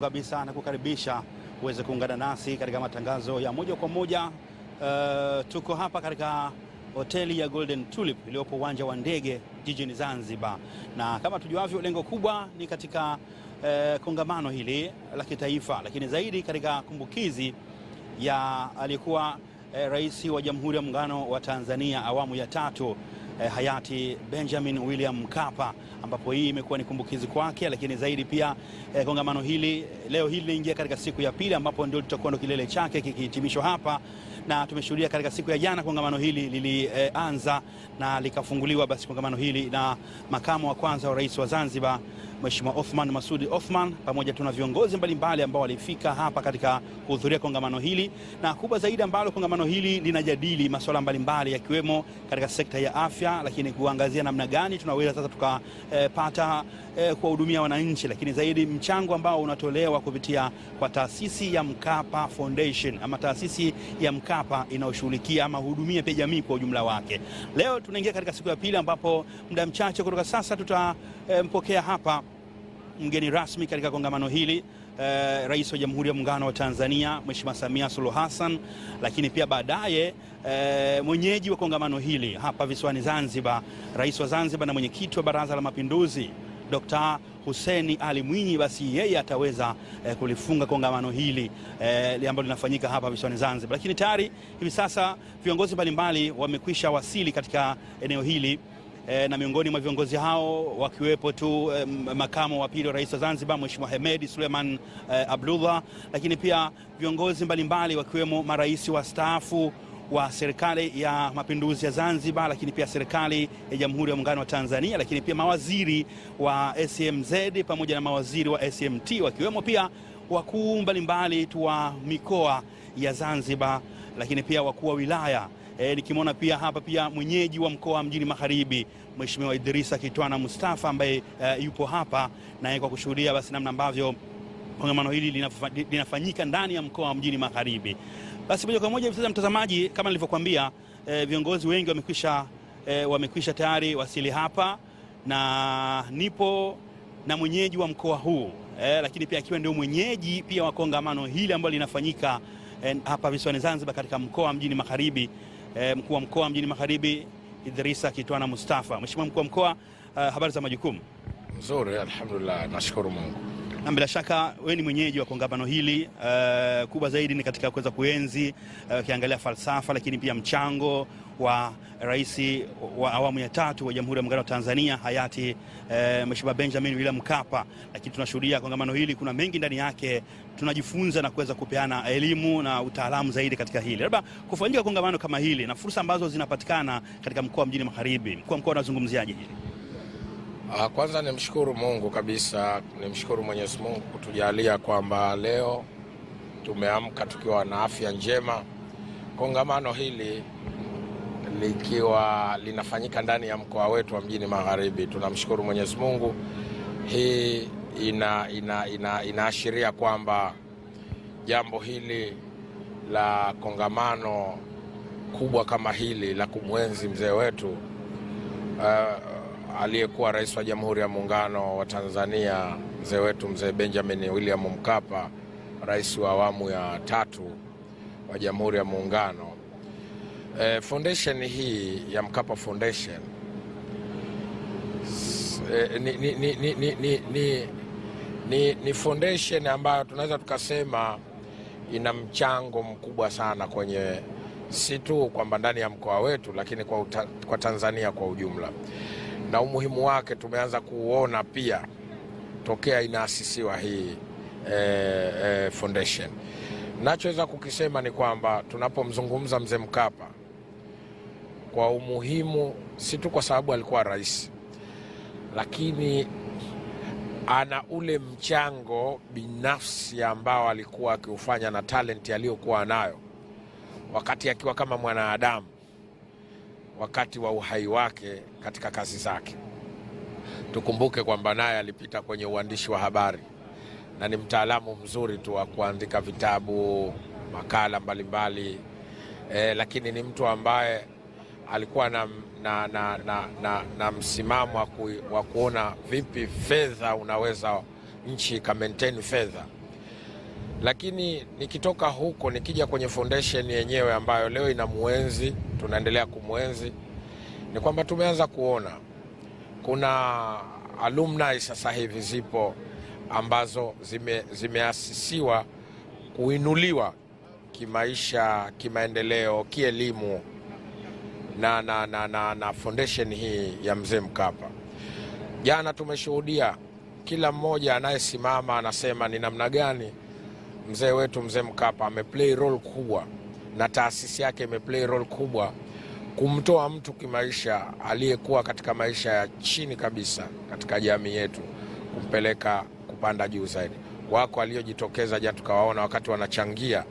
Kabisa na kukaribisha uweze kuungana nasi katika matangazo ya moja kwa moja. Tuko hapa katika hoteli ya Golden Tulip iliyopo uwanja wa ndege jijini Zanzibar, na kama tujuavyo lengo kubwa ni katika kongamano hili la kitaifa, lakini zaidi katika kumbukizi ya aliyekuwa rais wa Jamhuri ya Muungano wa Tanzania awamu ya tatu, hayati Benjamin William Mkapa, ambapo hii imekuwa ni kumbukizi kwake. Lakini zaidi pia kongamano hili leo hili linaingia katika siku ya pili, ambapo ndio tutakuwa ndo kilele chake kikihitimishwa hapa, na tumeshuhudia katika siku ya jana kongamano hili lilianza na likafunguliwa basi kongamano hili na makamu wa kwanza wa rais wa Zanzibar Mheshimiwa Othman Masoud Othman, pamoja tuna viongozi mbalimbali ambao walifika hapa katika kuhudhuria kongamano hili, na kubwa zaidi ambalo kongamano hili linajadili masuala mbalimbali yakiwemo katika sekta ya afya, lakini kuangazia namna gani tunaweza sasa tukapata kuwahudumia wananchi, lakini zaidi mchango ambao unatolewa kupitia kwa taasisi ya Mkapa Foundation ama taasisi ya Mkapa inayoshughulikia ama hudumia pia jamii kwa ujumla wake. Leo tunaingia katika siku ya pili, ambapo muda mchache kutoka sasa tutampokea hapa mgeni rasmi katika kongamano hili, Rais wa Jamhuri ya Muungano wa Tanzania Mheshimiwa Samia Suluhu Hassan, lakini pia baadaye mwenyeji wa kongamano hili hapa visiwani Zanzibar, Rais wa Zanzibar na mwenyekiti wa Baraza la Mapinduzi Dr. Hussein Ali Mwinyi, basi yeye ataweza kulifunga kongamano hili ambalo linafanyika hapa visiwani Zanzibar. Lakini tayari hivi sasa viongozi mbalimbali wamekwisha wasili katika eneo hili, na miongoni mwa viongozi hao wakiwepo tu makamu wa pili wa rais wa Zanzibar Mheshimiwa Hemed Suleiman Abdullah, lakini pia viongozi mbalimbali wakiwemo marais wastaafu wa serikali ya mapinduzi ya Zanzibar, lakini pia serikali ya Jamhuri ya Muungano wa Tanzania, lakini pia mawaziri wa SMZ pamoja na mawaziri wa SMT, wakiwemo pia wakuu mbalimbali tu wa mikoa ya Zanzibar, lakini pia wakuu wa wilaya. Nikimwona pia hapa pia mwenyeji wa mkoa Mjini Magharibi Mheshimiwa Idrisa Kitwana Mustafa, ambaye yupo hapa naye kwa kushuhudia basi namna ambavyo kongamano hili linafanyika ndani ya mkoa Mjini Magharibi. Basi moja kwa moja sasa, mtazamaji, kama nilivyokuambia, viongozi wengi wamekwisha tayari wasili hapa, na nipo na mwenyeji wa mkoa huu lakini pia akiwa ndio mwenyeji pia wa kongamano hili ambalo linafanyika hapa visiwani Zanzibar katika mkoa Mjini Magharibi, mkuu wa mkoa Mjini Magharibi Idrisa Kitwana Mustafa. Mheshimiwa mkuu wa mkoa, habari za majukumu? Nzuri, alhamdulillah, nashukuru Mungu. Na bila shaka wewe ni mwenyeji wa kongamano hili, kubwa zaidi ni katika kuweza kuenzi ukiangalia falsafa, lakini pia mchango wa rais wa awamu ya tatu wa Jamhuri ya Muungano wa Tanzania hayati Mheshimiwa Benjamin William Mkapa. Lakini tunashuhudia kongamano hili kuna mengi ndani yake, tunajifunza na kuweza kupeana elimu na utaalamu zaidi katika hili. Labda kufanyika kongamano kama hili na fursa ambazo zinapatikana katika mkoa Mjini Magharibi, mkuu wa mkoa unazungumziaje hili? Kwanza nimshukuru Mungu kabisa, nimshukuru Mwenyezi Mungu kutujalia kwamba leo tumeamka tukiwa na afya njema. Kongamano hili likiwa linafanyika ndani ya mkoa wetu wa Mjini Magharibi, tunamshukuru Mwenyezi Mungu. Hii inaashiria kwamba jambo hili la kongamano kubwa kama hili la kumwenzi mzee wetu aliyekuwa rais wa Jamhuri ya Muungano wa Tanzania, mzee wetu mzee Benjamin William Mkapa, rais wa awamu ya tatu wa Jamhuri ya Muungano. Foundation hii ya Mkapa Foundation ni foundation ambayo tunaweza tukasema ina mchango mkubwa sana kwenye si tu kwamba ndani ya mkoa wetu, lakini kwa Tanzania kwa ujumla. Na umuhimu wake tumeanza kuona pia tokea inaasisiwa hii foundation. Nachoweza kukisema ni kwamba tunapomzungumza mzee Mkapa kwa umuhimu, si tu kwa sababu alikuwa rais, lakini ana ule mchango binafsi ambao alikuwa akiufanya na talenti aliyokuwa nayo wakati akiwa kama mwanadamu, wakati wa uhai wake katika kazi zake. Tukumbuke kwamba naye alipita kwenye uandishi wa habari na ni mtaalamu mzuri tu wa kuandika vitabu, makala mbalimbali, lakini ni mtu ambaye alikuwa na msimamo wa kuona vipi fedha unaweza nchi ka maintain fedha Lakini nikitoka huko nikija kwenye foundation yenyewe ambayo leo inamuenzi, tunaendelea kumuenzi, ni kwamba tumeanza kuona kuna alumni sasa hivi zipo ambazo zimeasisiwa kuinuliwa kimaisha, kimaendeleo, kielimu na foundation hii ya Mzee Mkapa. Jana tumeshuhudia kila mmoja anayesimama anasema ni namna gani mzee wetu Mzee Mkapa ameplay role kubwa na taasisi yake imeplay role kubwa kumtoa mtu kimaisha aliyekuwa katika maisha ya chini kabisa katika jamii yetu, kumpeleka kupanda juu zaidi. Wako waliojitokeza jana tukawaona wakati wanachangia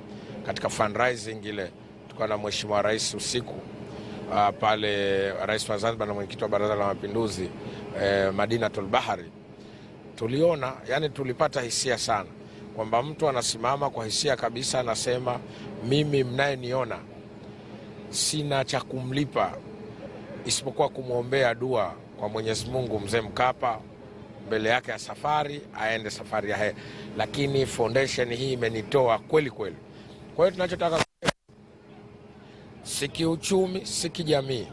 katika fundraising ile, tukawa na Mheshimiwa Rais usiku pale, Rais wa Zanzibar na mwenyekiti wa Baraza la Mapinduzi Madinatul Bahari. Tuliona, yani tulipata hisia sana kwamba mtu anasimama kwa hisia kabisa, anasema mimi mnayeniona sina cha kumlipa isipokuwa kumwombea dua kwa Mwenyezi Mungu Mzee Mkapa mbele yake ya safari, aende safari ya heri. Lakini foundation hii imenitoa kweli kweli. Kwa hiyo tunachotaka si kiuchumi, si kijamii,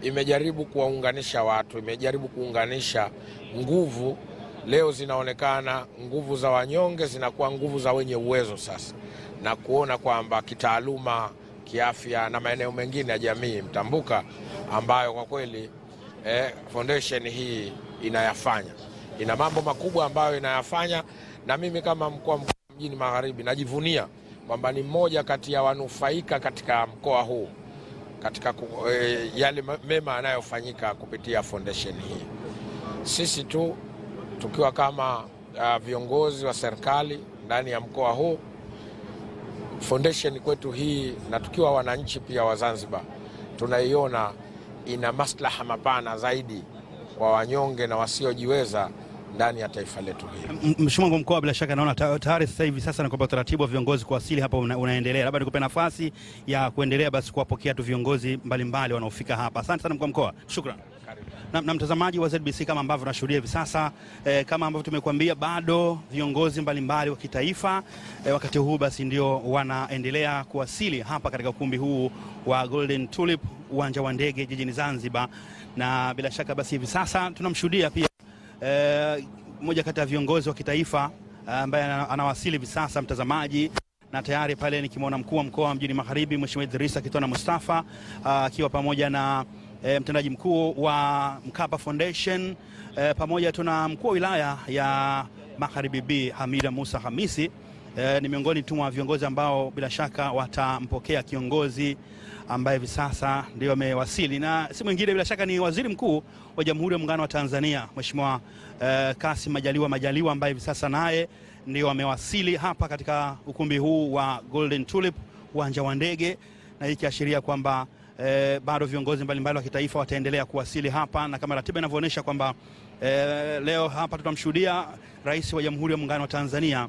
imejaribu kuwaunganisha watu, imejaribu kuunganisha nguvu. Leo zinaonekana nguvu za wanyonge zinakuwa nguvu za wenye uwezo sasa, na kuona kwamba kitaaluma, kiafya na maeneo mengine ya jamii mtambuka ambayo kwa kweli foundation hii inayafanya, ina mambo makubwa ambayo inayafanya, na mimi kama mkuu wa mjini Magharibi najivunia kwamba ni mmoja kati ya wanufaika katika mkoa huu katika yale mema yanayofanyika kupitia foundation hii. Sisi tu tukiwa kama viongozi wa serikali ndani ya mkoa huu, foundation kwetu hii, na tukiwa wananchi pia wa Zanzibar, tunaiona ina maslaha mapana zaidi kwa wanyonge na wasiojiweza ndani ya taifa letu hili. Mheshimiwa Mkuu, bila shaka naona tayari sasa hivi sasa na kwamba utaratibu wa viongozi kuwasili hapa unaendelea. Labda nikupe nafasi ya kuendelea basi kuwapokea tu viongozi mbalimbali wanaofika hapa. Asante sana Mkuu wa Mkoa. Shukrani. Na mtazamaji wa ZBC, kama ambavyo tunashuhudia hivi sasa, kama ambavyo tumekuambia, bado viongozi mbalimbali wa kitaifa wakati huu basi ndio wanaendelea kuwasili hapa katika ukumbi huu wa Golden Tulip, uwanja wa ndege jijini Zanzibar. Na bila shaka basi hivi sasa tunamshuhudia pia mmoja kati ya viongozi wa kitaifa ambaye anawasili hivi sasa, mtazamaji, na tayari pale nikimwona mkuu wa mkoa wa Mjini Magharibi Mheshimiwa Idrisa Kitwana Mustafa akiwa pamoja na mtendaji mkuu wa Mkapa Foundation, pamoja tuna mkuu wa wilaya ya Magharibi B Hamida Musa Hamisi. Ni miongoni tu mwa viongozi ambao bila shaka watampokea kiongozi ambaye hivi sasa ndio amewasili, na si mwingine bila shaka ni Waziri Mkuu wa Jamhuri ya Muungano wa Tanzania Mheshimiwa Kassim Majaliwa ambaye hivi sasa naye ndio amewasili hapa katika ukumbi huu wa Golden Tulip, uwanja wa ndege, na hii kiashiria kwamba bado viongozi mbalimbali wa kitaifa wataendelea kuwasili hapa, na kama ratiba inavyoonyesha kwamba leo hapa tutamshuhudia Rais wa Jamhuri ya Muungano wa Tanzania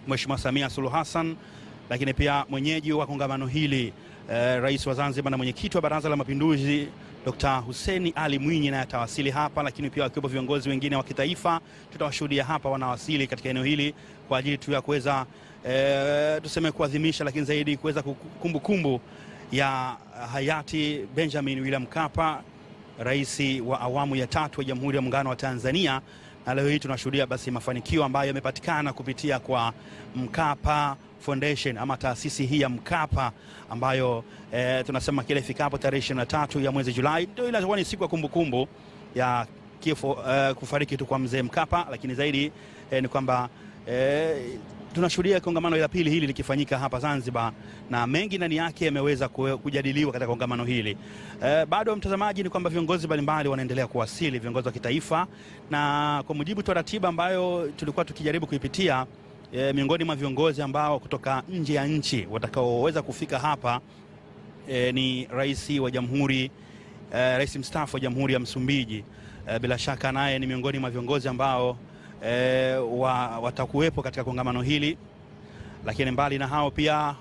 Mheshimiwa Samia Suluhu Hassan, lakini pia mwenyeji wa kongamano hili Rais wa Zanzibar na mwenyekiti wa Baraza la Mapinduzi Dr. Hussein Ali Mwinyi naye atawasili hapa, lakini pia wakiwepo viongozi wengine wa kitaifa tutawashuhudia hapa wanawasili katika eneo hili kwa ajili tu ya kuweza tuseme kuadhimisha, lakini zaidi kuweza kumbukumbu ya hayati Benjamin William Mkapa, rais wa awamu ya 3 wa Jamhuri ya Muungano wa Tanzania. Na leo hii tunashuhudia basi mafanikio ambayo yamepatikana kupitia kwa Mkapa Foundation ama taasisi hii ya Mkapa ambayo tunasema kile ifikapo tarehe 23 ya mwezi Julai ndio inakuwa ni siku ya kumbukumbu ya kifo kufariki tu kwa Mzee Mkapa, lakini zaidi ni kwamba tunashuhudia kongamano la pili hili likifanyika hapa Zanzibar, na mengi ndani yake yameweza kujadiliwa katika kongamano hili. Bado mtazamaji, ni kwamba viongozi mbalimbali wanaendelea kuwasili, viongozi wa kitaifa, na kwa mujibu wa ratiba ambayo tulikuwa tukijaribu kuipitia, miongoni mwa viongozi ambao kutoka nje ya nchi watakaoweza kufika hapa ni rais wa jamhuri, rais mstaafu wa Jamhuri ya Msumbiji. Bila shaka naye ni miongoni mwa viongozi ambao watakuwepo katika kongamano hili, lakini mbali na hao pia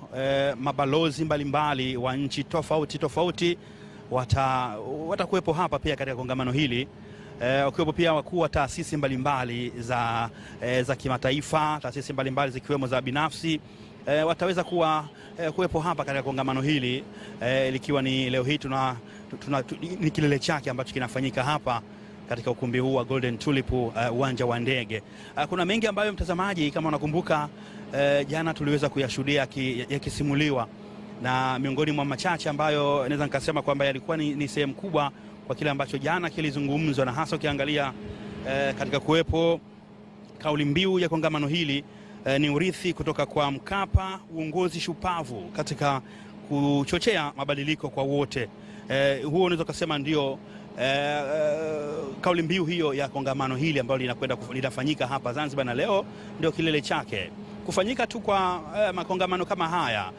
mabalozi mbalimbali wa nchi tofauti watakuwepo hapa pia katika kongamano hili. wakiwepo pia wakuu wa taasisi mbalimbali za kimataifa, taasisi mbalimbali zikiwemo za binafsi, wataweza kuwepo hapa katika kongamano hili, likiwa ni leo hii ni kilele chake ambacho kinafanyika hapa katika ukumbi huu wa Golden Tulip, uwanja wa ndege. Kuna mengi ambayo mtazamaji, kama unakumbuka, jana tuliweza kuyashuhudia yakisimuliwa, na miongoni mwa machache ambayo naweza nikasema kwamba yalikuwa ni sehemu kubwa kwa kile ambacho jana kilizungumzwa, na hasa ukiangalia katika kuwepo kauli mbiu ya kongamano hili, ni urithi kutoka kwa Mkapa, uongozi shupavu katika kuchochea mabadiliko kwa wote. Huo unaweza kusema ndio kauli mbiu hiyo ya kongamano hili ambalo linafanyika hapa Zanzibar, na leo ndio kilele chake. Kufanyika tu kwa makongamano kama haya,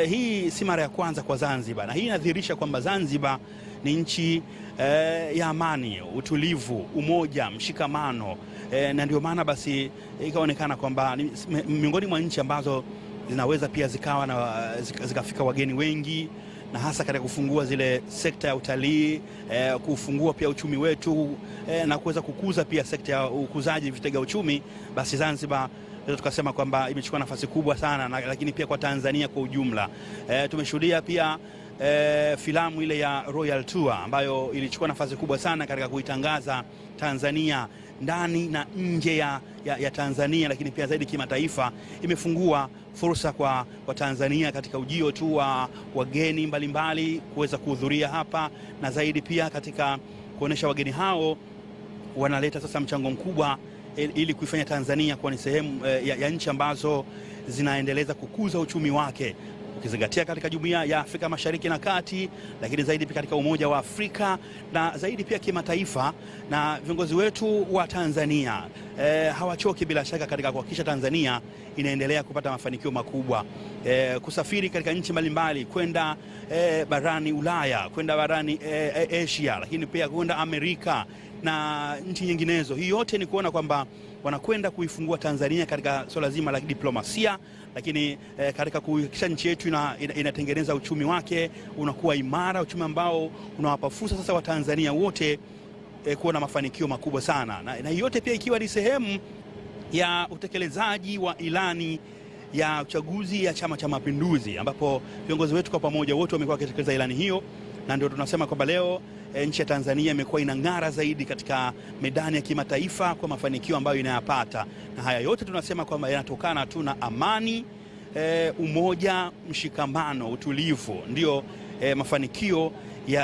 hii si mara ya kwanza kwa Zanzibar, na hii inadhihirisha kwamba Zanzibar ni nchi ya amani, utulivu, umoja, mshikamano, na ndio maana basi ikaonekana kwamba miongoni mwa nchi ambazo zinaweza pia zikafika wageni wengi, na hasa katika kufungua zile sekta ya utalii, kufungua pia uchumi wetu, na kuweza kukuza pia sekta ya ukuzaji vitega uchumi. Basi Zanzibar tukasema kwamba imechukua nafasi kubwa sana, lakini pia kwa Tanzania kwa ujumla. Tumeshuhudia pia filamu ile ya Royal Tour ambayo ilichukua nafasi kubwa sana katika kuitangaza Tanzania ndani na nje ya Tanzania, lakini pia zaidi kimataifa. Imefungua fursa kwa Tanzania katika ujio tu wa wageni mbalimbali kuweza kuhudhuria hapa, na zaidi pia katika kuonesha wageni hao wanaleta sasa mchango mkubwa ili kuifanya Tanzania kuwa ni sehemu ya nchi ambazo zinaendeleza kukuza uchumi wake, ukizingatia katika Jumuiya ya Afrika Mashariki na Kati, lakini zaidi pia katika Umoja wa Afrika, na zaidi pia kimataifa. Na viongozi wetu wa Tanzania hawachoki bila shaka katika kuhakikisha Tanzania inaendelea kupata mafanikio makubwa, kusafiri katika nchi mbalimbali, kwenda barani Ulaya, kwenda barani Asia, lakini pia kwenda Amerika na nchi nyinginezo. Hii yote ni kuona kwamba wanakwenda kuifungua Tanzania katika swala zima la diplomasia, lakini katika kuhakikisha nchi yetu inatengeneza uchumi wake unakuwa imara, uchumi ambao unawapa fursa sasa wa Tanzania wote kuwa na mafanikio makubwa sana, na yote pia ikiwa ni sehemu ya utekelezaji wa ilani ya uchaguzi ya Chama cha Mapinduzi, ambapo viongozi wetu kwa pamoja wote wamekuwa wakitekeleza ilani hiyo, na ndio tunasema kwamba leo nchi ya Tanzania imekuwa inang'ara zaidi katika medani ya kimataifa kwa mafanikio ambayo inayapata, na haya yote tunasema kwamba yanatokana tu na amani, umoja, mshikamano, utulivu, ndio mafanikio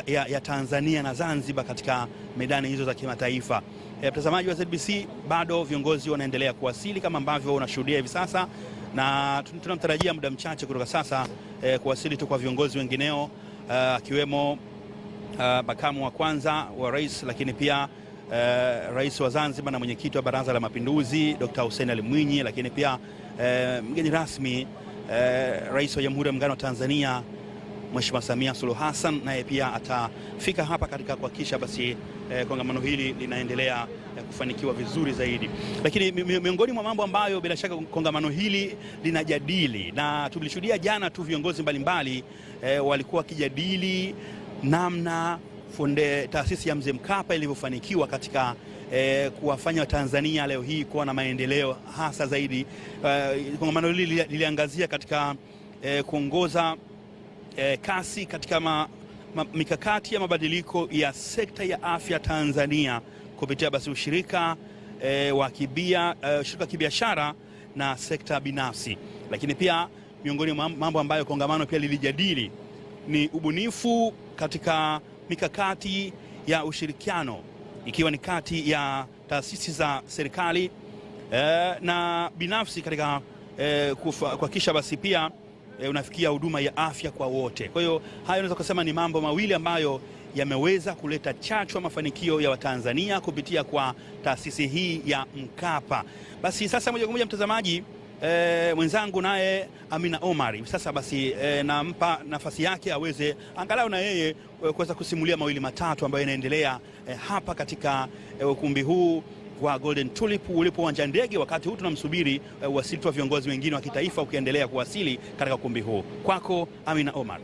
ya Tanzania na Zanzibar katika medani hizo za kimataifa. Mtazamaji wa ZBC, bado viongozi wanaendelea kuwasili kama ambavyo unashuhudia hivi sasa, na tunamtarajia muda mchache kutoka sasa kuwasili tu kwa viongozi wengineo, akiwemo makamu wa kwanza wa rais, lakini pia rais wa Zanzibar na mwenyekiti wa Baraza la Mapinduzi Dr. Hussein Ali Mwinyi, lakini pia mgeni rasmi rais wa Jamhuri ya Muungano wa Tanzania Mheshimiwa Samia Suluhu Hassan, naye pia atafika hapa katika kuhakikisha basi kongamano hili linaendelea kufanikiwa vizuri zaidi. Lakini miongoni mwa mambo ambayo bila shaka kongamano hili linajadili, na tulishuhudia jana tu viongozi mbalimbali walikuwa wakijadili namna taasisi ya Mzee Mkapa ilivyofanikiwa katika kuwafanya Tanzania leo hii kuwa na maendeleo hasa zaidi. Kongamano hili liliangazia katika kuongoza kasi katika mikakati ya mabadiliko ya sekta ya afya Tanzania kupitia basi ushirika wa kibiashara na sekta binafsi. Lakini pia miongoni mwa mambo ambayo kongamano pia lilijadili ni ubunifu katika mikakati ya ushirikiano, ikiwa ni kati ya taasisi za serikali na binafsi katika kuhakikisha basi pia unafikia huduma ya afya kwa wote. Kwa hiyo hayo unaweza kusema ni mambo mawili ambayo yameweza kuleta chachu mafanikio ya Watanzania kupitia kwa taasisi hii ya Mkapa. Basi sasa moja kwa moja mtazamaji, mwenzangu naye Amina Omar sasa basi nampa nafasi yake aweze angalau na yeye kuweza kusimulia mawili matatu ambayo yanaendelea hapa katika ukumbi huu wa Golden Tulip ulipo uwanja ndege, wakati huu tunamsubiri uwasili wa viongozi wengine wa kitaifa ukiendelea kuwasili katika ukumbi huu. Kwako Amina Omar.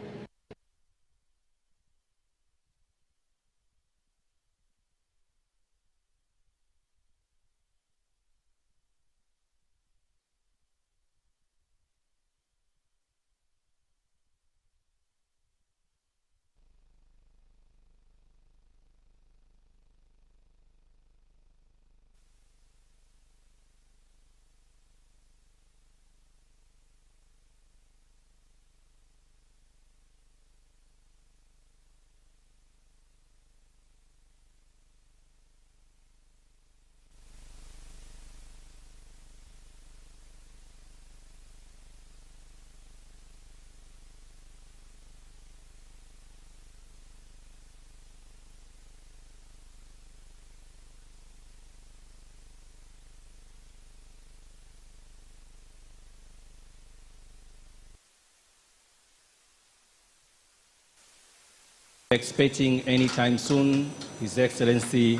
expecting anytime soon His Excellency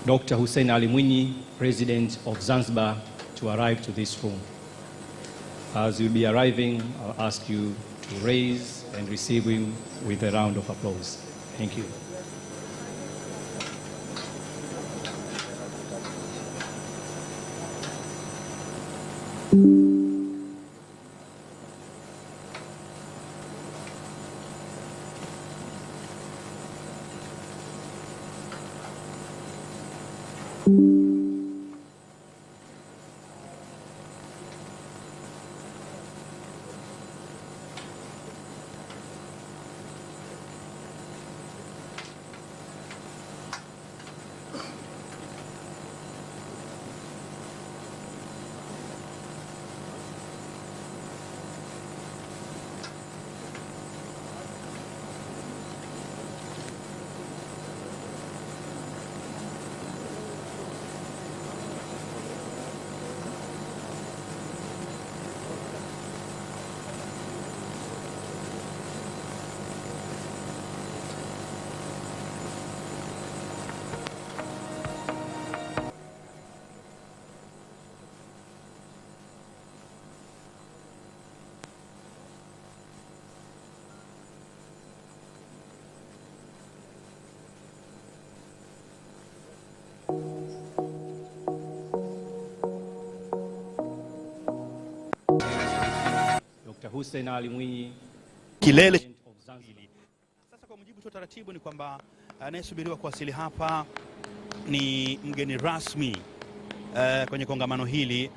Dr. Hussein Ali Mwinyi, President of Zanzibar, to arrive to this room. As you'll be arriving, I'll ask you to raise and receive him with a round of applause. Thank you. Dr. Hussein Ali Mwinyi, kilele. Sasa kwa mujibu wa taratibu ni kwamba anayesubiriwa kuwasili hapa ni mgeni rasmi kwenye kongamano hili,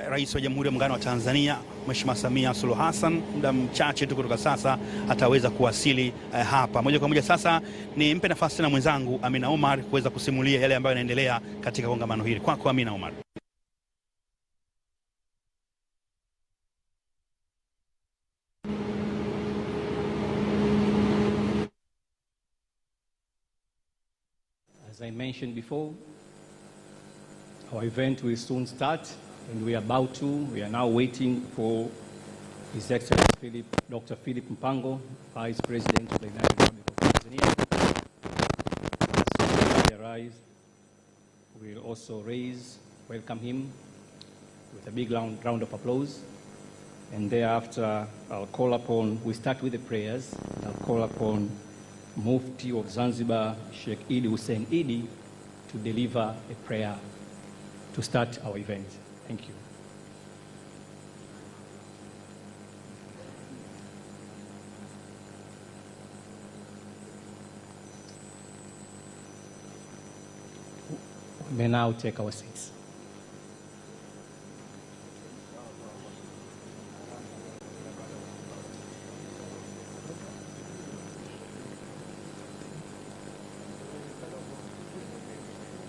Rais wa Jamhuri ya Muungano wa Tanzania Mheshimiwa Samia Suluhu Hassan. Muda mchache tu kutoka sasa ataweza kuwasili hapa moja kwa moja. Sasa nimpe nafasi na mwenzangu Amina Omar kuweza kusimulia yale ambayo yanaendelea katika kongamano hili. Kwako Amina Omar. As I mentioned before, our event will soon start, and we are now waiting for His Excellency Dr. Philip Mpango, Vice President of the United Republic of Tanzania. As soon as he arrives, we'll also welcome him with a big round of applause. And thereafter, we start with the prayers. I'll call upon Mufti of Zanzibar, Sheikh Idi Hussein Idi, to deliver a prayer to start our event. Thank you. We may now take our seats.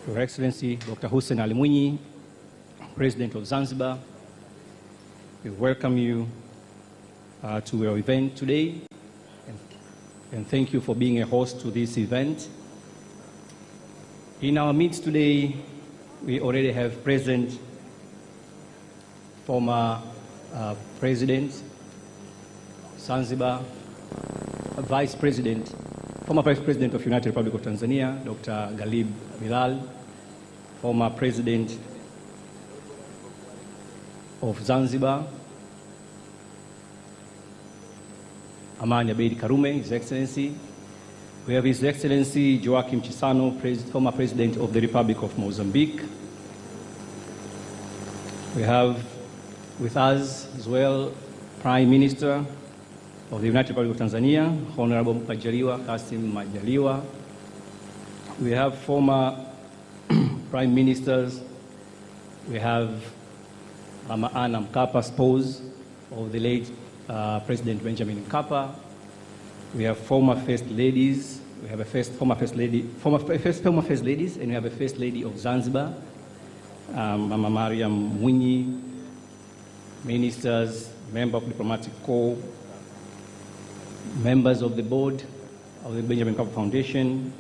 Your Excellency Dr. Hussein Ali Mwinyi, President of Zanzibar, we welcome you to our event today, and thank you for being a host to this event. In our midst today, we already have present former President Zanzibar, former Vice President of United Republic of Tanzania, Dr. Galib Bilal, former President of Zanzibar, Amani Abeid Karume, His Excellency. We have His Excellency Joaquim Chissano, former President of the Republic of Mozambique. We have with us as well Prime Minister of the United Republic of Tanzania, Honorable Majaliwa Kassim Majaliwa. We have former Prime Ministers. We have Mama Ana Mkapa, spouse of the late President Benjamin Mkapa. We have former First Ladies. We have former First Ladies, and we have a First Lady of Zanzibar, Mama Mariam Mwinyi, ministers, member of diplomatic corps, members of the board of the Benjamin Mkapa Foundation,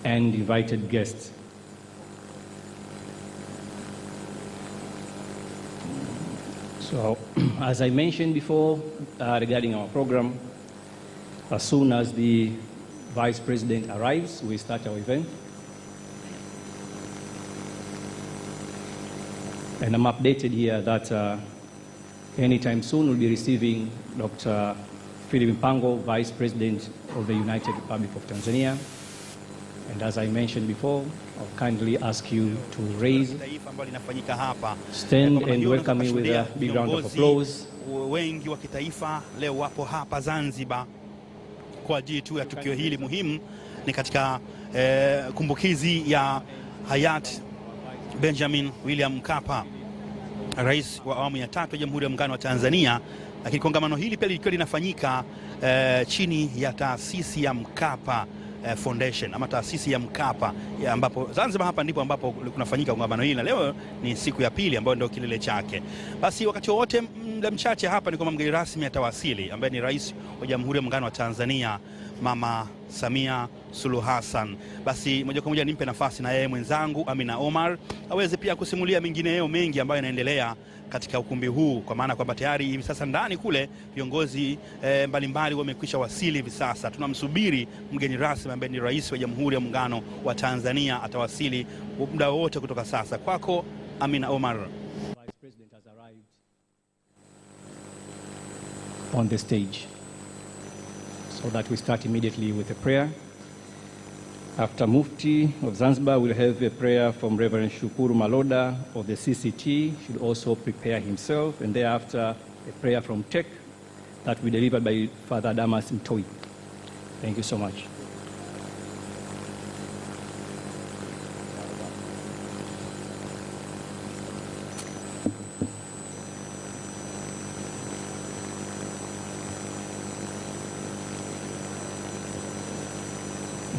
and invited guests. So, as I mentioned before regarding our program, as soon as the Vice President arrives, we start our event. And I'm updated here that anytime soon we'll be receiving Dr. Philip Mpango, Vice President of the United Republic of Tanzania. And as I mentioned before, I'll kindly ask you to raise, stand and welcome me with a big round of applause. Wengi wa kitaifa leo wapo hapa Zanzibar kwa ajili tu ya tukio hili muhimu. Ni katika kumbukizi ya hayati Benjamin William Mkapa, rais wa awamu ya 3 ya Jamhuri ya Muungano wa Tanzania. Lakini kongamano hili pia lilikuwa linafanyika chini ya taasisi ya Mkapa Foundation ama taasisi ya Mkapa ambapo Zanzibar hapa ndipo ambapo kunafanyika kongamano hili, na leo ni siku ya pili ambayo ndio kilele chake. Basi wakati wote muda mchache hapa ni kama mgeni rasmi atawasili, ambaye ni rais wa Jamhuri ya Muungano wa Tanzania Mama Samia Suluhu Hassan. Basi moja kwa moja nimpe nafasi na yeye mwenzangu Amina Omar aweze pia kusimulia mengineyo mengi ambayo yanaendelea katika ukumbi huu, kwa maana kwamba tayari hivi sasa ndani kule viongozi mbalimbali wamekwisha wasili hivi sasa. Tunamsubiri mgeni rasmi ambaye ni rais wa Jamhuri ya Muungano wa Tanzania, atawasili muda wote kutoka sasa. Kwako Amina Omar. Vice President has arrived on the stage, so that we start immediately with a prayer. After Mufti of Zanzibar, we'll have a prayer from Reverend Shukuru Maloda of the CCT. Should also prepare himself, and thereafter a prayer from Tech that will be delivered by Father Damas Mtoi. Thank you so much.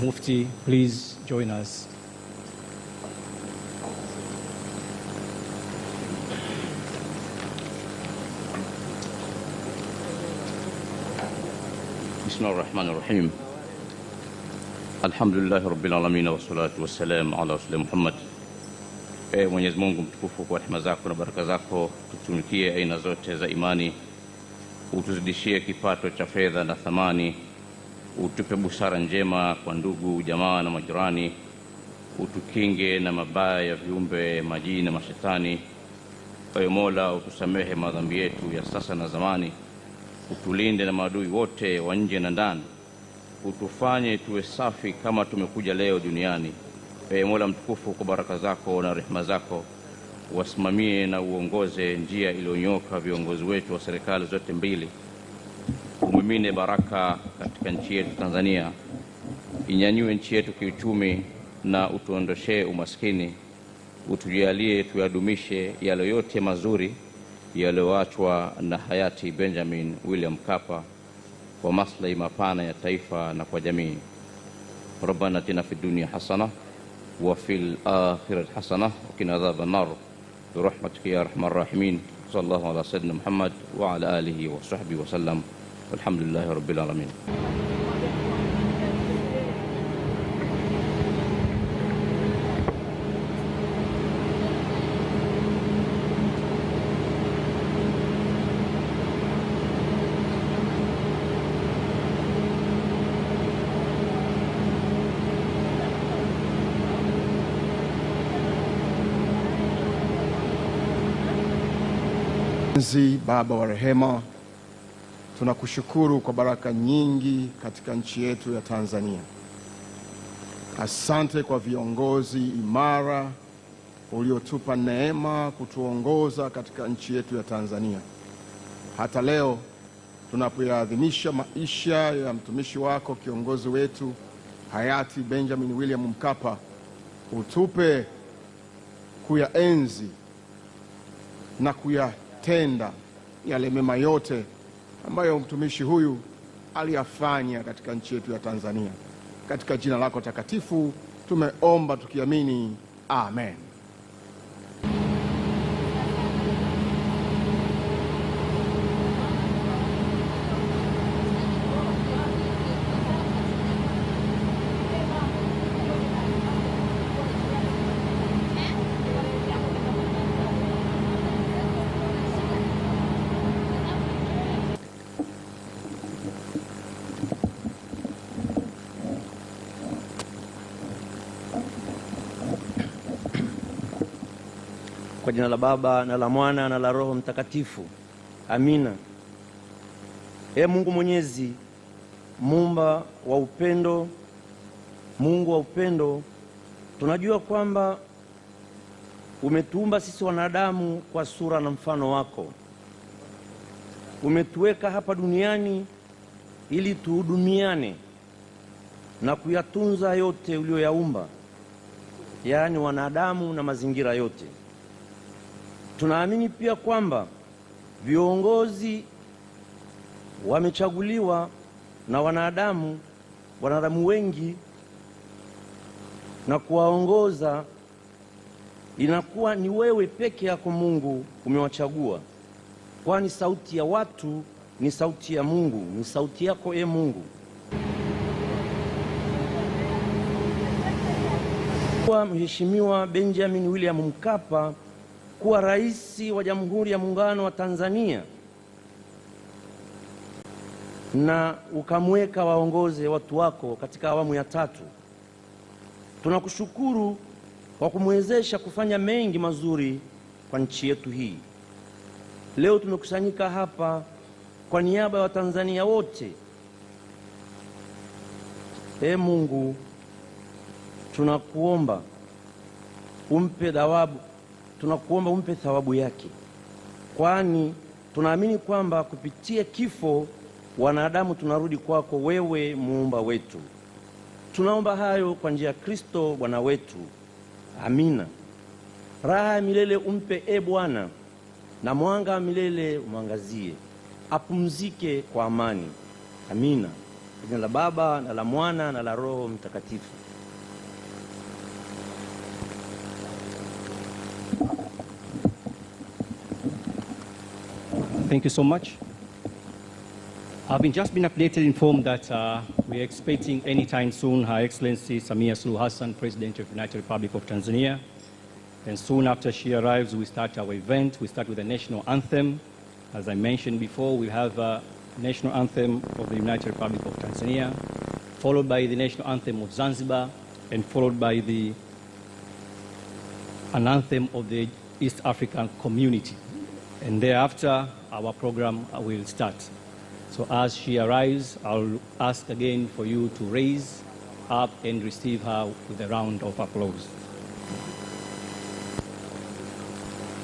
Mufti, please join us. Bismillahirrahmanirrahim. Alhamdulillahi rabbil alamin wa salatu wassalam ala rasulina Muhammad. Mwenyezi Mungu mtukufu, kwa rehema zako na baraka zako tutumikie aina zote za imani, utuzidishie kipato cha fedha na thamani, utupe busara njema kwa ndugu jamaa na majirani, utukinge na mabaya ya viumbe majini na mashetani. Ewe Mola, utusamehe madhambi yetu ya sasa na zamani, utulinde na maadui wote wa nje na ndani, utufanye tuwe safi kama tumekuja leo duniani. Ewe Mola mtukufu, kwa baraka zako na rehema zako wasimamie na uongoze njia iliyonyoka viongozi wetu wa serikali zote mbili. Umimine baraka katika nchi yetu Tanzania, inyanyue nchi yetu kiuchumi na utuondoshee umaskini, utujalie tuyadumishe yale yote mazuri yaliyoachwa na hayati Benjamin William Mkapa kwa maslahi mapana ya taifa na kwa jamii. Rabbana atina fid dunya hasana wa fil akhirati hasana wa qina adhaban nar bi rahmatika ya arhamar rahimin. Sallallahu ala sayyidina Muhammad wa ala alihi wa sahbihi wa sallam. Alhamdulillahi rabbil alamin. Baba wa rehema, tunakushukuru kwa baraka nyingi katika nchi yetu ya Tanzania. Asante kwa viongozi imara uliotupa neema kutuongoza katika nchi yetu ya Tanzania. Hata leo tunapoadhimisha maisha ya mtumishi wako, kiongozi wetu hayati Benjamin William Mkapa, utupe kuyaenzi na kuyatenda yale mema yote ambayo mtumishi huyu aliyafanya katika nchi yetu ya Tanzania. Katika jina lako takatifu tumeomba tukiamini, amen. Kwa jina la Baba na la Mwana na la Roho Mtakatifu. Amina. Mungu Mwenyezi, Muumba wa upendo, Mungu wa upendo, tunajua kwamba umetuumba sisi wanadamu kwa sura na mfano wako. Umetuweka hapa duniani ili tuhudumiane na kuyatunza yote uliyoyaumba, yaani wanadamu na mazingira yote. Tunaamini pia kwamba viongozi wamechaguliwa na wanadamu wengi, na kuwaongoza inakuwa ni wewe peke yako Mungu umewachagua, kwani sauti ya watu ni sauti ya Mungu, ni sauti yako Mungu. Kwa Mheshimiwa Benjamin William Mkapa kuwa rais wa Jamhuri ya Muungano wa Tanzania, na ukamweka waongoze watu wako katika awamu ya 3. Tunakushukuru kwa kumwezesha kufanya mengi mazuri kwa nchi yetu hii. Leo tumekusanyika hapa kwa niaba ya Watanzania wote. Mungu, tunakuomba umpe thawabu yake, kwani tunaamini kwamba kupitia kifo wanadamu tunarudi kwako wewe, muumba wetu. Tunaomba hayo kwa njia ya Kristo Bwana wetu. Amina. Raha ya milele umpe Bwana, na mwanga wa milele umwangazie, apumzike kwa amani. Amina. Kwa jina la Baba na la Mwana na la Roho Mtakatifu. Thank you so much. I've just been informed that we are expecting anytime soon Her Excellency Samia Suluhu Hassan, President of the United Republic of Tanzania. And soon after she arrives, we start our event. We start with the national anthem. As I mentioned before, we have a national anthem of the United Republic of Tanzania, followed by the national anthem of Zanzibar, and followed by an anthem of the East African community. And thereafter, our program will start. So as she arrives, I'll ask again for you to raise up and receive her with a round of applause.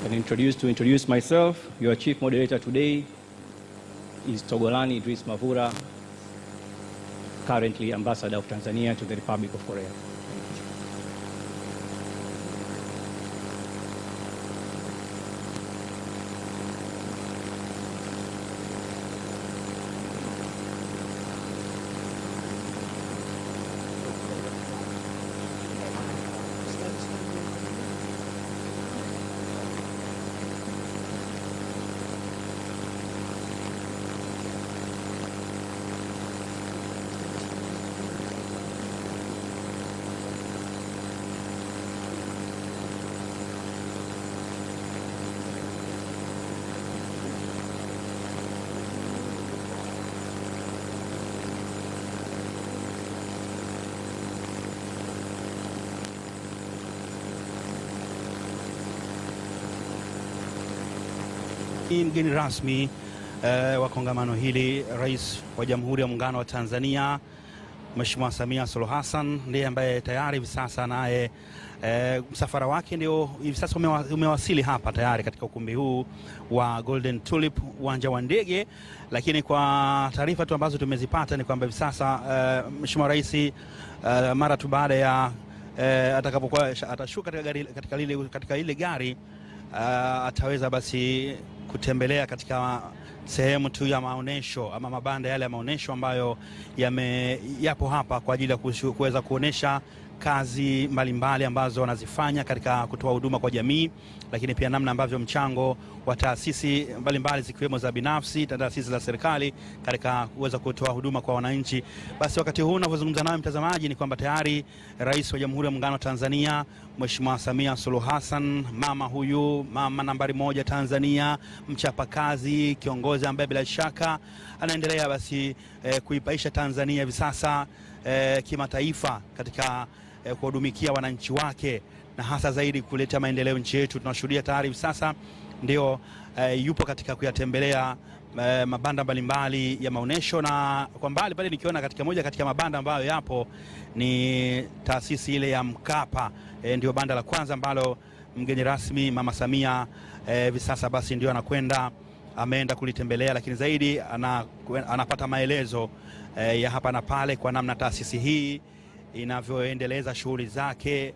And to introduce myself, your chief moderator today is Togolani Idris Mavura, currently Ambassador of Tanzania to the Republic of Korea. Mgeni rasmi wa kongamano hili, Rais wa Jamhuri ya Muungano wa Tanzania Mheshimiwa Samia Suluhu Hassan, ndiye ambaye tayari hivi sasa naye msafara wake ndio hivi sasa umewasili hapa tayari katika ukumbi huu wa Golden Tulip, uwanja wa ndege. Lakini kwa taarifa tu ambazo tumezipata ni kwamba hivi sasa Mheshimiwa Rais mara tu baada ya atakapokuwa atashuka katika ile gari ataweza basi kutembelea katika sehemu tu ya maonesho ama mabanda yale ya maonesho ambayo yapo hapa kwa ajili ya kuweza kuonesha kazi mbalimbali ambazo wanazifanya katika kutoa huduma kwa jamii, lakini pia namna ambavyo mchango wa taasisi mbalimbali zikiwemo za binafsi, taasisi za serikali katika kuweza kutoa huduma kwa wananchi. Basi wakati huu ninavyozungumza nawe mtazamaji ni kwamba tayari Rais wa Jamhuri ya Muungano wa Tanzania Mheshimiwa Samia Suluhu Hassan, mama huyu, mama nambari 1 Tanzania, mchapakazi, kiongozi ambaye bila shaka anaendelea basi kuipaisha Tanzania hivi sasa kimataifa katika kuhudumikia wananchi wake, na hasa zaidi kuleta maendeleo nchi yetu. Tunashuhudia tayari sasa ndio yupo katika kuyatembelea mabanda mbalimbali ya maonesho, na kwa mbali pale nikiona katika moja katika mabanda ambayo yapo ni taasisi ile ya Mkapa. Ndio banda la kwanza ambalo mgeni rasmi Mama Samia hivi sasa basi ndio ameenda kulitembelea, lakini zaidi anapata maelezo ya hapa na pale kwa namna taasisi hii inavyoendeleza shughuli zake.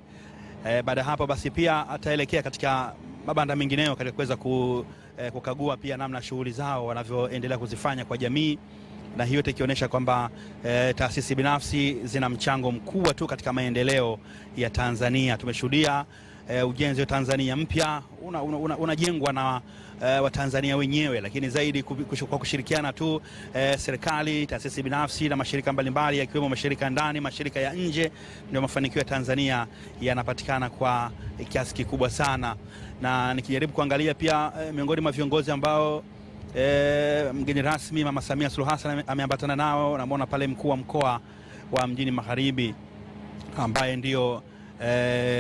Baada hapo basi pia ataelekea katika mabanda mengineyo katika kuweza kukagua pia namna shughuli zao wanavyoendelea kuzifanya kwa jamii, na hiyo ikionyesha kwamba taasisi binafsi zina mchango mkubwa tu katika maendeleo ya Tanzania. Tumeshuhudia ujenzi wa Tanzania mpya unajengwa na Watanzania wenyewe, lakini zaidi kwa kushirikiana tu serikali, taasisi binafsi na mashirika mbalimbali yakiwemo mashirika ndani, mashirika ya nje, ndio mafanikio ya Tanzania yanapatikana kwa kiasi kikubwa sana. Na nikijaribu kuangalia pia miongoni mwa viongozi ambao mgeni rasmi Mama Samia Suluhu Hassan ameambatana nao, namuona pale mkuu wa mkoa wa Mjini Magharibi ambaye ndio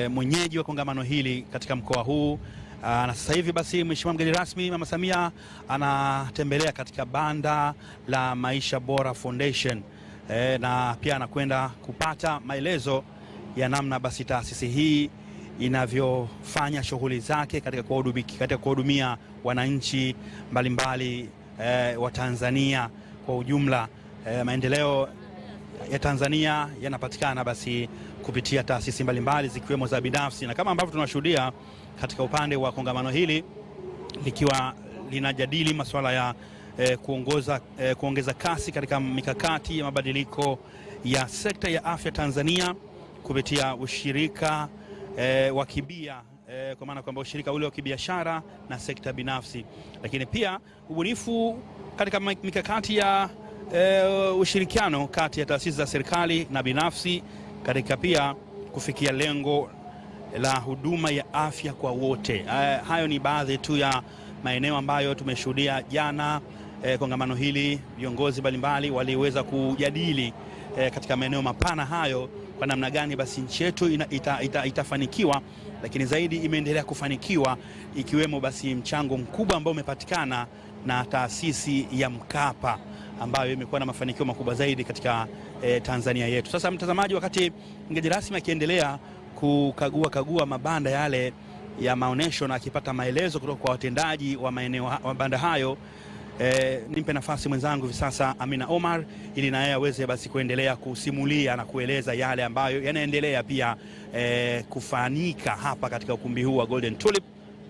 mwenyeji wa kongamano hili katika mkoa huu. Na sasa hivi basi Mheshimiwa mgeni rasmi Mama Samia anatembelea katika banda la Maisha Bora Foundation, na pia anakwenda kupata maelezo ya namna basi taasisi hii inavyofanya shughuli zake katika kuhudumia wananchi mbalimbali wa Tanzania kwa ujumla. Maendeleo ya Tanzania yanapatikana basi kupitia taasisi mbalimbali zikiwemo za binafsi, na kama ambavyo tunashuhudia katika upande wa kongamano hili likiwa linajadili masuala ya kuongeza kasi katika mikakati ya mabadiliko ya sekta ya afya Tanzania kupitia ushirika wa kibia, kwa maana kwamba ushirika ule wa kibiashara na sekta binafsi, lakini pia ubunifu katika mikakati ya ushirikiano kati ya taasisi za serikali na binafsi katika pia kufikia lengo la huduma ya afya kwa wote. Hayo ni baadhi tu ya maeneo ambayo tumeshuhudia jana. Kongamano hili viongozi mbalimbali waliweza kujadili katika maeneo mapana hayo kwa namna gani basi nchi yetu itafanikiwa, lakini zaidi imeendelea kufanikiwa, ikiwemo basi mchango mkubwa ambao umepatikana na taasisi ya Mkapa ambayo imekuwa na mafanikio makubwa zaidi katika Tanzania yetu. Sasa mtazamaji, wakati mgeni rasmi akiendelea kukagua mabanda yale ya maonesho na akipata maelezo kutoka kwa watendaji wa maeneo mabanda hayo, nimpe nafasi mwenzangu hivi sasa Amina Omar ili naye aweze basi kuendelea kusimulia na kueleza yale ambayo yanaendelea pia kufanyika hapa katika ukumbi huu wa Golden Tulip,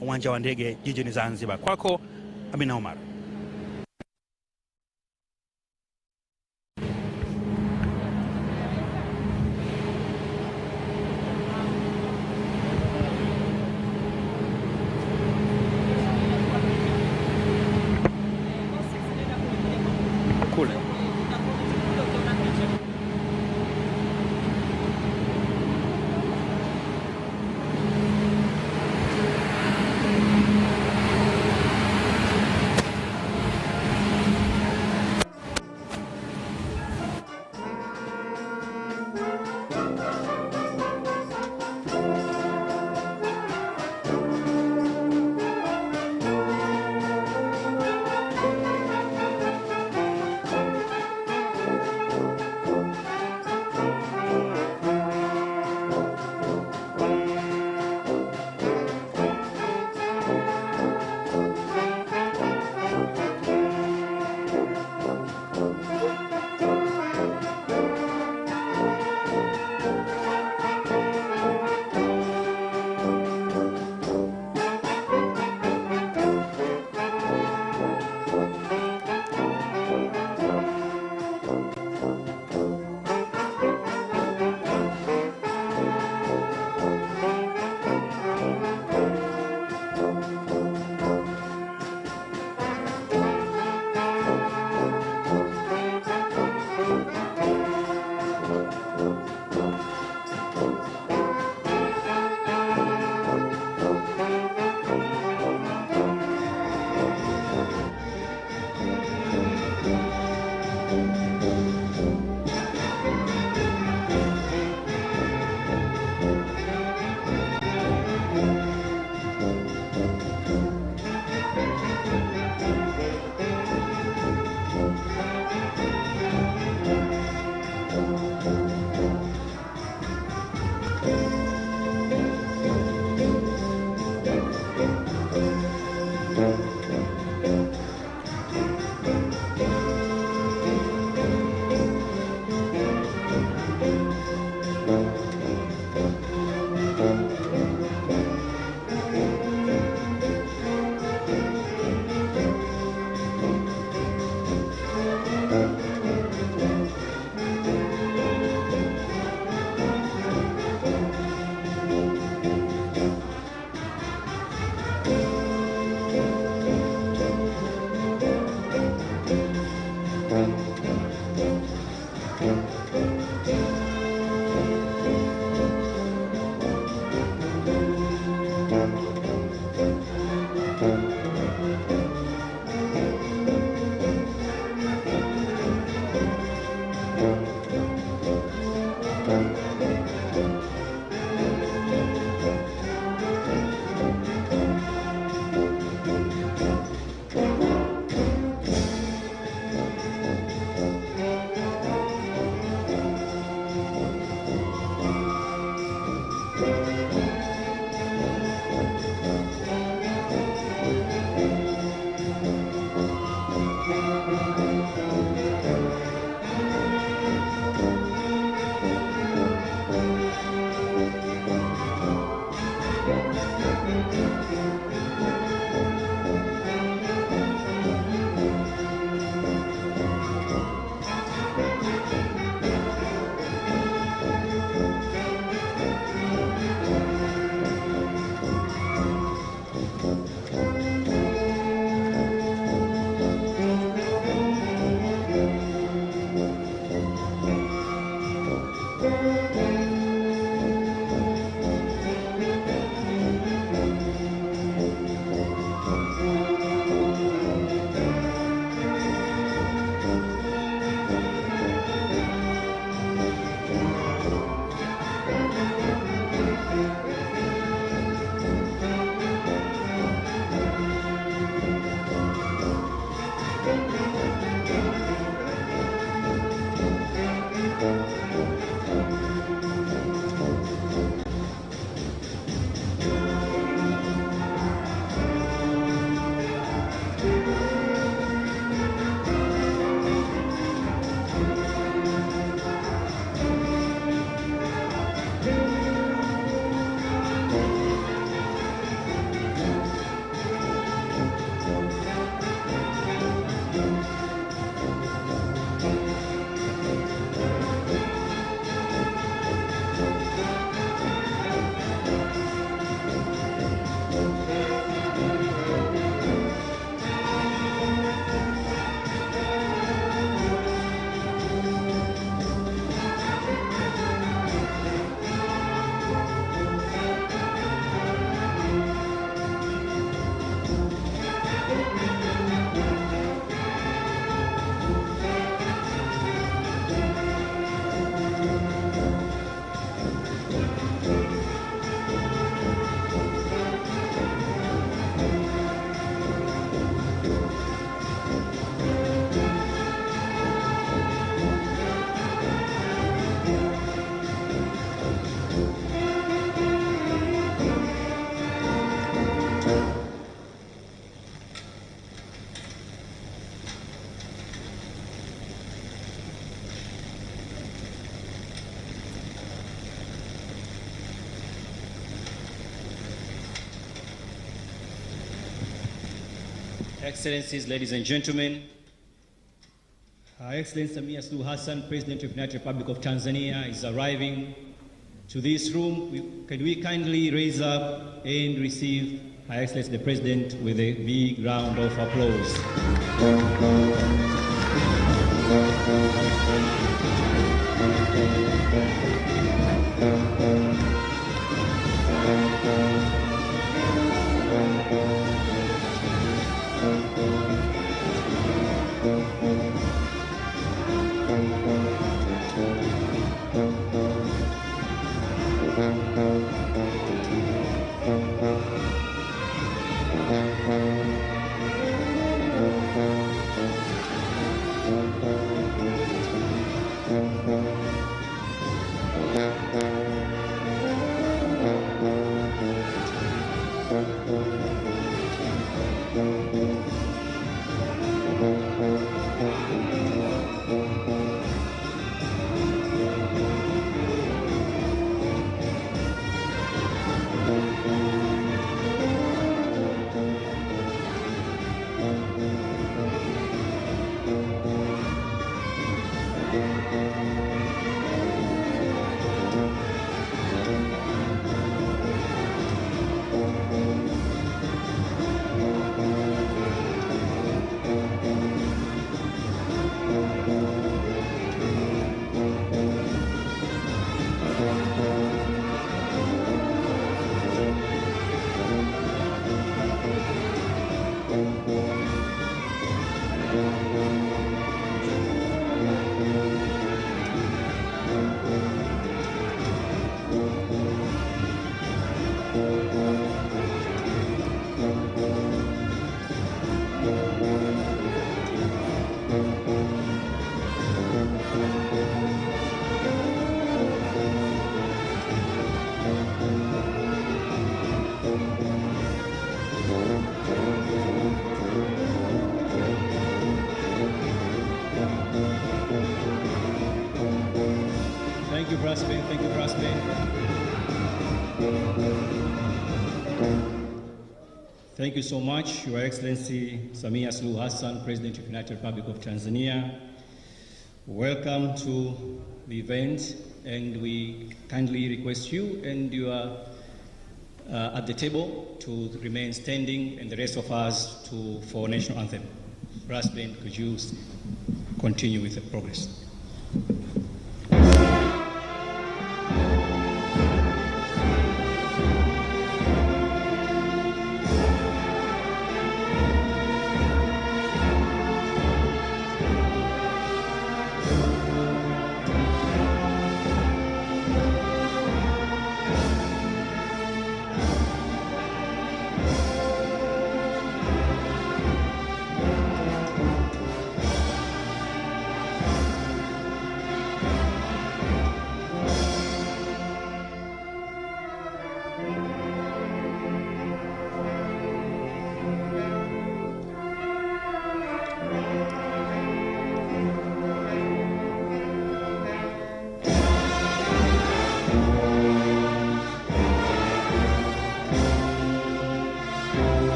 uwanja wa ndege jijini Zanzibar. Kwako Amina Omar. Excellencies, ladies and gentlemen, Her Excellency Samia Suluhu Hassan, President of the United Republic of Tanzania, is arriving to this room. Can we kindly raise up and receive Her Excellency the President with a big round of applause. Thank you, Brass Band. Thank you, Brass Band. Thank you so much, Your Excellency Samia Suluhu Hassan, President of the United Republic of Tanzania. Welcome to the event, and we kindly request you and you are at the table to remain standing, and the rest of us for national anthem. Brass Band, could you continue with the progress?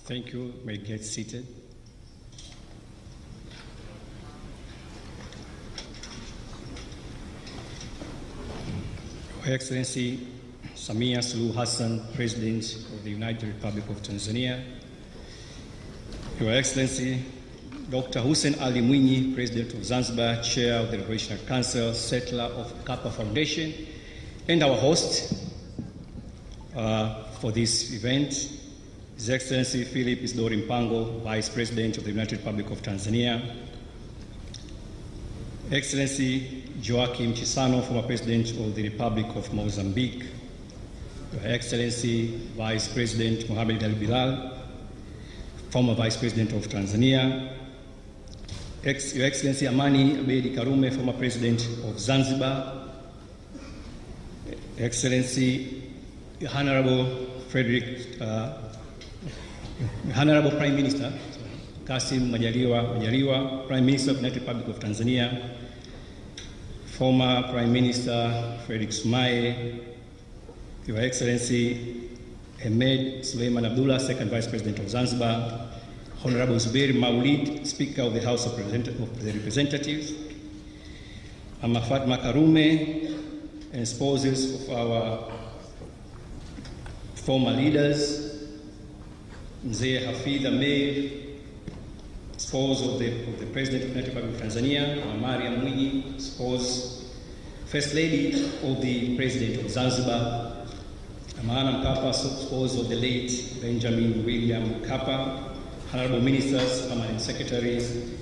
Thank you. May get seated. Your Excellency Samia Suluhu Hassan, President of the United Republic of Tanzania. Your Excellency Dr. Hussein Ali Mwinyi, President of Zanzibar, Chair of the Liberational Council, Settler of Mkapa Foundation, and our host for this event, His Excellency Philip Isidori Mpango, Vice President of the United Republic of Tanzania. Excellency Joaquim Chissano, former President of the Republic of Mozambique. Your Excellency Vice President Mohamed Ali Bilal, former Vice President of Tanzania. Your Excellency Amani Abeid Karume, former President of Zanzibar. Excellency Honorable Honorable Prime Minister Kassim Majaliwa, Prime Minister of the United Republic of Tanzania. Former Prime Minister Frederick Sumaye, Your Excellency Ahmed Suleiman Abdullah, Second Vice President of Zanzibar. Honorable Zubair Maulid, Speaker of the House of the Representatives. Mama Fatma Karume, and spouses of our former leaders. Mzee Hafidh Ameir, spouse of the President of the United Republic of Tanzania. Mariam Mwinyi, spouse, First Lady of the President of Zanzibar. Amana Mkapa, spouse of the late Benjamin William Mkapa. Honorable Ministers, Permanent Secretaries,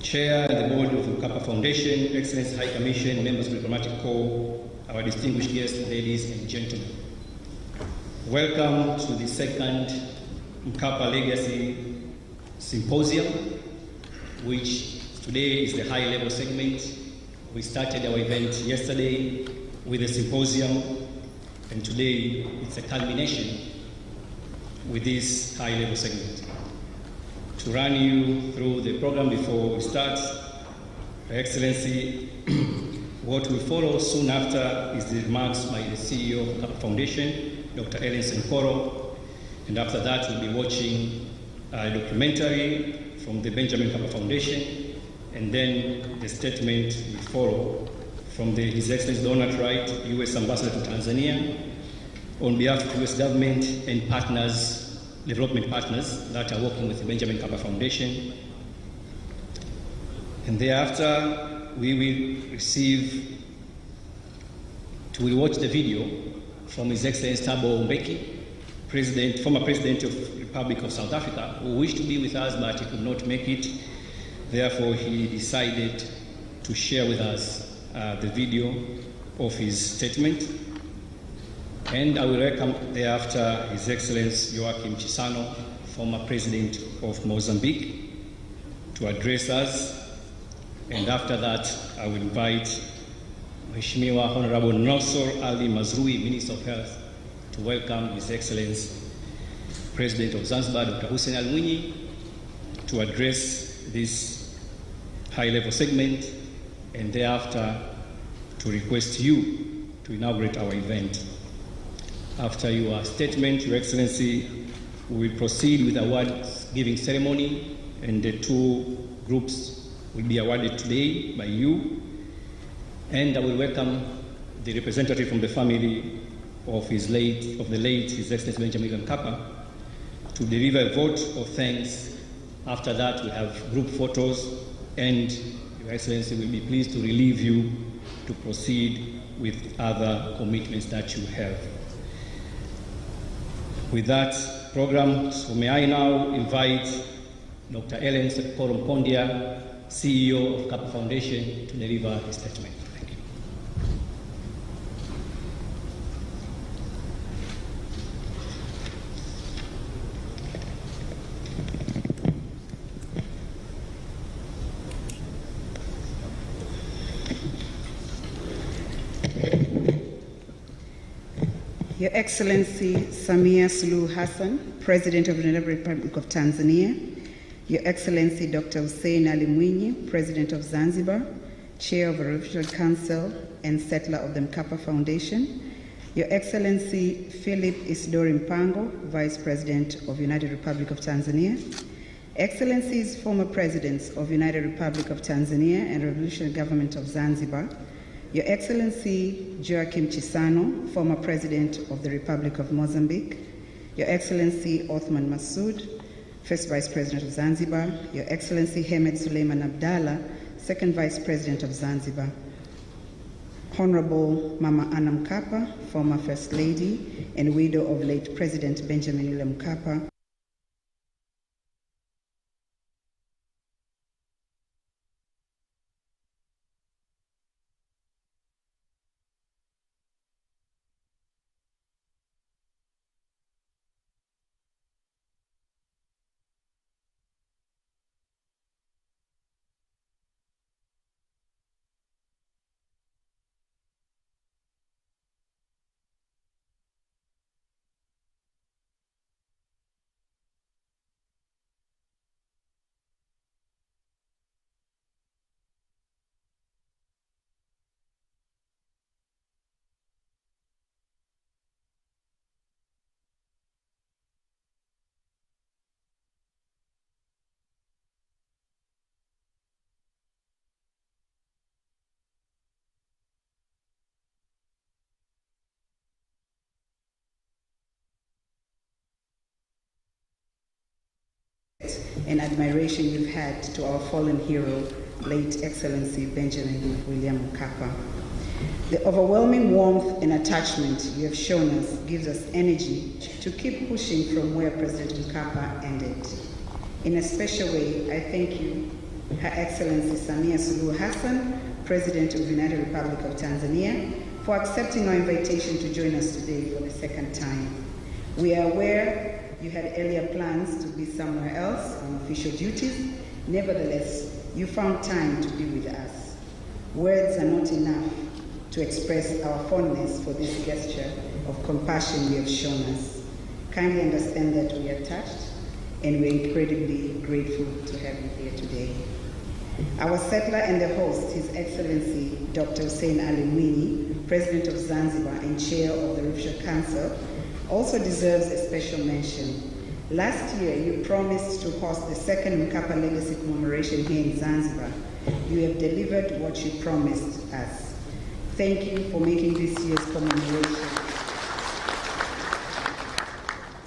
Chair of the Board of the Mkapa Foundation, Excellency High Commission, members of the Diplomatic Corps, our distinguished guests, ladies and gentlemen. Welcome to the second Mkapa Legacy Symposium, which today is the high-level segment. We started our event yesterday with a symposium, and today it's a culmination with this high-level segment. To run you through the program before we start, Your Excellency, what will follow soon after is the remarks by the CEO of the Mkapa Foundation, Dr. Ellen Senkoro, and after that we'll be watching a documentary from the Benjamin Mkapa Foundation, and then the statement will follow from His Excellency Donald Wright, U.S. Ambassador to Tanzania, on behalf of the U.S. government and partners, development partners that are working with the Benjamin Mkapa Foundation. And thereafter, we will watch the video from His Excellency Thabo Mbeki, former President of the Republic of South Africa, who wished to be with us but he could not make it. Therefore, he decided to share with us the video of his statement. And I will welcome thereafter His Excellency Joaquim Chissano, former President of Mozambique, to address us. And after that, I will invite Mheshimiwa Honorable Nosor Ali Mazrui, Minister of Health, to welcome His Excellency President of Zanzibar, Dr. Hussein Ali Mwinyi, to address this high-level segment, and thereafter to request you to inaugurate our event. After your statement, Your Excellency, we will proceed with the award-giving ceremony, and the two groups will be awarded today by you. And I will welcome the representative from the family of the late His Excellency Benjamin William Mkapa to deliver a vote of thanks. After that, we have group photos, and Your Excellency will be pleased to relieve you to proceed with other commitments that you have. With that program, so may I now invite Dr. Ellen Senkoro Mkondia, CEO of Mkapa Foundation, to deliver his statement. Thank you. Your Excellency Samia Suluhu Hassan, President of the Republic of Tanzania, Your Excellency Dr. Hussein Ali Mwinyi, President of Zanzibar, Chair of the Refugee Council and Settler of the Mkapa Foundation, Your Excellency Philip Isidori Mpango, Vice President of United Republic of Tanzania, Excellencies, former Presidents of United Republic of Tanzania and Revolutionary Government of Zanzibar, Your Excellency Joaquim Chissano, former President of the Republic of Mozambique, Your Excellency Othman Masood, First Vice President of Zanzibar, Your Excellency Hemed Suleiman Abdallah, Second Vice President of Zanzibar, Honorable Mama Anna Mkapa, former First Lady and widow of late President Benjamin William Mkapa, and admiration you've had to our fallen hero, late Excellency Benjamin William Mkapa. The overwhelming warmth and attachment you have shown us gives us energy to keep pushing from where President Mkapa ended. In a special way, I thank you, Her Excellency Samia Suluhu Hassan, President of the United Republic of Tanzania, for accepting our invitation to join us today for the second time. We are aware you had earlier plans to be somewhere else on official duties. Nevertheless, you found time to be with us. Words are not enough to express our fondness for this gesture of compassion you have shown us. Kindly understand that we are touched and we're incredibly grateful to have you here today. Our settler and the host, His Excellency Dr. Hussein Ali Mwinyi, President of Zanzibar and Chair of the Refugee Council, also deserves a special mention. Last year, you promised to host the second Mkapa Legacy commemoration here in Zanzibar. You have delivered what you promised us. Thank you for making this year's commemoration.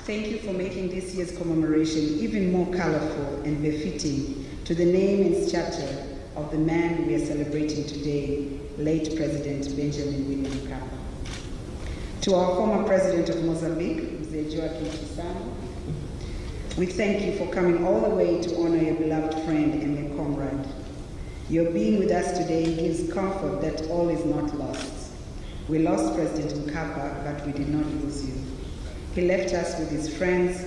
Thank you for making this year's commemoration even more colorful and befitting to the name and stature of the man we are celebrating today, late President Benjamin William Mkapa. To our former President of Mozambique, Mr. Joaquim Chissano, we thank you for coming all the way to honor your beloved friend and your comrade. Your being with us today gives comfort that all is not lost. We lost President Mkapa, but we did not lose you. He left us with his friends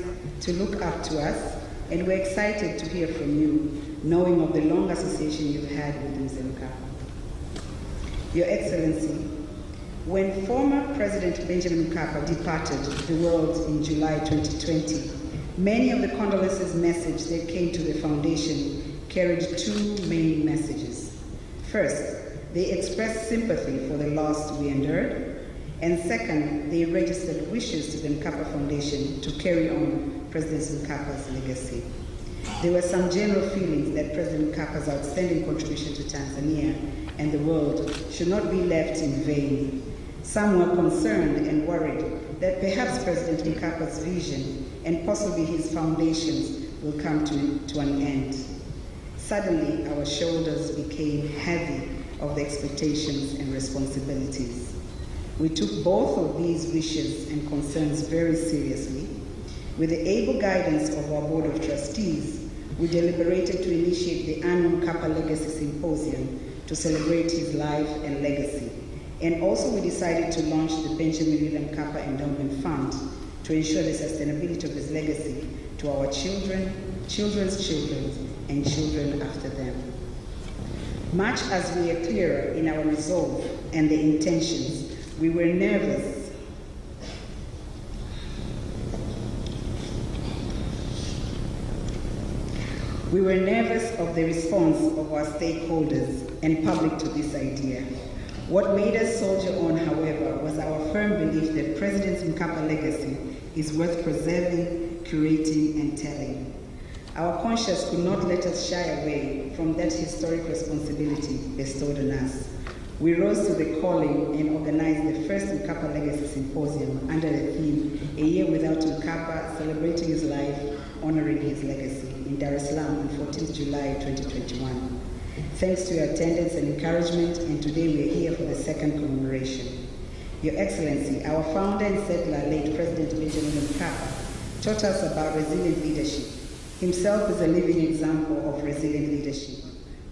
to look up to us, and we're excited to hear from you, knowing of the long association you've had with Mr. Mkapa. Your Excellency, when former President Benjamin Mkapa departed the world in July 2020, many of the condolences messages that came to the foundation carried two main messages. First, they expressed sympathy for the loss we endured, and second, they registered wishes to the Mkapa Foundation to carry on President Mkapa's legacy. There were some general feelings that President Mkapa's outstanding contribution to Tanzania and the world should not be left in vain. Some were concerned and worried that perhaps President Mkapa's vision and possibly his foundations will come to an end. Suddenly, our shoulders became heavy of the expectations and responsibilities. We took both of these wishes and concerns very seriously. With the able guidance of our Board of Trustees, we deliberated to initiate the annual Mkapa Legacy Symposium to celebrate his life and legacy. And also we decided to launch the Benjamin William Mkapa Endowment Fund to ensure the sustainability of his legacy to our children, children's children, and children after them. Much as we are clearer in our resolve and the intentions, we were nervous We were nervous of the response of our stakeholders and public to this idea. What made us soldier on, however, was our firm belief that President Mkapa legacy is worth preserving, curating, and telling. Our conscience could not let us shy away from that historic responsibility bestowed on us. We rose to the calling and organized the first Mkapa Legacy Symposium under the theme, A Year Without Mkapa, Celebrating His Life, Honoring His Legacy, in Dar es Salaam on 14th July 2021. Thanks to your attendance and encouragement, and today we are here for the second commemoration. Your Excellency, our founder and settler, late President Benjamin Mkapa, taught us about resilient leadership. Himself is a living example of resilient leadership.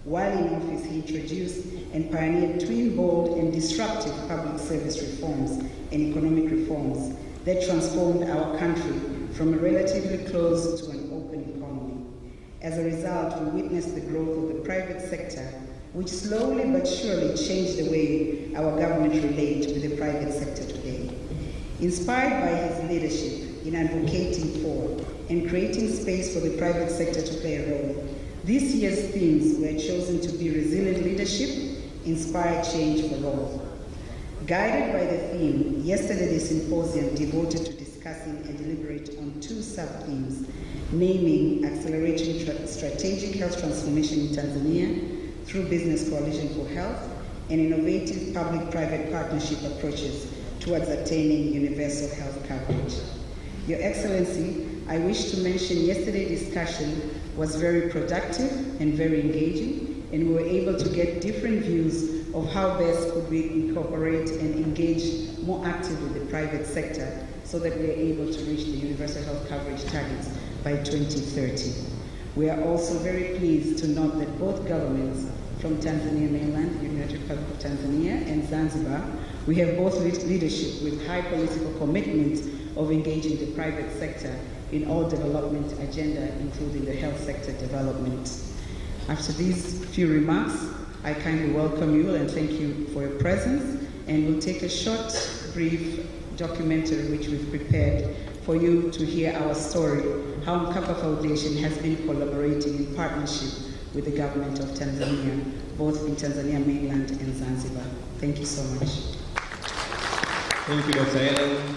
While in office, he introduced and pioneered twin bold and disruptive public service reforms and economic reforms that transformed our country from a relatively closed to an open economy. As a result, we witnessed the growth of the private sector, which slowly but surely changed the way our government relates with the private sector today. Inspired by his leadership in advocating for and creating space for the private sector to play a role, this year's themes were chosen to be resilient leadership, inspire change for all. Guided by the theme, yesterday the symposium devoted to discussing and deliberating on two sub-themes, naming accelerating strategic health transformation in Tanzania through Business Coalition for Health and innovative public-private partnership approaches towards attaining universal health coverage. Your Excellency, I wish to mention yesterday's discussion was very productive and very engaging, and we were able to get different views of how best could we incorporate and engage more actively the private sector so that we are able to reach the universal health coverage targets by 2030. We are also very pleased to note that both governments from Tanzania mainland, United Republic of Tanzania, and Zanzibar, we have both leadership with high political commitment of engaging the private sector in all development agenda, including the health sector development. After these few remarks, I kindly welcome you and thank you for your presence, and we'll take a short, brief documentary which we've prepared for you to hear our story, how Mkapa Foundation has been collaborating in partnership with the government of Tanzania, both in Tanzania mainland and Zanzibar. Thank you so much. Thank you, Dr. Ellen.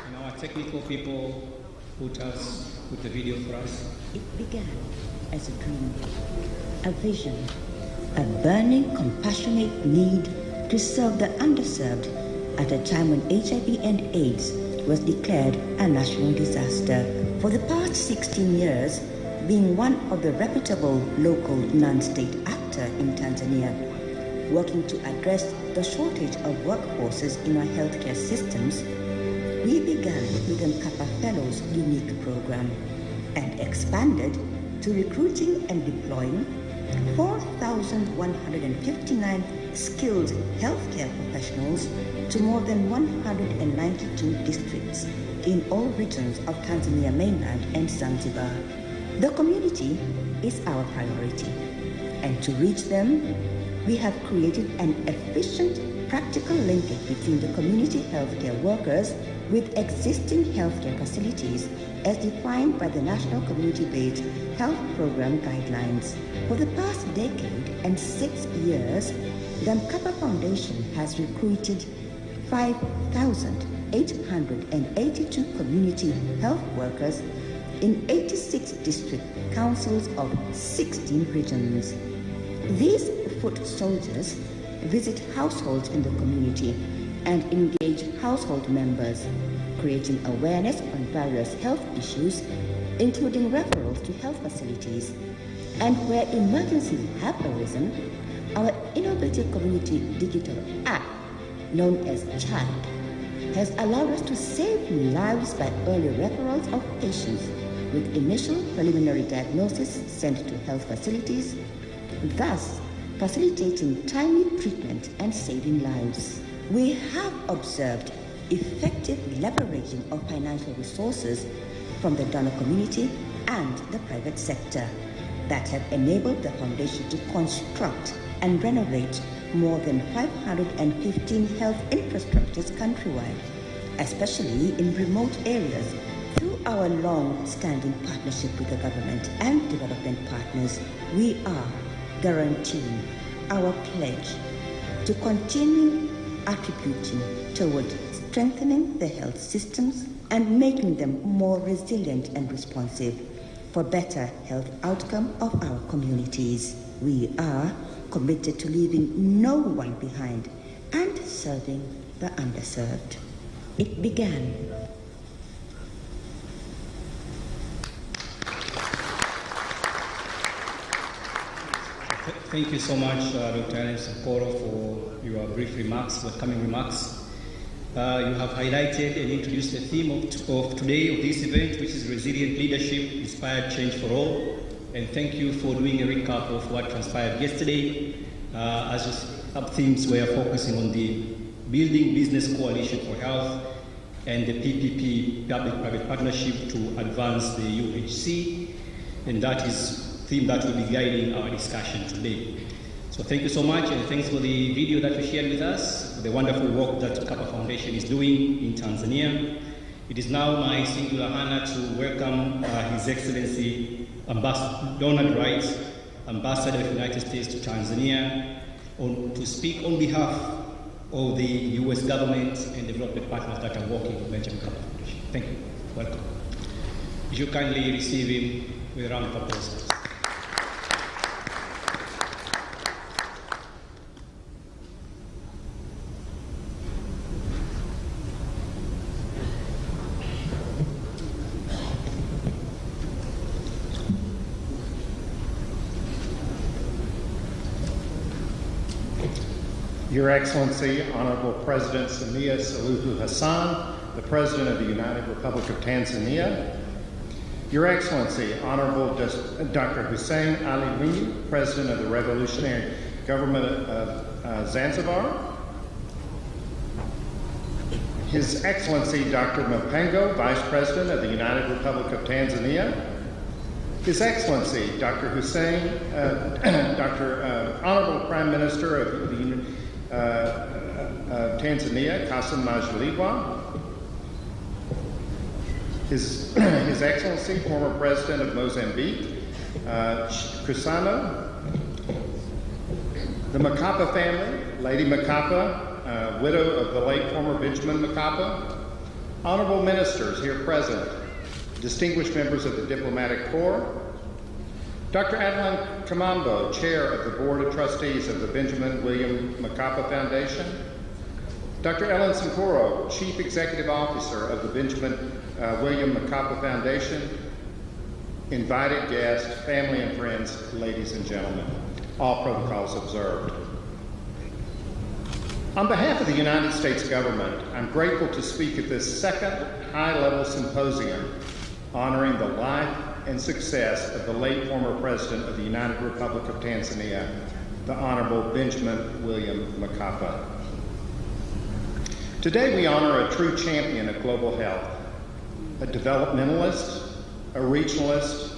And our technical people put the video for us. It began as a dream, a vision, a burning, compassionate need to serve the underserved at a time when HIV and AIDS was declared a national disaster. For the past 16 years, being one of the reputable local non-state actor in Tanzania, working to address the shortage of workforces in our healthcare systems, we began with the Mkapa Fellows unique program and expanded to recruiting and deploying 4,159 skilled healthcare professionals to more than 192 districts in all regions of Tanzania mainland and Zanzibar. The community is our priority, and to reach them, we have created an efficient, practical linkage between the community healthcare workers with existing healthcare facilities as defined by the National Community-Based Health Program Guidelines. For the past decade and 6 years, the Mkapa Foundation has recruited 5,882 community health workers in 86 district councils of 16 regions. These foot soldiers visit households in the community and engage household members, creating awareness on various health issues, including referrals to health facilities. And where emergencies have arisen, our innovative community digital app, known as Child, has allowed us to save lives by early referrals of patients with initial preliminary diagnosis sent to health facilities, thus facilitating timely treatment and saving lives. We have observed effective leveraging of financial resources from the donor community and the private sector that have enabled the foundation to construct and renovate more than 515 health infrastructures countrywide, especially in remote areas Through our long-standing partnership with the government and development partners, we are guaranteeing our pledge to continue attributing toward strengthening the health systems and making them more resilient and responsive for better health outcome of our communities. We are committed to leaving no one behind and serving the underserved. It began. Thank you so much, Dr. Alex Okoro, for your brief remarks, welcoming remarks. You have highlighted and introduced the theme of today, of this event, which is Resilient Leadership, Inspired Change for All. And thank you for doing a recap of what transpired yesterday. As your sub-themes were focusing on the Building Business Coalition for Health and the PPP, Public-Private Partnership to advance the UHC. And that is theme that will be guiding our discussion today. So thank you so much, and thanks for the video that you shared with us, the wonderful work that Mkapa Foundation is doing in Tanzania. It is now my singular honor to welcome His Excellency Donald Wright, Ambassador of the United States to Tanzania, to speak on behalf of the U.S. government and development partners that are working with Benjamin Mkapa Foundation. Thank you. Welcome. Would you kindly receive him with a round of applause? Your Excellency, Honorable President Samia Suluhu Hassan, the President of the United Republic of Tanzania. Your Excellency, Honorable Dr. Hussein Ali Mwinyi, President of the Revolutionary Government of Zanzibar. His Excellency, Dr. Mpango, Vice President of the United Republic of Tanzania. His Excellency, Dr. Hussein, Honorable Prime Minister of the Tanzania, Kassim Majaliwa. His Excellency, former President of Mozambique, Crisano. The Mkapa family, Lady Mkapa, widow of the late former Benjamin Mkapa. Honorable Ministers here present, distinguished members of the Diplomatic Corps, Dr. Adeline Kamambo, Chair of the Board of Trustees of the Benjamin William Mkapa Foundation, Dr. Ellen Sankoro, Chief Executive Officer of the Benjamin William Mkapa Foundation, invited guests, family and friends, ladies and gentlemen, all protocols observed. On behalf of the United States government, I'm grateful to speak at this second high-level symposium honoring the life and success of the late former President of the United Republic of Tanzania, the Honorable Benjamin William Mkapa. Today we honor a true champion of global health, a developmentalist, a regionalist,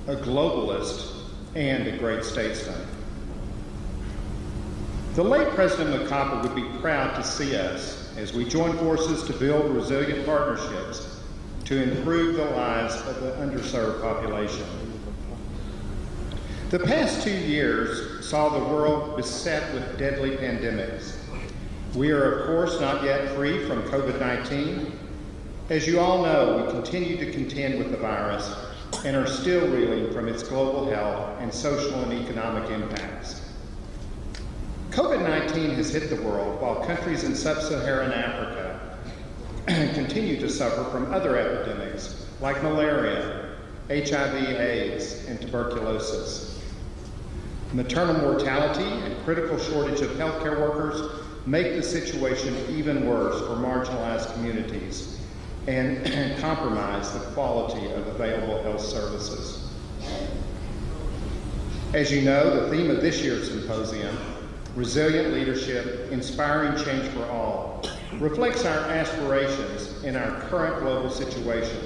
a globalist, and a great statesman. The late President Mkapa would be proud to see us as we join forces to build resilient partnerships to improve the lives of the underserved population. The past 2 years saw the world beset with deadly pandemics. We are, of course, not yet free from COVID-19. As you all know, we continue to contend with the virus and are still reeling from its global health and social and economic impacts. COVID-19 has hit the world while countries in sub-Saharan Africa continue to suffer from other epidemics like malaria, HIV/AIDS, and tuberculosis. Maternal mortality and critical shortage of healthcare workers make the situation even worse for marginalized communities and compromise the quality of available health services. As you know, the theme of this year's symposium, Resilient Leadership, Inspiring Change for All, reflects our aspirations in our current global situation.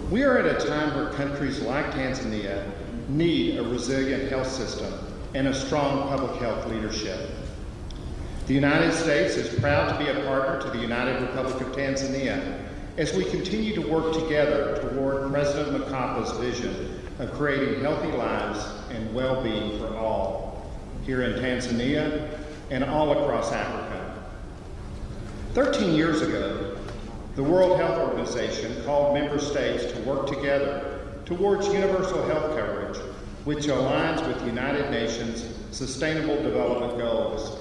We are at a time where countries like Tanzania need a resilient health system and a strong public health leadership. The United States is proud to be a partner to the United Republic of Tanzania as we continue to work together toward President Mkapa's vision of creating healthy lives and well-being for all here in Tanzania and all across Africa. 13 years ago, the World Health Organization called member states to work together towards universal health coverage, which aligns with the United Nations Sustainable Development Goals.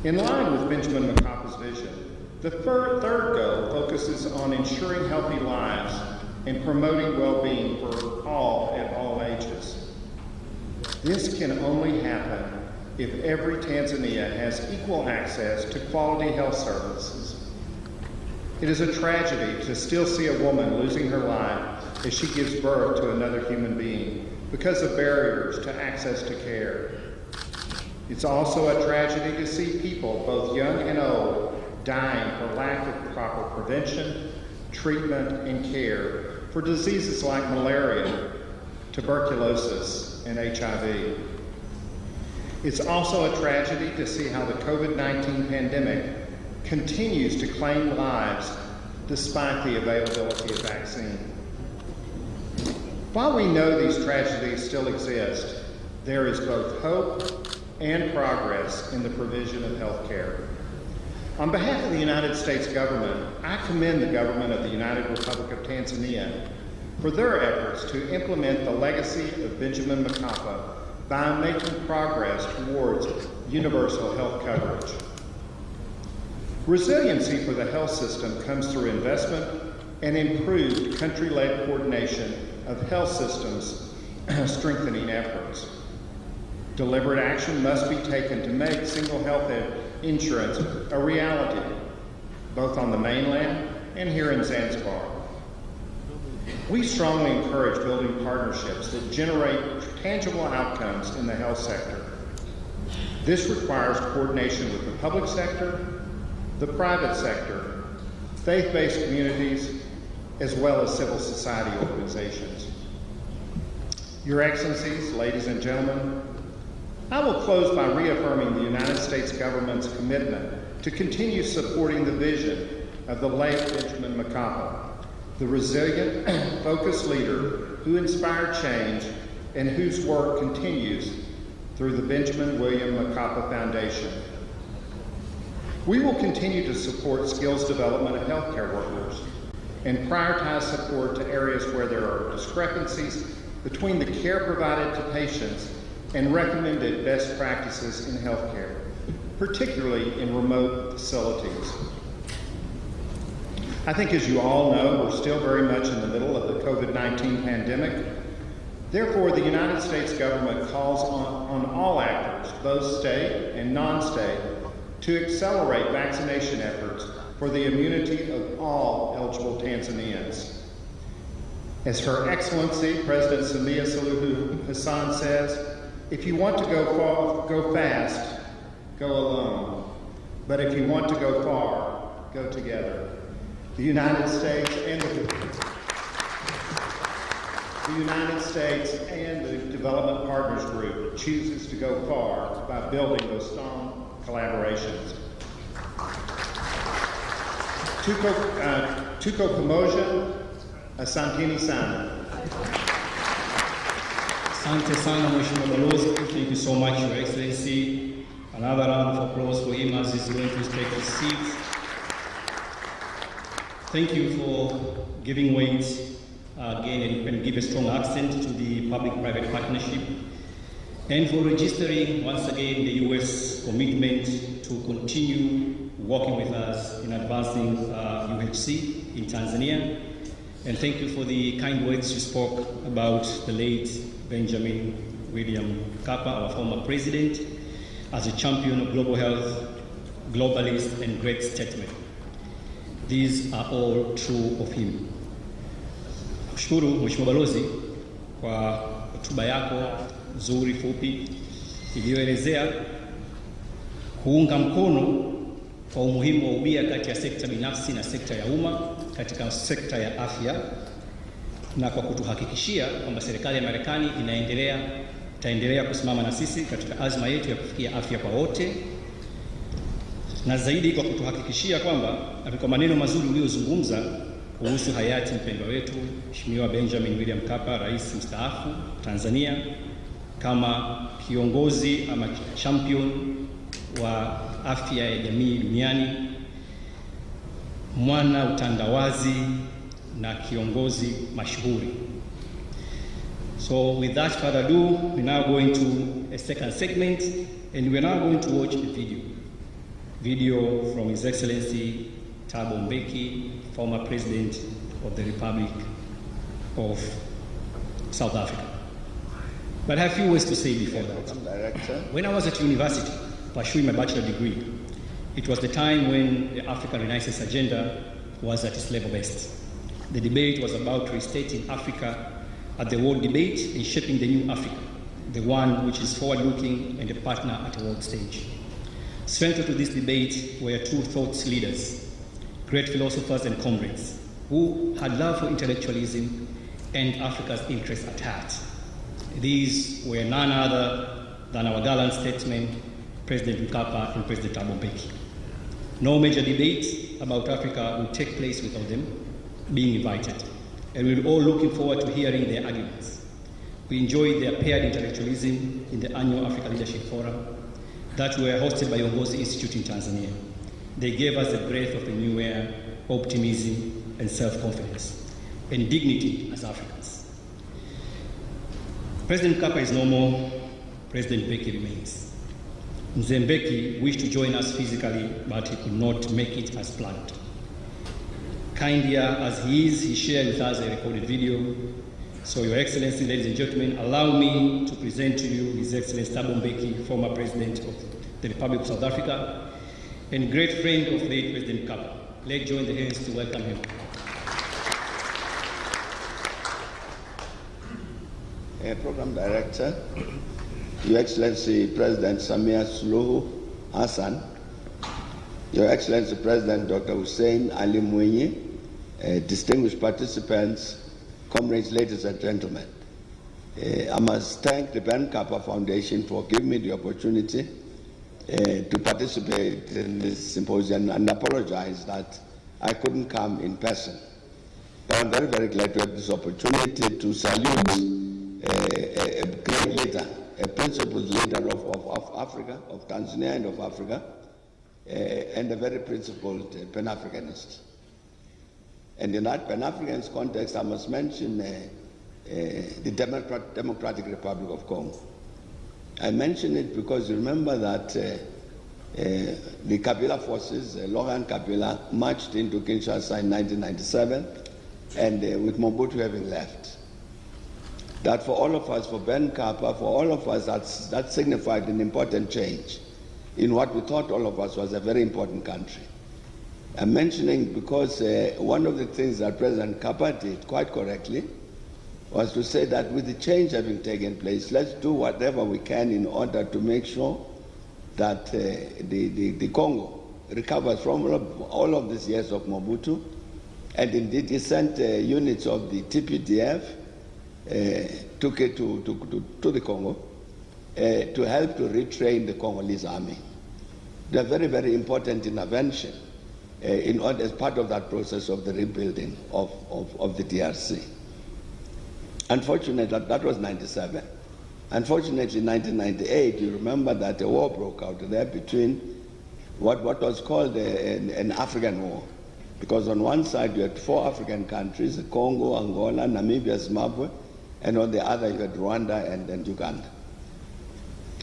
In line with Benjamin Mkapa's vision, the third goal focuses on ensuring healthy lives and promoting well-being for all at all ages. This can only happen if every Tanzania has equal access to quality health services. It is a tragedy to still see a woman losing her life as she gives birth to another human being because of barriers to access to care. It's also a tragedy to see people, both young and old, dying for lack of proper prevention, treatment, and care for diseases like malaria, tuberculosis, and HIV. It's also a tragedy to see how the COVID-19 pandemic continues to claim lives despite the availability of vaccine. While we know these tragedies still exist, there is both hope and progress in the provision of health care. On behalf of the United States government, I commend the government of the United Republic of Tanzania for their efforts to implement the legacy of Benjamin Mkapa by making progress towards universal health coverage. Resiliency for the health system comes through investment and improved country-led coordination of health systems strengthening efforts. Deliberate action must be taken to make single health insurance a reality, both on the mainland and here in Zanzibar. We strongly encourage building partnerships that generate tangible outcomes in the health sector. This requires coordination with the public sector, the private sector, faith-based communities, as well as civil society organizations. Your Excellencies, ladies and gentlemen, I will close by reaffirming the United States government's commitment to continue supporting the vision of the late Benjamin Mkapa, the resilient, focused leader who inspired change and whose work continues through the Benjamin William Mkapa Foundation. We will continue to support skills development of healthcare workers and prioritize support to areas where there are discrepancies between the care provided to patients and recommended best practices in healthcare, particularly in remote facilities. I think, as you all know, we're still very much in the middle of the COVID-19 pandemic. Therefore, the United States government calls on all actors, both state and non-state, to accelerate vaccination efforts for the immunity of all eligible Tanzanians. As Her Excellency President Samia Suluhu Hassan says, if you want to go fast, go alone. But if you want to go far, go together. The United States and the Development Partners Group chooses to go far by building those strong collaborations. Tuko pamoja, asanteni sana. Asante sana Mheshimiwa Balozi. Thank you so much, Your Excellency. Another round of applause for him as he's going to take his seat. Thank you for giving weight again and give a strong accent to the public-private partnership, and for registering once again the U.S. commitment to continue working with us in advancing UHC in Tanzania. And thank you for the kind words you spoke about the late Benjamin William Mkapa, our former president, as a champion of global health, globalist, and great statesman. These are all true of him. Kushukuru Mheshimiwa Balozi kwa hotuba yako nzuri fupi iliyoelezea kuunga mkono kwa umuhimu wa ubia kati ya sekta binafsi na sekta ya umma katika sekta ya afya, na kwa kutuhakikishia kwamba serikali ya Marekani itaendelea kusimama na sisi katika azma yetu ya kufikia afya kwa wote. na zaidi kwa kutuhakikishia kwamba kwa maneno mazuri uliyozungumza kuhusu hayati mpendwa wetu Mheshimiwa Benjamin William Mkapa, rais mstaafu Tanzania, kama kiongozi ama champion wa afya ya jamii duniani, mwana utandawazi na kiongozi mashuhuri. So without further ado, we're now going to a second segment, and we're now going to watch a video from His Excellency Thabo Mbeki, former President of the Republic of South Africa. But I have a few words to say before that. When I was at university pursuing my bachelor degree, it was the time when the African Renaissance agenda was at its level best. The debate was about restating Africa at the world debate and shaping the new Africa, the one which is forward-looking and a partner at a world stage. Central to this debate were two thought leaders, great philosophers and comrades, who had love for intellectualism and Africa's interests at heart. These were none other than our gallant statesmen, President Mkapa and President Thabo Mbeki. No major debate about Africa would take place without them being invited, and we're all looking forward to hearing their arguments. We enjoyed their paired intellectualism in the annual Africa Leadership Forum that were hosted by Uongozi Institute in Tanzania. They gave us a breath of a new air, optimism and self-confidence, and dignity as Africans. President Mkapa is no more, President Mbeki remains. Mzee Mbeki wished to join us physically, but he could not make it as planned. Kind as he is, he shared with us a recorded video. So, Your Excellency, ladies and gentlemen, allow me to present to you His Excellency Thabo Mbeki, former President of the Republic of South Africa, and great friend of late President Mkapa. Let's join the hands to welcome him. Program Director, Your Excellency President Samia Suluhu Hassan, Your Excellency President Dr. Hussein Ali Mwinyi, distinguished participants, comrades, ladies and gentlemen. I must thank the Ben Mkapa Foundation for giving me the opportunity to participate in this symposium, and apologize that I couldn't come in person. But I'm very, very glad to have this opportunity to salute a great leader, a principled leader of Africa, of Tanzania and of Africa, and a very principled Pan-Africanist. And in that Pan-Africanist context, I must mention the Democratic Republic of Congo. I mention it because you remember that the Kabila forces, Laurent Kabila, marched into Kinshasa in 1997, and with Mobutu having left. That for all of us, for Ben Mkapa, for all of us, that signified an important change in what we thought all of us was a very important country. I'm mentioning because one of the things that President Mkapa did quite correctly was to say that with the change having taken place, let's do whatever we can in order to make sure that the Congo recovers from all of these years of Mobutu. And indeed, he sent units of the TPDF, took it to the Congo to help to retrain the Congolese army. They're very, very important intervention as part of that process of the rebuilding of the DRC. Unfortunately, that was 97. Unfortunately, in 1998, you remember that a war broke out there between what was called an African war. Because on one side you had 4 African countries, Congo, Angola, Namibia, Zimbabwe, and on the other you had Rwanda and Uganda.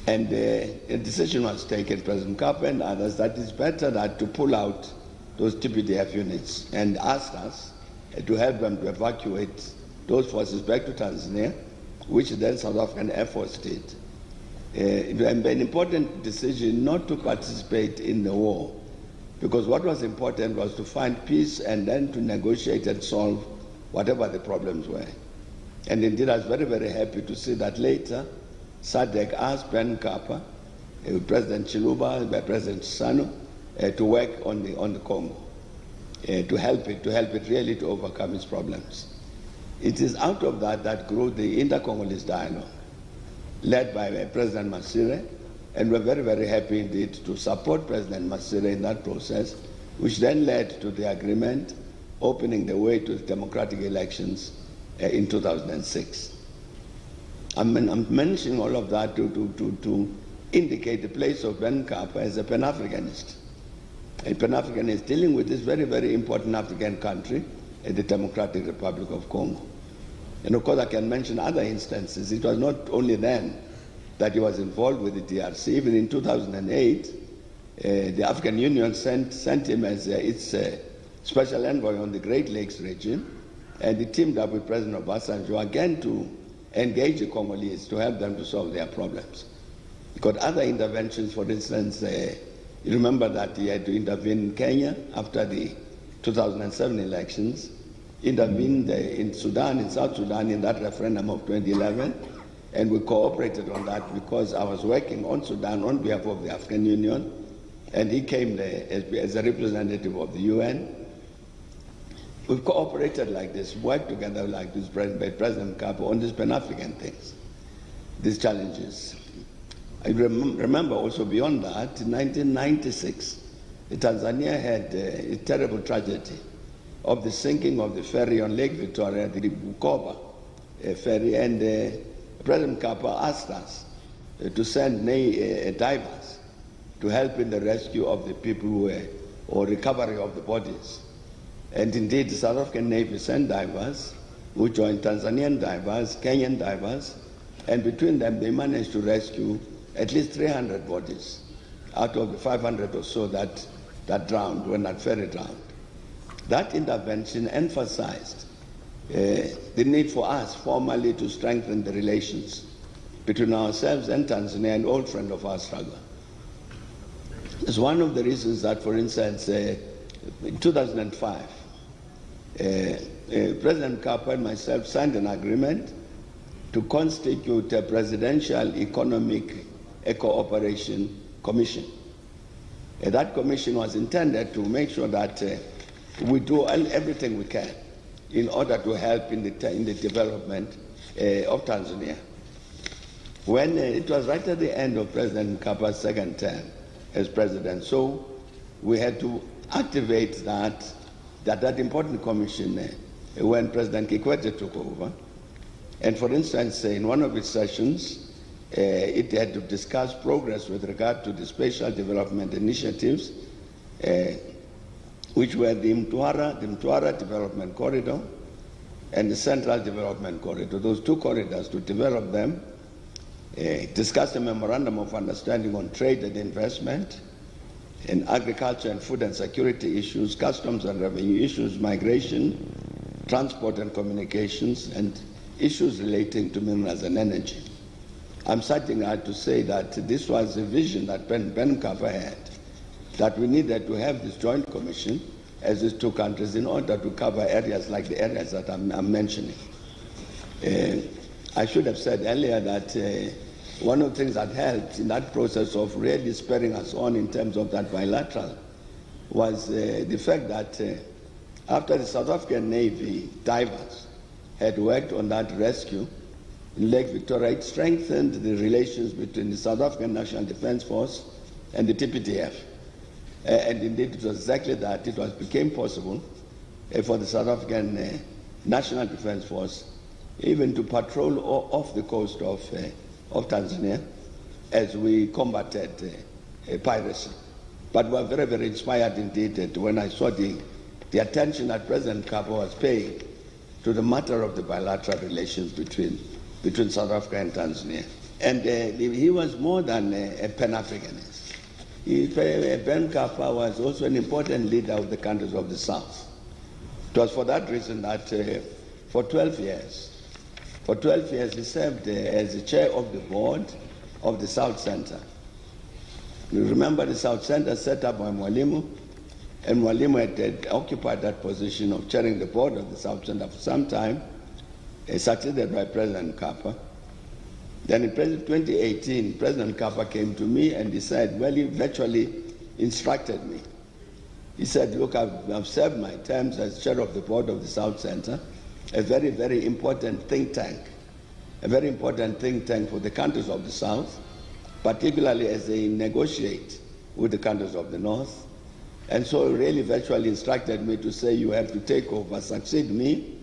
And a decision was taken, President Mkapa and others, that it's better that to pull out those TPDF units, and asked us to help them to evacuate those forces back to Tanzania, which then South African Air Force did. It was an important decision not to participate in the war, because what was important was to find peace and then to negotiate and solve whatever the problems were. And indeed, I was very, very happy to see that later, SADC asked Ben Mkapa, President Chiluba, by President Sano, to work on the Congo, to help it really to overcome its problems. It is out of that grew the inter-Congolese dialogue, led by President Masire, and we're very, very happy indeed to support President Masire in that process, which then led to the agreement opening the way to the democratic elections in 2006. I'm mentioning all of that to indicate the place of Ben Mkapa as a Pan-Africanist. A Pan-Africanist dealing with this very, very important African country, the Democratic Republic of Congo. And of course, I can mention other instances. It was not only then that he was involved with the DRC. Even in 2008, the African Union sent him as its special envoy on the Great Lakes region, and he teamed up with President Obasanjo again to engage the Congolese to help them to solve their problems. He got other interventions. For instance, you remember that he had to intervene in Kenya after the 2007 elections, intervened in Sudan, in South Sudan, in that referendum of 2011, and we cooperated on that because I was working on Sudan on behalf of the African Union, and he came there as a representative of the UN. We've cooperated like this, worked together like this, President Mkapa, on these Pan-African things, these challenges. I remember also beyond that, in 1996, Tanzania had a terrible tragedy of the sinking of the ferry on Lake Victoria, the Bukoba ferry, and President Mkapa asked us to send divers to help in the rescue of the people who were, or recovery of the bodies. And indeed, the South African Navy sent divers who joined Tanzanian divers, Kenyan divers, and between them they managed to rescue at least 300 bodies out of the 500 or so that drowned when that ferry drowned. That intervention emphasized the need for us formally to strengthen the relations between ourselves and Tanzania, an old friend of our struggle. It's one of the reasons that, for instance, in 2005, President Mkapa and myself signed an agreement to constitute a Presidential Economic Cooperation Commission. That commission was intended to make sure that we do everything we can in order to help in the development of Tanzania. When it was right at the end of President Mkapa's second term as president, so we had to activate that important commission when President Kikwete took over. And for instance, in one of its sessions, it had to discuss progress with regard to the spatial development initiatives, which were the Mtwara Development Corridor and the Central Development Corridor. Those two corridors, to develop them, discuss a memorandum of understanding on trade and investment, in agriculture and food and security issues, customs and revenue issues, migration, transport and communications, and issues relating to minerals and energy. I'm starting out to say that this was a vision that Ben Mkapa had, that we needed to have this joint commission as these two countries in order to cover areas like the areas that I'm mentioning. I should have said earlier that one of the things that helped in that process of really spurring us on in terms of that bilateral was the fact that after the South African Navy divers had worked on that rescue in Lake Victoria, it strengthened the relations between the South African National Defence Force and the TPDF. And indeed, it was exactly that. It became possible for the South African National Defence Force even to patrol off the coast of Tanzania as we combated piracy. But we were very, very inspired indeed when I saw the attention that President Mkapa was paying to the matter of the bilateral relations between South Africa and Tanzania. And he was more than a Pan-Africanist. Ben Mkapa was also an important leader of the countries of the South. It was for that reason that for 12 years he served as the chair of the board of the South Center. You remember the South Center set up by Mwalimu, and Mwalimu had occupied that position of chairing the board of the South Center for some time, succeeded by President Mkapa. Then in 2018, President Mkapa came to me and he said, well, he virtually instructed me. He said, look, I've served my terms as chair of the board of the South Center, a very, very important think tank, for the countries of the South. particularly as they negotiate with the countries of the North. And so really virtually instructed me to say, you have to take over, succeed me,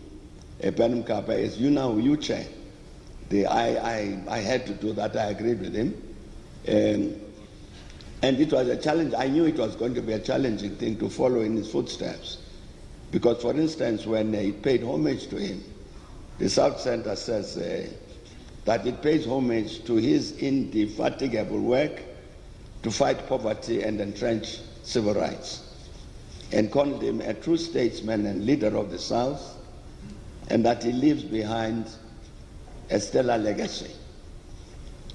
Ben Mkapa, as you now, you chair. I had to do that, I agreed with him. And it was a challenge. I knew it was going to be a challenging thing to follow in his footsteps. Because, for instance, when it paid homage to him, the South Center says that it pays homage to his indefatigable work to fight poverty and entrench civil rights, and called him a true statesman and leader of the South, and that he leaves behind a stellar legacy.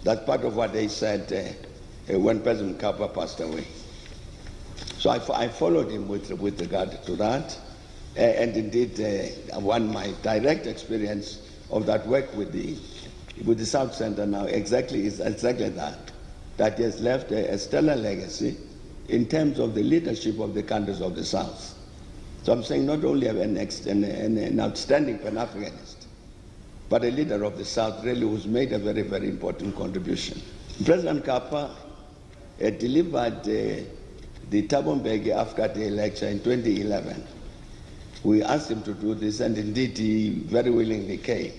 That's part of what they said when President Mkapa passed away. So I followed him with regard to that, and indeed my direct experience of that work with the South Center now is exactly that he has left a stellar legacy in terms of the leadership of the countries of the South. So I'm saying not only an outstanding Pan-Africanist, but a leader of the South really who's made a very, very important contribution. President Mkapa delivered the Thabo Mbeki Africa Day lecture in 2011. We asked him to do this, and indeed he very willingly came.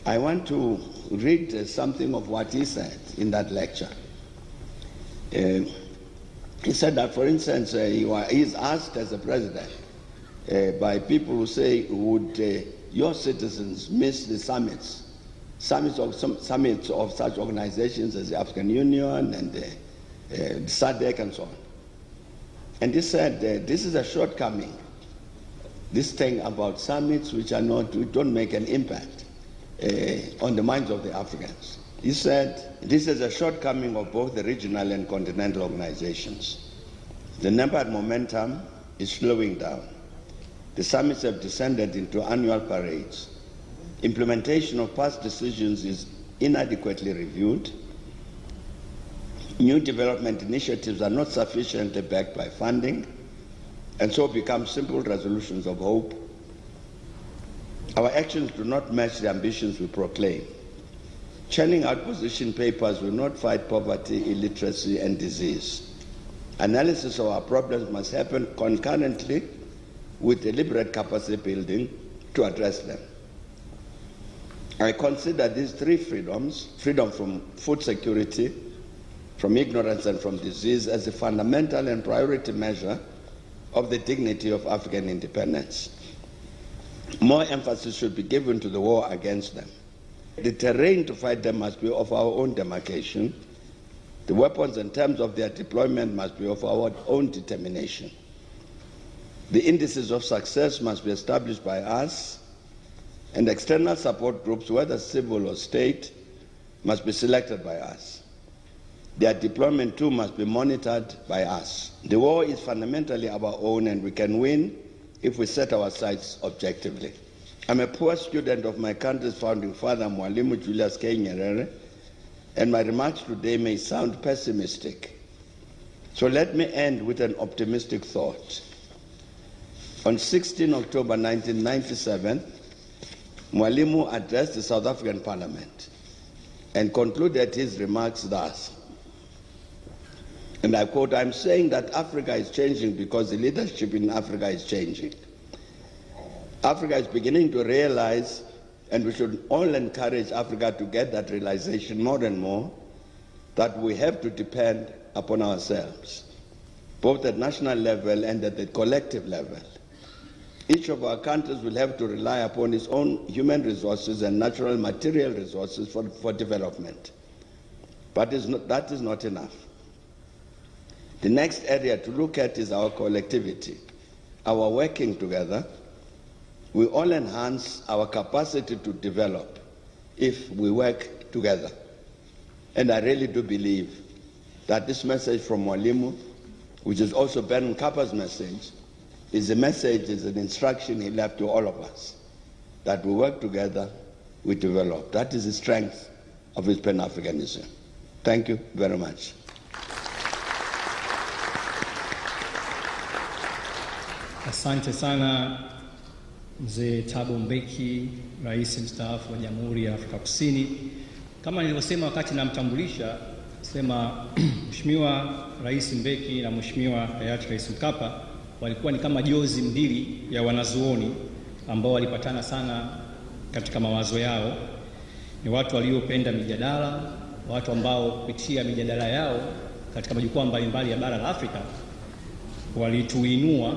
I want to read something of what he said in that lecture. He said that, for instance, he is asked as a president by people who say, would your citizens miss the summits of such organizations as the African Union and SADC and so on? And he said, this is a shortcoming, this thing about summits which don't make an impact on the minds of the Africans. He said, this is a shortcoming of both the regional and continental organizations. The number and momentum is slowing down. The summits have descended into annual parades. Implementation of past decisions is inadequately reviewed. New development initiatives are not sufficiently backed by funding, and so become simple resolutions of hope. Our actions do not match the ambitions we proclaim. Churning out position papers will not fight poverty, illiteracy, and disease. Analysis of our problems must happen concurrently with deliberate capacity building to address them. I consider these three freedoms, freedom from food security, from ignorance and from disease, as a fundamental and priority measure of the dignity of African independence. More emphasis should be given to the war against them. The terrain to fight them must be of our own demarcation. The weapons and terms of their deployment must be of our own determination. The indices of success must be established by us, and external support groups, whether civil or state, must be selected by us. Their deployment too must be monitored by us. The war is fundamentally our own, and we can win if we set our sights objectively. I'm a poor student of my country's founding father, Mwalimu Julius K. Nyerere, and my remarks today may sound pessimistic. So let me end with an optimistic thought. On 16 October 1997, Mwalimu addressed the South African Parliament and concluded his remarks thus, and I quote, "I'm saying that Africa is changing because the leadership in Africa is changing. Africa is beginning to realize, and we should all encourage Africa to get that realization more and more, that we have to depend upon ourselves, both at national level and at the collective level. Each of our countries will have to rely upon its own human resources and natural material resources for development. But that is not enough. The next area to look at is our collectivity, our working together. We all enhance our capacity to develop if we work together. And I really do believe that this message from Mwalimu, which is also Ben Mkapa's message, is a message, is an instruction he left to all of us, that we work together, we develop. That is the strength of his Pan-Africanism. Thank you very much. Asante sana Mzee Thabo Mbeki, Rais mstaafu wa Jamhuri ya Afrika Kusini. Kama nilivyosema wakati namtambulisha, sema Mheshimiwa Rais Mbeki na Mheshimiwa Hayati Rais Mkapa walikuwa ni kama jozi mbili ya wanazuoni ambao walipatana sana katika mawazo yao. Ni watu waliopenda mijadala, watu ambao kupitia mijadala yao katika majukwaa mbalimbali ya bara la Afrika walituinua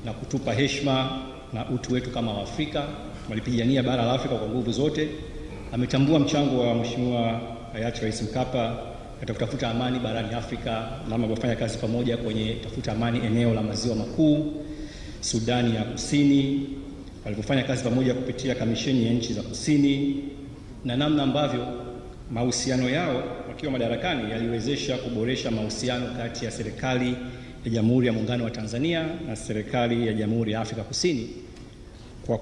na kutupa heshima na utu wetu kama Waafrika. Walipigania bara la Afrika kwa nguvu zote. Ametambua mchango wa Mheshimiwa Hayati Rais Mkapa katika kutafuta amani barani Afrika, na wamefanya kazi pamoja kwenye kutafuta amani eneo la Maziwa Makuu, Sudani ya Kusini, walipofanya kazi pamoja kupitia kamisheni ya nchi za kusini, na namna ambavyo mahusiano yao wakiwa madarakani yaliwezesha kuboresha mahusiano kati ya serikali ya Jamhuri ya Muungano wa Tanzania na serikali ya Jamhuri ya Afrika Kusini kwa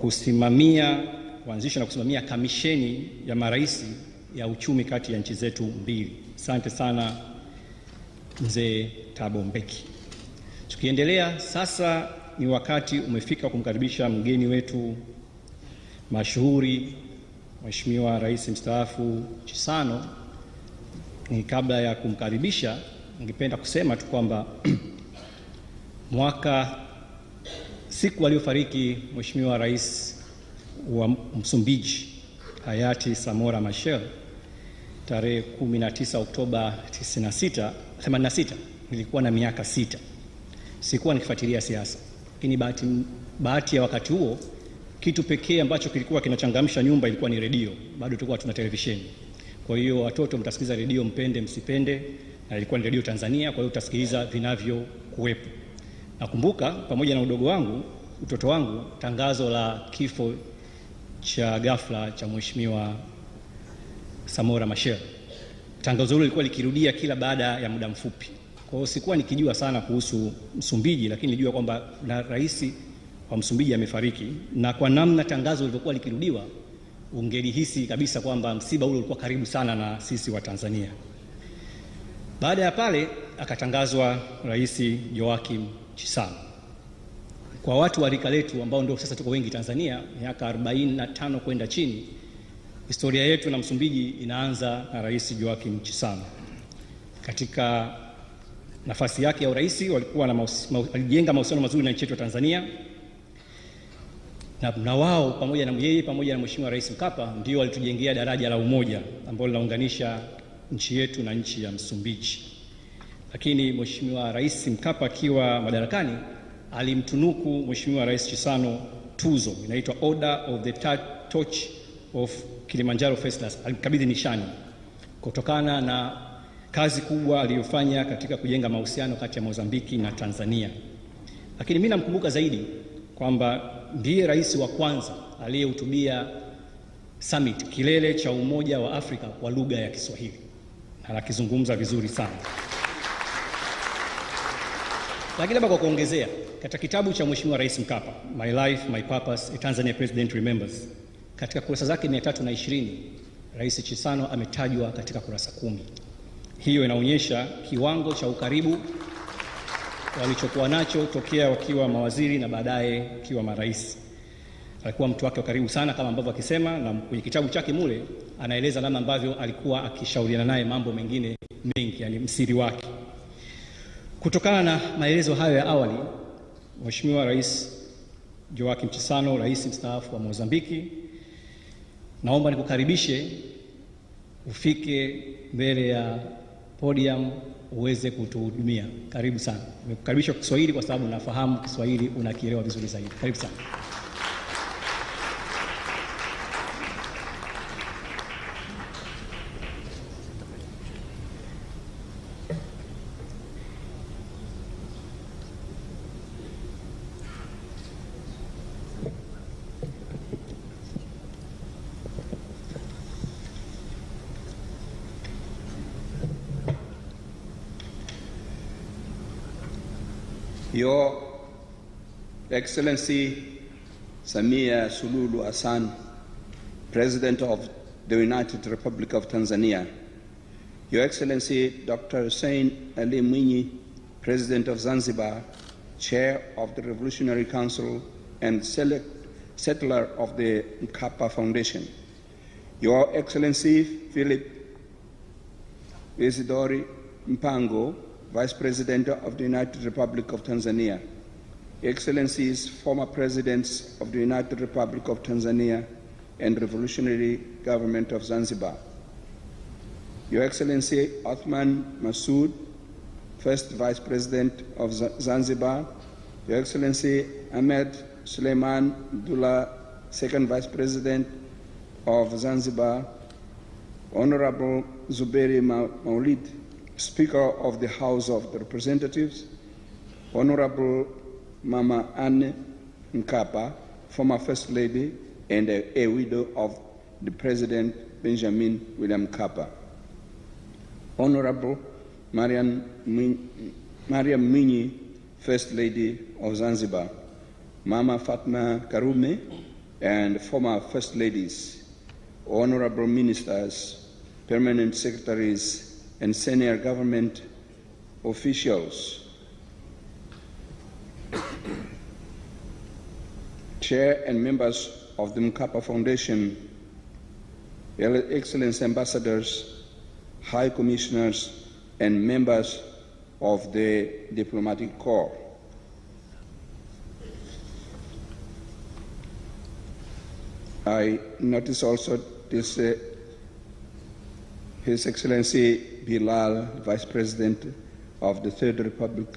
kuanzisha na kusimamia kamisheni ya marais ya uchumi kati ya nchi zetu mbili. Asante sana Mzee Thabo Mbeki. Tukiendelea sasa, ni wakati umefika kumkaribisha mgeni wetu mashuhuri Mheshimiwa Rais mstaafu Chisano. Ni kabla ya kumkaribisha, ningependa kusema tu kwamba siku aliyofariki Mheshimiwa Rais wa Msumbiji hayati Samora Machel tarehe 19 Oktoba 86, nilikuwa na miaka 6. Sikuwa nikifuatilia siasa, lakini bahati ya wakati huo, kitu pekee ambacho kilikuwa kinachangamsha nyumba ilikuwa ni redio. Bado tulikuwa tuna televisheni. Kwa hiyo watoto mtasikiliza redio mpende msipende, na ilikuwa ni redio Tanzania, kwa hiyo utasikiliza vinavyokuwepo. Nakumbuka pamoja na utoto wangu, tangazo la kifo cha ghafla cha Mheshimiwa Samora Machel. Tangazo hilo lilikuwa likirudia kila baada ya muda mfupi. Kwa hiyo sikuwa nikijua sana kuhusu Msumbiji, lakini nilijua kwamba na rais wa Msumbiji amefariki, na kwa namna tangazo lilivyokuwa likirudiwa ungelihisi kabisa kwamba msiba ule ulikuwa karibu sana na sisi wa Tanzania. Baada ya pale akatangazwa Rais Joakim Chisano. Kwa watu wa rika letu ambao ndio sasa tuko wengi Tanzania, miaka 45 kwenda chini, historia yetu na Msumbiji inaanza na Rais Joakim Chisano. Katika nafasi yake ya urais alijenga mahusiano mazuri na nchi yetu ya Tanzania, na wao pamoja na Mheshimiwa Rais Mkapa ndio walitujengea daraja la umoja ambalo linaunganisha nchi yetu na nchi ya Msumbiji. Lakini Mheshimiwa Rais Mkapa akiwa madarakani alimtunuku Mheshimiwa Rais Chisano tuzo inaitwa Order of the Torch of Kilimanjaro Festivals. Alimkabidhi nishani kutokana na kazi kubwa aliyofanya katika kujenga mahusiano kati ya Mozambiki na Tanzania. Lakini mimi namkumbuka zaidi kwamba ndiye rais wa kwanza aliyehutubia summit, kilele cha Umoja wa Afrika, kwa lugha ya Kiswahili, na akizungumza vizuri sana. Lakini labda kwa kuongezea, katika kitabu cha Mheshimiwa Rais Mkapa, My Life, My Purpose, A Tanzania President Remembers, katika kurasa zake 320, Rais Chisano ametajwa katika kurasa 10. Hiyo inaonyesha kiwango cha ukaribu walichokuwa nacho tokea wakiwa mawaziri na baadaye wakiwa marais. Alikuwa mtu wake wa karibu sana kama ambavyo akisema, na kwenye kitabu chake mule anaeleza namna ambavyo alikuwa akishauriana naye mambo mengine mengi, yani msiri wake. Kutokana na maelezo hayo ya awali, Mheshimiwa Rais Joakim Chisano, rais mstaafu wa Mozambiki, naomba nikukaribishe ufike mbele ya podium uweze kutuhudumia. Karibu sana. Nimekukaribisha kwa Kiswahili kwa sababu nafahamu Kiswahili unakielewa vizuri zaidi. Karibu sana. Your Excellency Samia Suluhu Hassan, President of the United Republic of Tanzania, Your Excellency Dr. Hussein Ali Mwinyi, President of Zanzibar, Chair of the Revolutionary Council and settler of the Mkapa Foundation, Your Excellency Philip Isidori Mpango, Vice President of the United Republic of Tanzania, Excellencies, former Presidents of the United Republic of Tanzania and Revolutionary Government of Zanzibar, Your Excellency Othman Masood, First Vice President of Zanzibar, Your Excellency Ahmed Suleiman Abdullah, Second Vice President of Zanzibar, Honorable Zuberi Maulid, Speaker of the House of the Representatives, Honorable Mama Anne Mkapa, former First Lady and a widow of the President Benjamin William Mkapa, Honorable Mariam Mwinyi, First Lady of Zanzibar, Mama Fatma Karume, and former First Ladies, Honorable Ministers, Permanent Secretaries, and senior government officials, Chair and members of the Mkapa Foundation, Excellency Ambassadors, High Commissioners, and members of the Diplomatic Corps. I notice also this, His Excellency Bilal, Vice President of the Third Republic,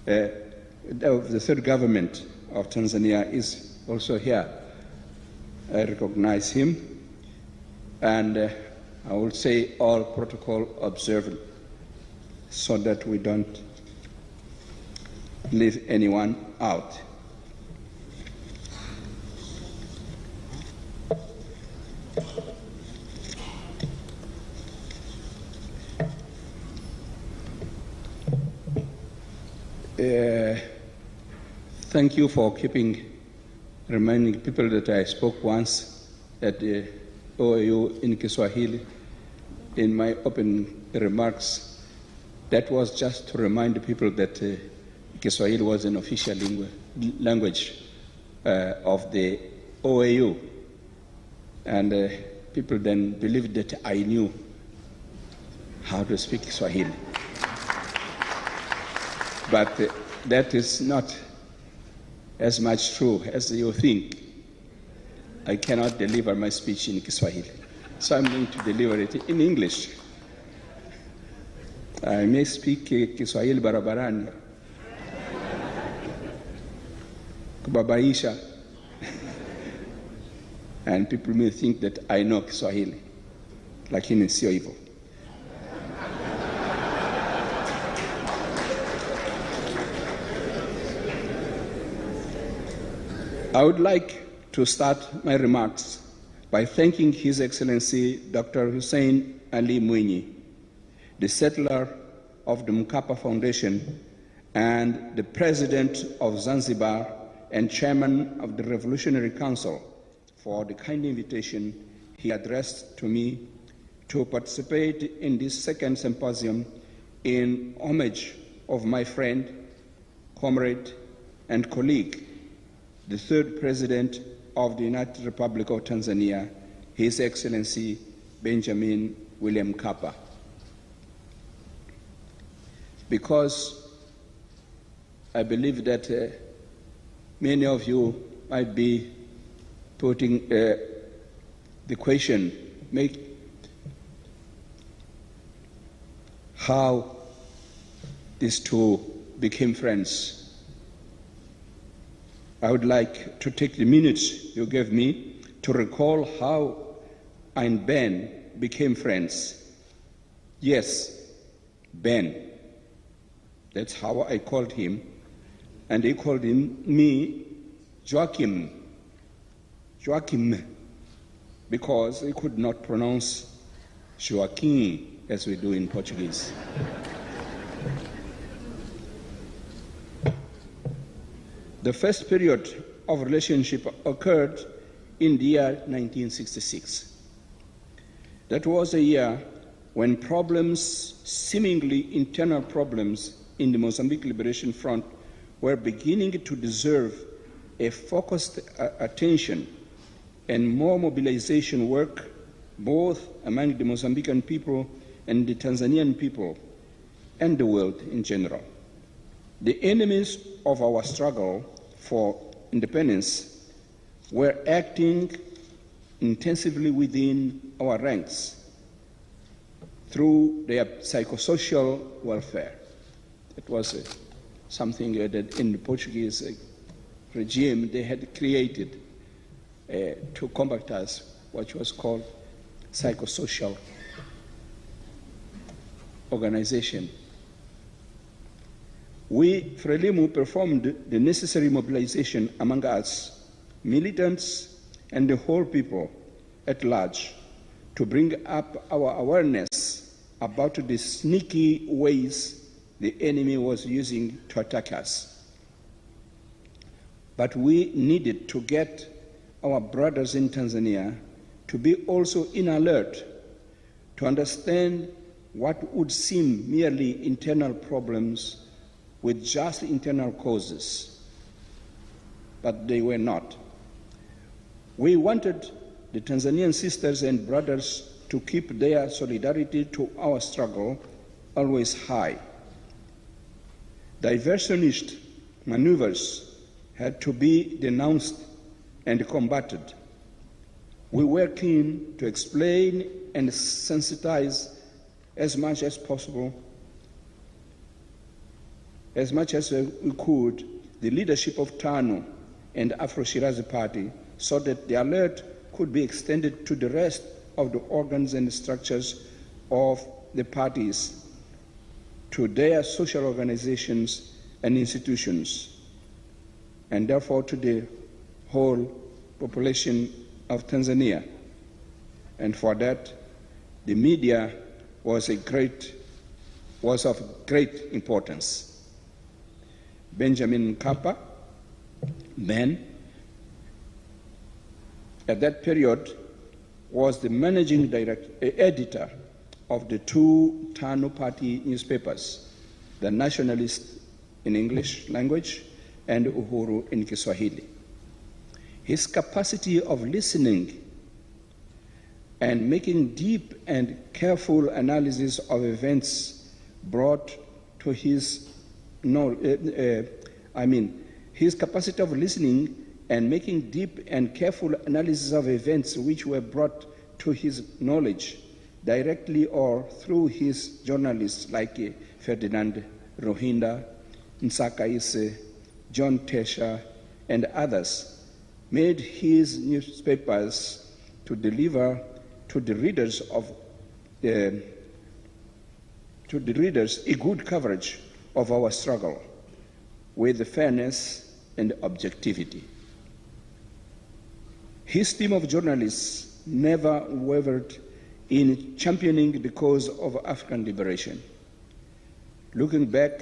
of the Third Government of Tanzania, is also here. I recognize him, and I will say all protocol observed so that we don't leave anyone out. Thank you for reminding people that I spoke once at the OAU in Kiswahili in my opening remarks. That was just to remind people that Kiswahili was an official language of the OAU. And people then believed that I knew how to speak Swahili. But that is not as much true as you think. I cannot deliver my speech in Kiswahili, so I'm going to deliver it in English. I may speak Kiswahili barabarani, kubabaisha, and people may think that I know Kiswahili, lakini sio hivyo. I would like to start my remarks by thanking His Excellency Dr. Hussein Ali Mwinyi, the settler of the Mkapa Foundation and the President of Zanzibar and Chairman of the Revolutionary Council, for the kind invitation he addressed to me to participate in this second symposium in homage of my friend, comrade, and colleague, the third President of the United Republic of Tanzania, His Excellency Benjamin William Mkapa. Because I believe that many of you might be putting the question, how these two became friends. I would like to take the minutes you gave me to recall how I and Ben became friends. Yes, Ben. That's how I called him. And he called me Joachim, because he could not pronounce Joaquim as we do in Portuguese. The first period of relationship occurred in the year 1966. That was a year when problems, seemingly internal problems, in the Mozambique Liberation Front were beginning to deserve a focused attention and more mobilization work, both among the Mozambican people and the Tanzanian people and the world in general. The enemies of our struggle for independence were acting intensively within our ranks through their psychosocial welfare. It was something that in the Portuguese regime they had created to combat us, what was called psychosocial organization. We, Frelimo, performed the necessary mobilization among us, militants and the whole people at large, to bring up our awareness about the sneaky ways the enemy was using to attack us. But we needed to get our brothers in Tanzania to be also in alert, to understand what would seem merely internal problems with just internal causes, but they were not. We wanted the Tanzanian sisters and brothers to keep their solidarity to our struggle always high. Diversionist maneuvers had to be denounced and combated. We were keen to explain and sensitize as much as possible, as much as we could, the leadership of TANU and Afro-Shirazi Party, so that the alert could be extended to the rest of the organs and structures of the parties, to their social organizations and institutions, and therefore to the whole population of Tanzania. And for that, the media was of great importance. Benjamin Mkapa, Ben, at that period was the managing editor of the two TANU party newspapers, the Nationalist in English language and Uhuru in Kiswahili. His capacity of listening and making deep and careful analysis of events brought to his his capacity of listening and making deep and careful analysis of events which were brought to his knowledge directly or through his journalists like Ferdinand Rohinda, Nsaka Ise, John Tesha, and others, made his newspapers to deliver to the readers a good coverage of our struggle with fairness and objectivity. His team of journalists never wavered in championing the cause of African liberation. Looking back,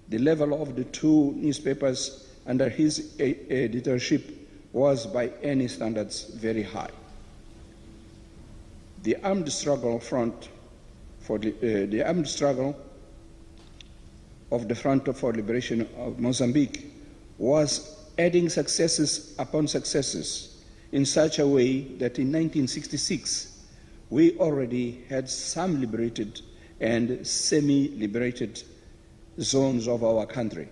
the level of the two newspapers under his editorship was by any standards very high. The armed struggle of the Front for Liberation of Mozambique was adding successes upon successes in such a way that in 1966 we already had some liberated and semi-liberated zones of our country.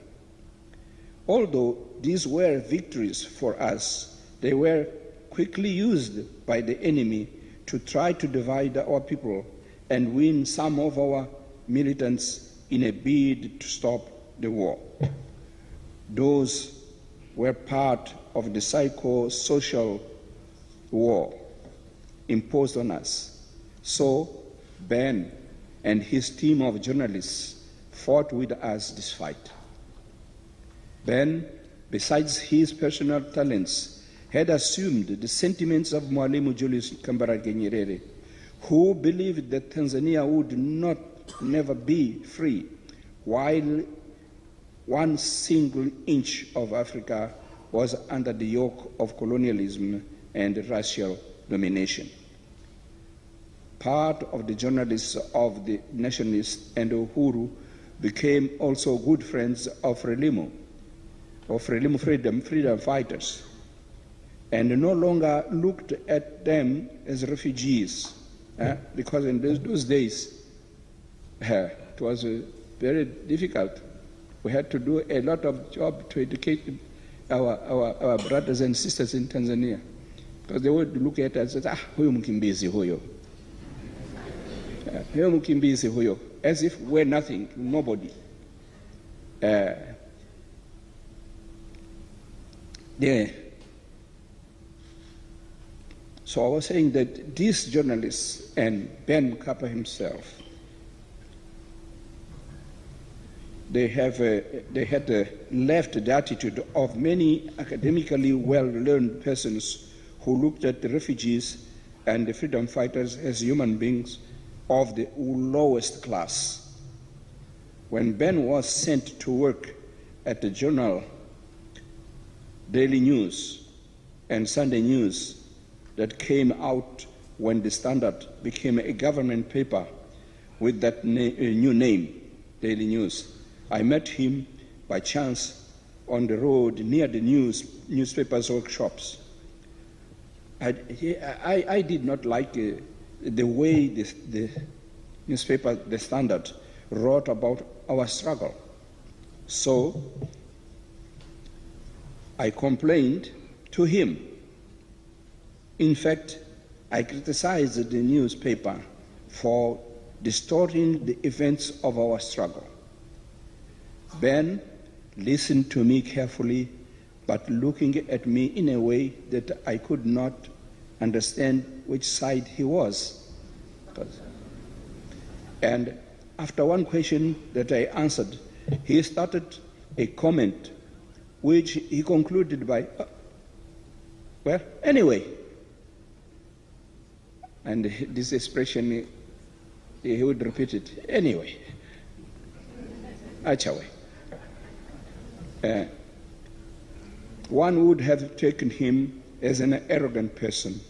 Although these were victories for us, they were quickly used by the enemy to try to divide our people and win some of our militants in a bid to stop the war. Those were part of the psychosocial war imposed on us. So Ben and his team of journalists fought with us this fight. Ben, besides his personal talents, had assumed the sentiments of Mwalimu Julius Kambarage Nyerere, who believed that Tanzania would never be free while one single inch of Africa was under the yoke of colonialism and racial domination. Part of the journalists of the Nationalists and Uhuru became also good friends of Frelimo freedom fighters, and no longer looked at them as refugees, because in those days It was very difficult. We had to do a lot of job to educate our brothers and sisters in Tanzania, because they would look at us and say, huyo mkimbizi huyo. Huyo mkimbizi huyo, as if we're nothing, nobody. So I was saying that these journalists and Ben Mkapa himself, they had left the attitude of many academically well-learned persons who looked at the refugees and the freedom fighters as human beings of the lowest class. When Ben was sent to work at the journal Daily News and Sunday News that came out when the Standard became a government paper with that new name, Daily News, I met him by chance on the road near the newspapers workshops. I did not like the way the newspaper, the Standard, wrote about our struggle. So I complained to him. In fact, I criticized the newspaper for distorting the events of our struggle. Ben listened to me carefully, but looking at me in a way that I could not understand which side he was. And after one question that I answered, he started a comment which he concluded by, well, anyway. And this expression, he would repeat it, anyway. Achawe. One would have taken him as an arrogant person,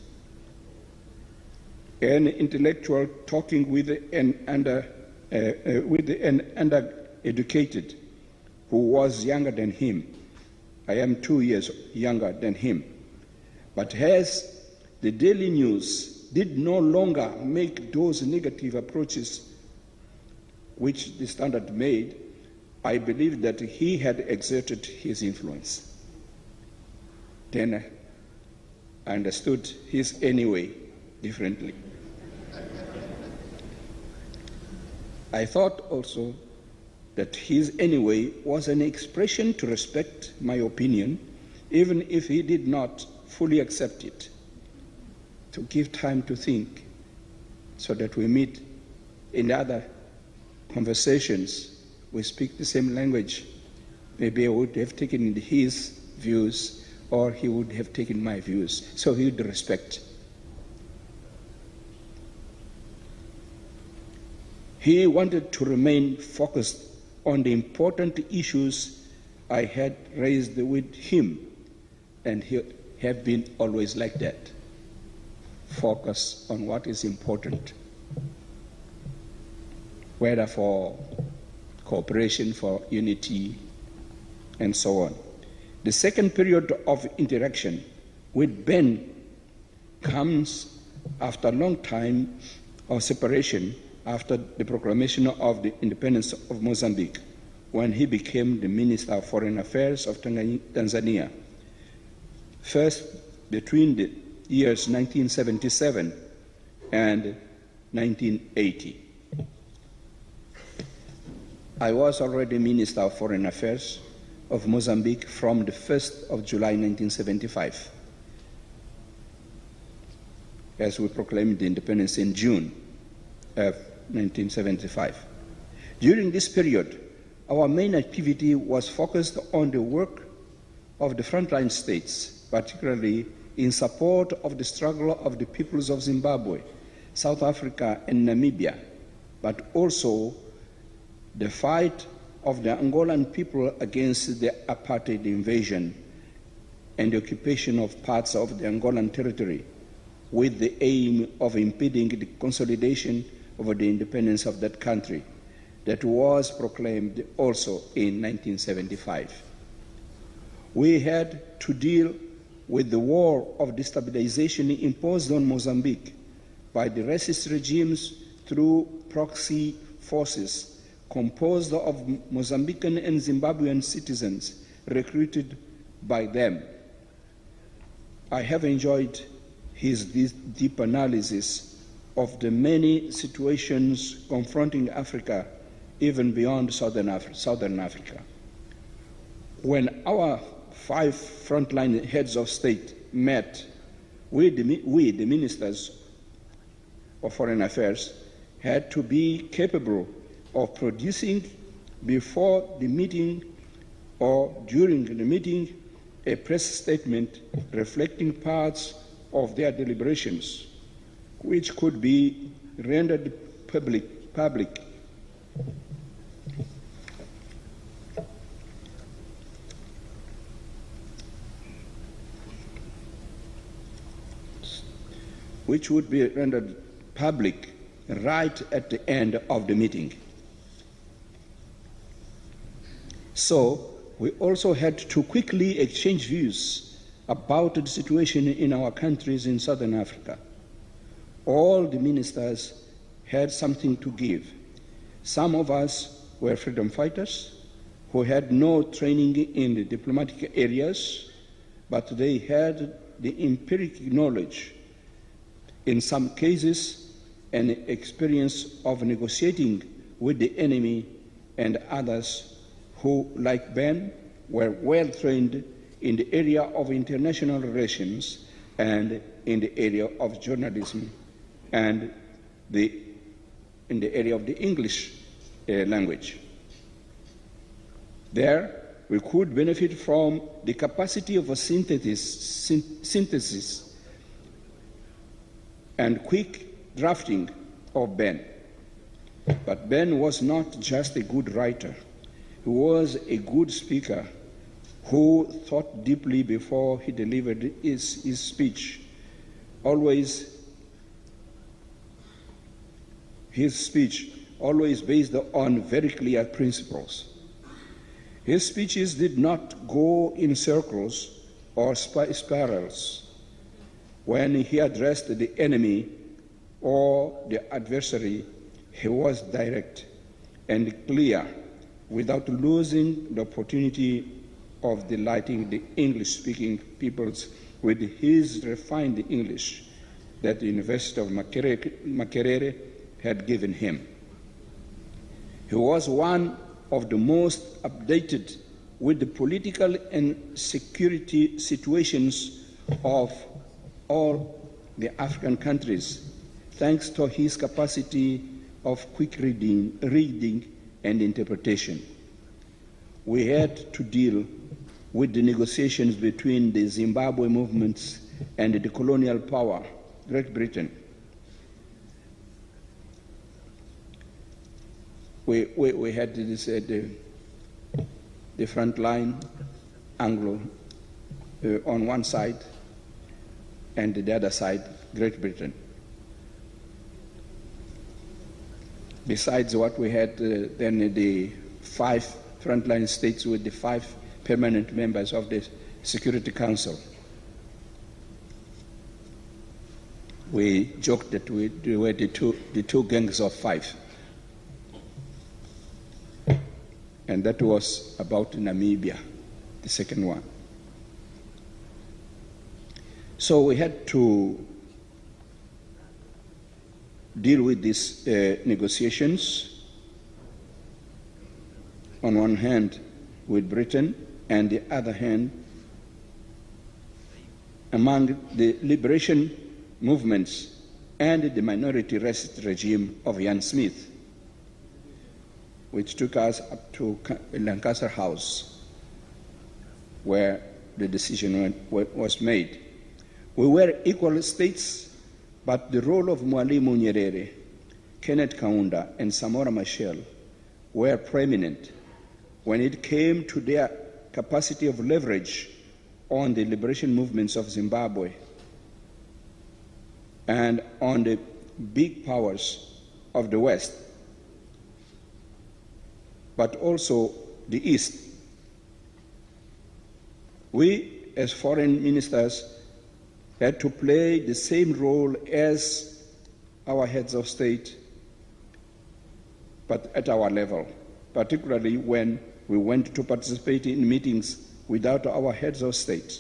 an intellectual talking with an undereducated who was younger than him. I am 2 years younger than him. But as the Daily News did no longer make those negative approaches which the Standard made, I believed that he had exerted his influence. Then I understood his anyway differently. I thought also that his anyway was an expression to respect my opinion, even if he did not fully accept it, to give time to think so that we meet in other conversations, we speak the same language. Maybe I would have taken his views or he would have taken my views, so he would respect. He wanted to remain focused on the important issues I had raised with him, and he have been always like that. Focus on what is important, whether for cooperation, for unity, and so on. The second period of interaction with Ben comes after a long time of separation after the proclamation of the independence of Mozambique, when he became the Minister of Foreign Affairs of Tanzania. First, between the years 1977 and 1980. I was already Minister of Foreign Affairs of Mozambique from the 1st of July 1975, as we proclaimed the independence in June of 1975. During this period, our main activity was focused on the work of the frontline states, particularly in support of the struggle of the peoples of Zimbabwe, South Africa, and Namibia, but also the fight of the Angolan people against the apartheid invasion and the occupation of parts of the Angolan territory, with the aim of impeding the consolidation of the independence of that country that was proclaimed also in 1975. We had to deal with the war of destabilization imposed on Mozambique by the racist regimes through proxy forces composed of Mozambican and Zimbabwean citizens recruited by them. I have enjoyed his deep analysis of the many situations confronting Africa, even beyond Southern Africa. When our 5 frontline heads of state met, we, the ministers of Foreign Affairs, had to be capable of producing before the meeting or during the meeting a press statement reflecting parts of their deliberations, which could be rendered public. Which would be rendered public right at the end of the meeting. So, we also had to quickly exchange views about the situation in our countries in Southern Africa. All the ministers had something to give. Some of us were freedom fighters who had no training in the diplomatic areas, but they had the empirical knowledge, in some cases, an experience of negotiating with the enemy, and others who, like Ben, were well trained in the area of international relations and in the area of journalism and in the area of the English language. There, we could benefit from the capacity of a synthesis and quick drafting of Ben. But Ben was not just a good writer. He was a good speaker who thought deeply before he delivered his speech. His speech always based on very clear principles. His speeches did not go in circles or spirals. When he addressed the enemy or the adversary, he was direct and clear, without losing the opportunity of delighting the English-speaking peoples with his refined English that the University of Makerere had given him. He was one of the most updated with the political and security situations of all the African countries, thanks to his capacity of quick reading and interpretation. We had to deal with the negotiations between the Zimbabwe movements and the colonial power, Great Britain. We had this, the front line, Anglo, on one side, and the other side, Great Britain. Besides what we had then the 5 frontline states with the 5 permanent members of the Security Council. We joked that we were the two gangs of 5. And that was about Namibia, the second one. So we had to deal with these negotiations, on one hand with Britain, and the other hand among the liberation movements and the minority racist regime of Ian Smith, which took us up to Lancaster House, where the decision was made. We were equal states, but the role of Mwalimu Nyerere, Kenneth Kaunda, and Samora Machel were prominent when it came to their capacity of leverage on the liberation movements of Zimbabwe and on the big powers of the West, but also the East. We, as foreign ministers, had to play the same role as our heads of state, but at our level, particularly when we went to participate in meetings without our heads of state.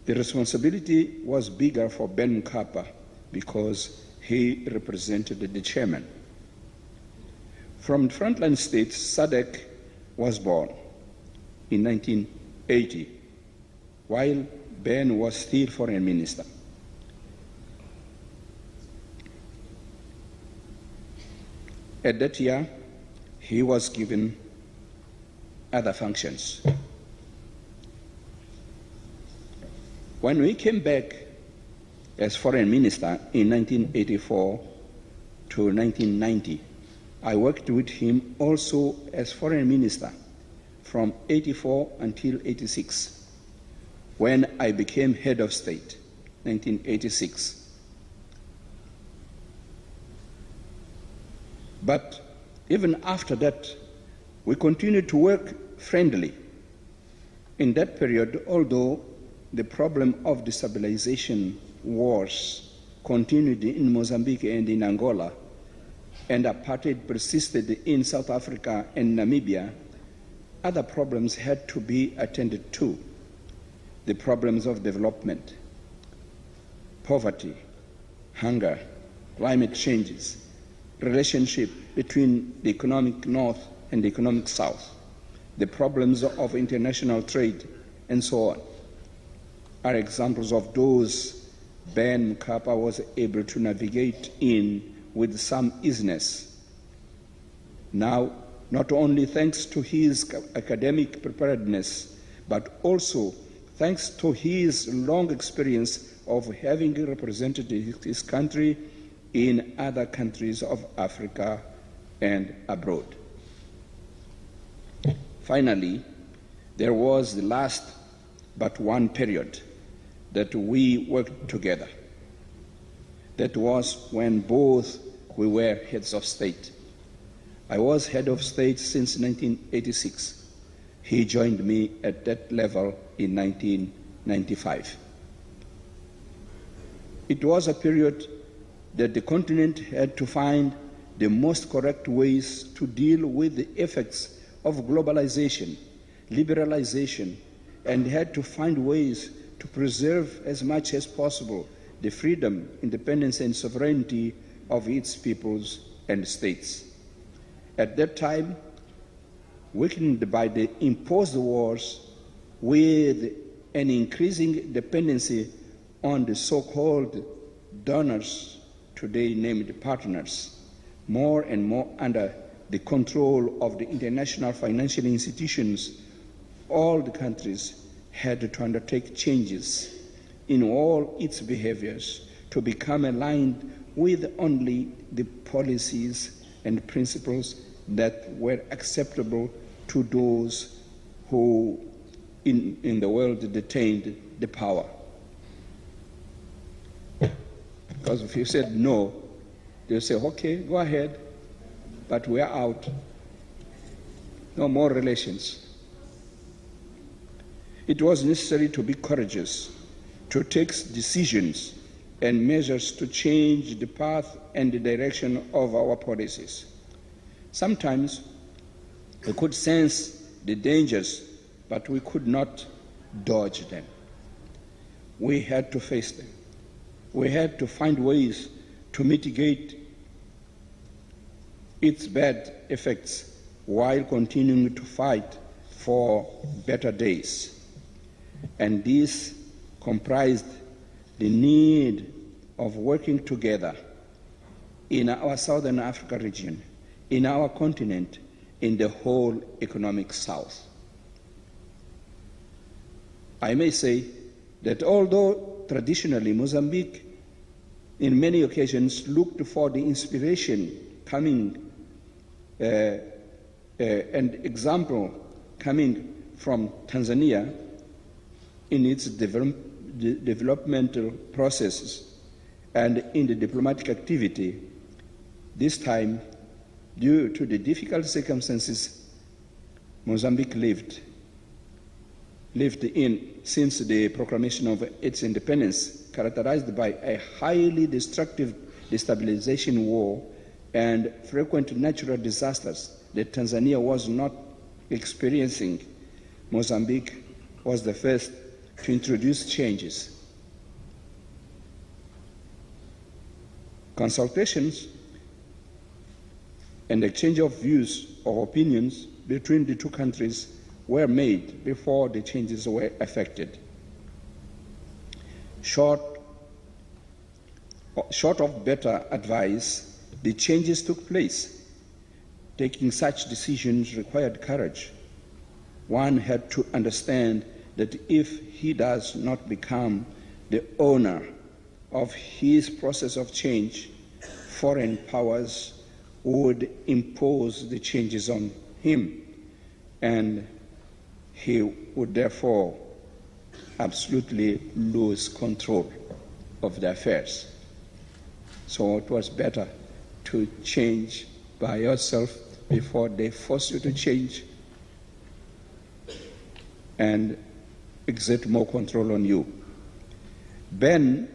The responsibility was bigger for Ben Mkapa because he represented the chairman. From frontline states, SADC was born in 1980, while Ben was still foreign minister. At that year, he was given other functions. When we came back as foreign minister in 1984 to 1990, I worked with him also as foreign minister from 84 until 86, when I became head of state, 1986. But even after that, we continued to work friendly. In that period, although the problem of destabilization wars continued in Mozambique and in Angola, and apartheid persisted in South Africa and Namibia, other problems had to be attended to. The problems of development, poverty, hunger, climate changes, relationship between the economic North and the economic South, the problems of international trade, and so on, are examples of those Ben Mkapa was able to navigate in with some easiness. Now, not only thanks to his academic preparedness, but also thanks to his long experience of having represented his country in other countries of Africa and abroad. Finally, there was the last but one period that we worked together. That was when both we were heads of state. I was head of state since 1986. He joined me at that level in 1995. It was a period that the continent had to find the most correct ways to deal with the effects of globalization, liberalization, and had to find ways to preserve as much as possible the freedom, independence, and sovereignty of its peoples and states. At that time, weakened by the imposed wars with an increasing dependency on the so-called donors, today named partners, more and more under the control of the international financial institutions, all the countries had to undertake changes in all its behaviors to become aligned with only the policies and principles that were acceptable to those who in the world detained the power. Because if you said no, they'll say, okay, go ahead, but we're out. No more relations. It was necessary to be courageous, to take decisions and measures to change the path and the direction of our policies. Sometimes we could sense the dangers, but we could not dodge them. We had to face them. We had to find ways to mitigate its bad effects while continuing to fight for better days. And this comprised the need of working together in our Southern Africa region, in our continent, in the whole economic South. I may say that although traditionally Mozambique in many occasions looked for the inspiration coming and example coming from Tanzania in its developmental processes and in the diplomatic activity, this time, due to the difficult circumstances Mozambique lived in since the proclamation of its independence, characterized by a highly destructive destabilization war and frequent natural disasters that Tanzania was not experiencing, Mozambique was the first to introduce changes. Consultations and exchange of views or opinions between the two countries were made before the changes were effected. Short of better advice, the changes took place. Taking such decisions required courage. One had to understand that if he does not become the owner of his process of change, foreign powers would impose the changes on him, and he would therefore absolutely lose control of the affairs. So it was better to change by yourself before they force you to change and exert more control on you. Ben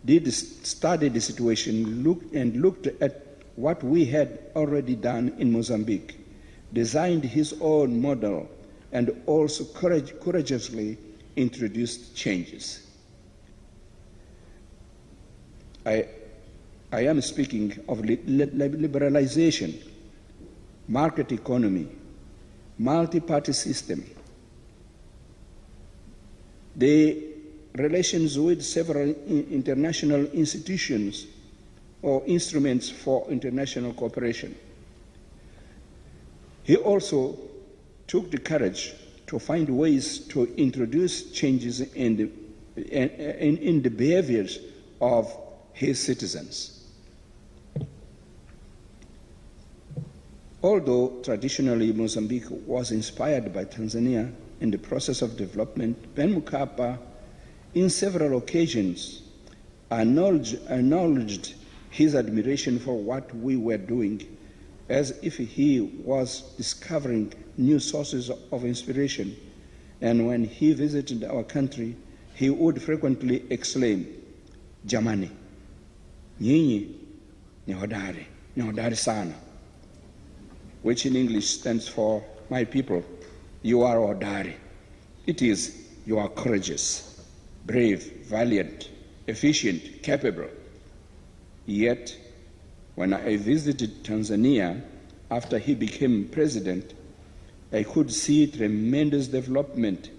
did study the situation, looked at what we had already done in Mozambique, designed his own model, and also courageously introduced changes. I am speaking of liberalization, market economy, multi-party system, the relations with several international institutions or instruments for international cooperation. He also took the courage to find ways to introduce changes in the behaviors of his citizens. Although traditionally Mozambique was inspired by Tanzania in the process of development, Ben Mkapa, in several occasions, acknowledged his admiration for what we were doing, as if he was discovering new sources of inspiration. And when he visited our country, he would frequently exclaim, "Jamani, nyinyi ni hodari sana," which in English stands for, "My people, you are hodari." It is, you are courageous, brave, valiant, efficient, capable. Yet, when I visited Tanzania after he became president, I could see tremendous development,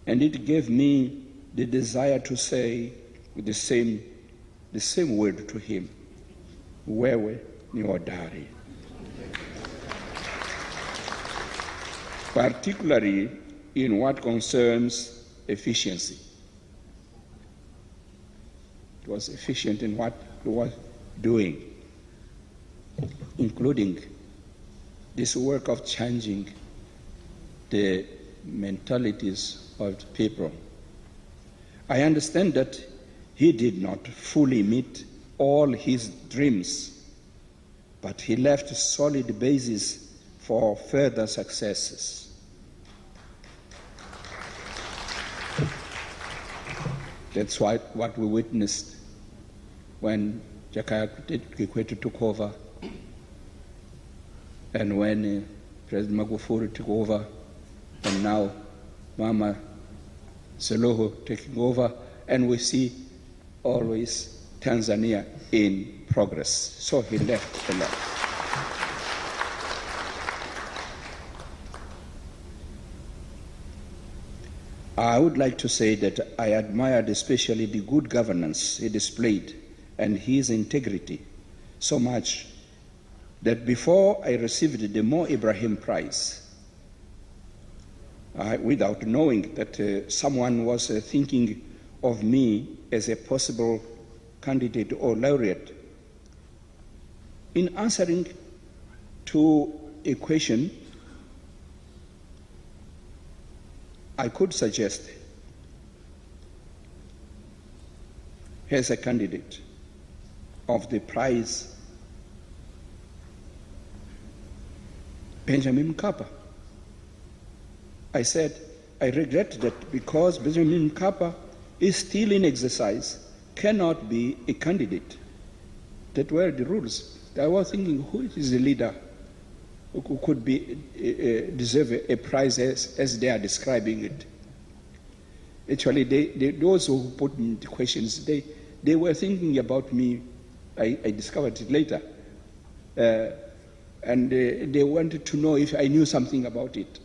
and it gave me the desire to say the same word to him, "Wewe ni hodari." Particularly in what concerns efficiency. It was efficient in what he was doing, including this work of changing the mentalities of the people. I understand that he did not fully meet all his dreams, but he left a solid basis for further successes. That's what we witnessed when Jakaya Kikwete took over, and when President Magufuli took over, and now Mama Suluhu taking over, and we see always Tanzania in progress. So he left a lot. I would like to say that I admired especially the good governance he displayed and his integrity so much that before I received the Mo Ibrahim Prize, without knowing that someone was thinking of me as a possible candidate or laureate, in answering to a question, I could suggest as a candidate of the prize Benjamin Mkapa. I said, I regret that because Benjamin Mkapa is still in exercise, cannot be a candidate. That were the rules. I was thinking, who is the leader who could be deserve a prize as they are describing it? Actually, those who put me the questions, they were thinking about me. I discovered it later. And they wanted to know if I knew something about it.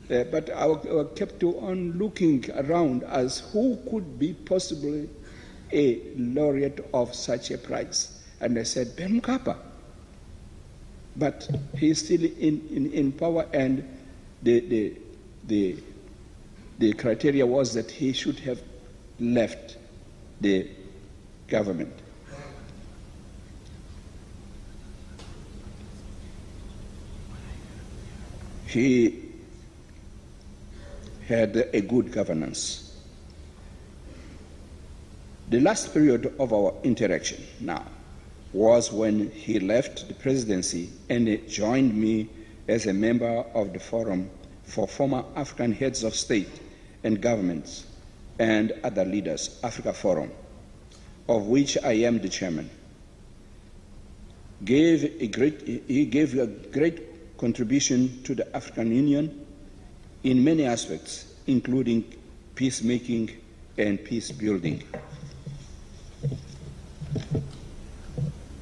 But I kept on looking around as who could be possibly a laureate of such a prize. And I said, Ben Mkapa. But he's still in power, and the criteria was that he should have left the government. He had a good governance. The last period of our interaction now was when he left the presidency and joined me as a member of the Forum for Former African Heads of State and Governments and Other Leaders, Africa Forum, of which I am the chairman. He gave a great contribution to the African Union in many aspects, including peacemaking and peace building.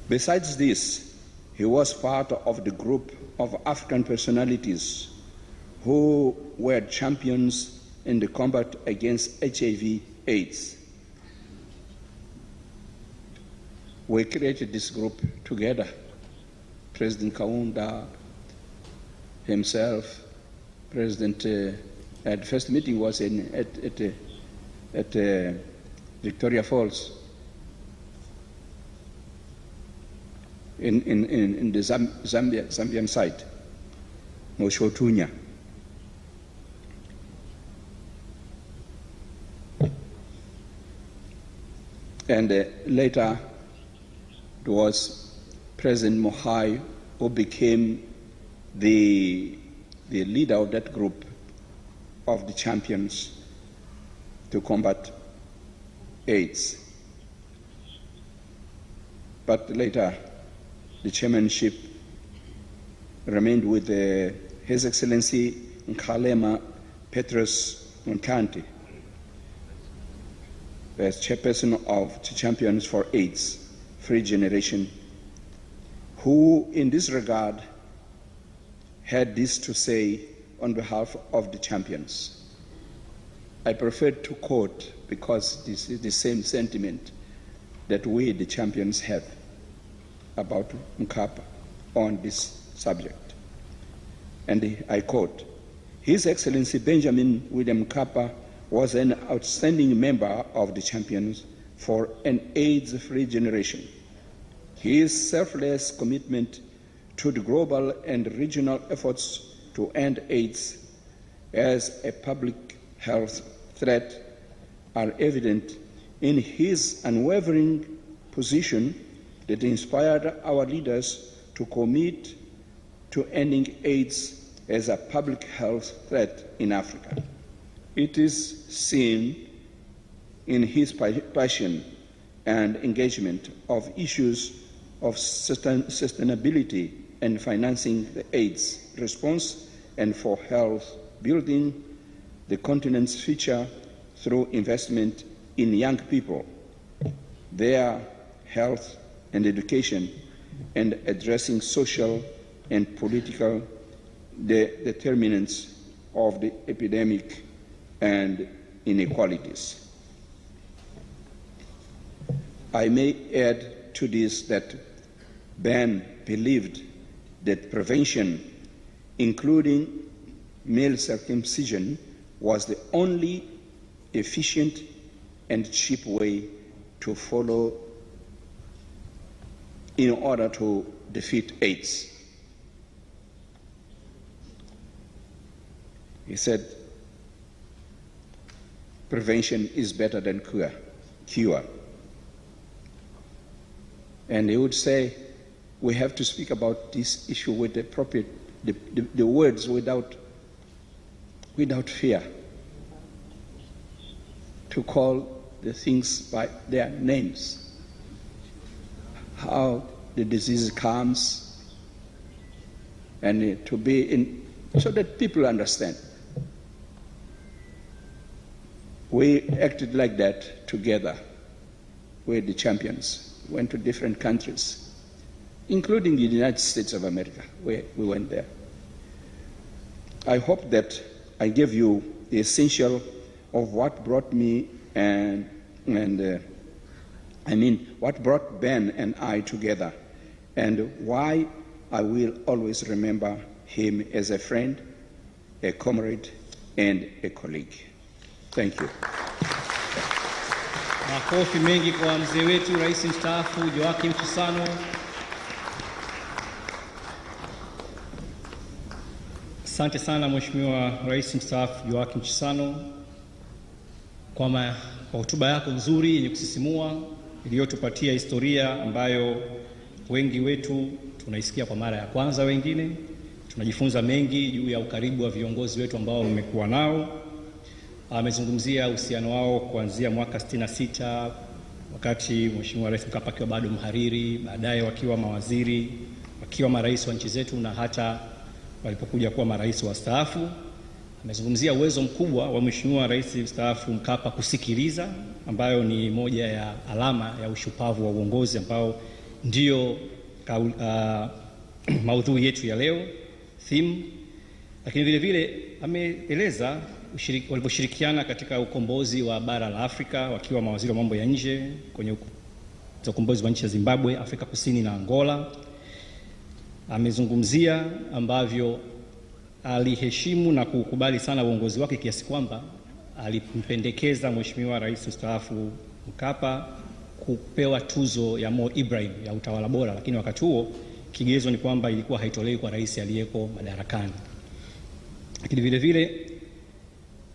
Besides this, he was part of the group of African personalities who were champions in the combat against HIV/AIDS. We created this group together. President Kaunda, himself, President, at the first meeting was at Victoria Falls in the Zambian side, Moshotunya. And later it was President Mohai who became the leader of that group of the champions to combat AIDS. But later, the chairmanship remained with His Excellency Nkalema Petrus Nkanti as chairperson of the Champions for AIDS, Free Generation, who in this regard had this to say on behalf of the champions. I prefer to quote because this is the same sentiment that we, the champions, have about Mkapa on this subject. And I quote, His Excellency Benjamin William Mkapa was an outstanding member of the Champions for an AIDS-free generation. His selfless commitment to the global and regional efforts to end AIDS as a public health threat are evident in his unwavering position that inspired our leaders to commit to ending AIDS as a public health threat in Africa. It is seen in his passion and engagement of issues of sustainability and financing the AIDS response and for health building the continent's future through investment in young people, their health and education, and addressing social and political determinants of the epidemic and inequalities. I may add to this that Ben believed that prevention, including male circumcision, was the only efficient and cheap way to follow in order to defeat AIDS. He said, prevention is better than cure. And he would say, we have to speak about this issue with the appropriate, the words without fear, to call the things by their names. How the disease comes, and to be in, so that people understand. We acted like that together. We're the champions. Went to different countries, including the United States of America. We went there. I hope that I gave you the essential of what brought me what brought Ben and I together, and why I will always remember him as a friend, a comrade, and a colleague. Thank you. Makofi mengi kwa mzee wetu Rais mstaafu Joakim Chissano. Asante sana Mheshimiwa Rais mstaafu Joakim Chissano kwa hotuba yako nzuri yenye kusisimua iliyotupatia historia ambayo wengi wetu tunaisikia kwa mara ya kwanza, wengine tunajifunza mengi juu ya ukaribu wa viongozi wetu ambao wamekuwa nao. Amezungumzia uhusiano wao kuanzia mwaka 66 wakati Mheshimiwa Rais Mkapa akiwa bado mhariri, baadaye wakiwa mawaziri, wakiwa marais wa nchi zetu na hata walipokuja kuwa marais wastaafu. Amezungumzia uwezo mkubwa wa Mheshimiwa Rais mstaafu Mkapa kusikiliza, ambayo ni moja ya alama ya ushupavu wa uongozi ambao ndio maudhui yetu ya leo, theme. Lakini vile vile ameeleza waliposhirikiana katika ukombozi wa bara la Afrika wakiwa mawaziri wa mambo ya nje kwenye ukombozi wa nchi ya Zimbabwe, Afrika Kusini na Angola. Amezungumzia ambavyo aliheshimu na kukubali sana uongozi wake kiasi kwamba alimpendekeza Mheshimiwa Rais mstaafu Mkapa kupewa tuzo ya Mo Ibrahim ya utawala bora, lakini wakati huo kigezo ni kwamba ilikuwa haitolewi kwa rais aliyeko madarakani. Lakini vile vile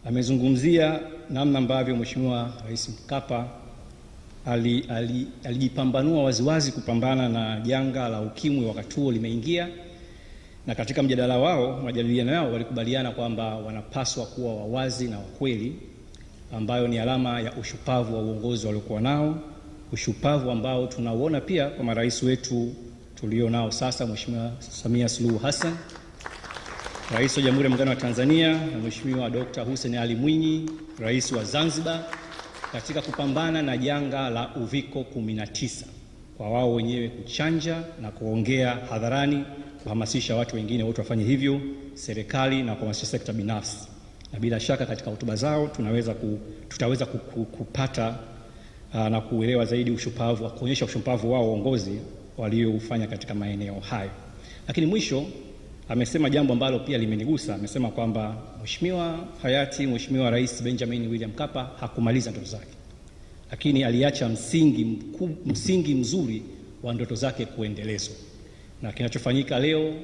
amezungumzia namna ambavyo Mheshimiwa Rais Mkapa alijipambanua waziwazi kupambana na janga la ukimwi wakati huo limeingia, na katika majadiliano yao walikubaliana kwamba wanapaswa kuwa wawazi na wakweli, ambayo ni alama ya ushupavu wa uongozi waliokuwa nao, ushupavu ambao tunauona pia kwa marais wetu tulio nao sasa, Mheshimiwa Samia Suluhu Hassan, Rais wa Jamhuri ya Muungano wa Tanzania, na Mheshimiwa Dr. Hussein Ali Mwinyi, Rais wa Zanzibar, katika kupambana na janga la uviko 19 kwa wao wenyewe kuchanja na kuongea hadharani, kuhamasisha watu wengine wote wafanye hivyo, serikali na kuhamasisha sekta binafsi. Na bila shaka katika hotuba zao tutaweza kupata na kuelewa zaidi ushupavu, kuonyesha ushupavu wao uongozi waliofanya katika maeneo hayo. Lakini mwisho amesema jambo ambalo pia limenigusa. Amesema kwamba Mheshimiwa Rais Benjamin William Mkapa hakumaliza ndoto zake, lakini aliacha msingi mzuri wa ndoto zake kuendelezwa. Na kinachofanyika leo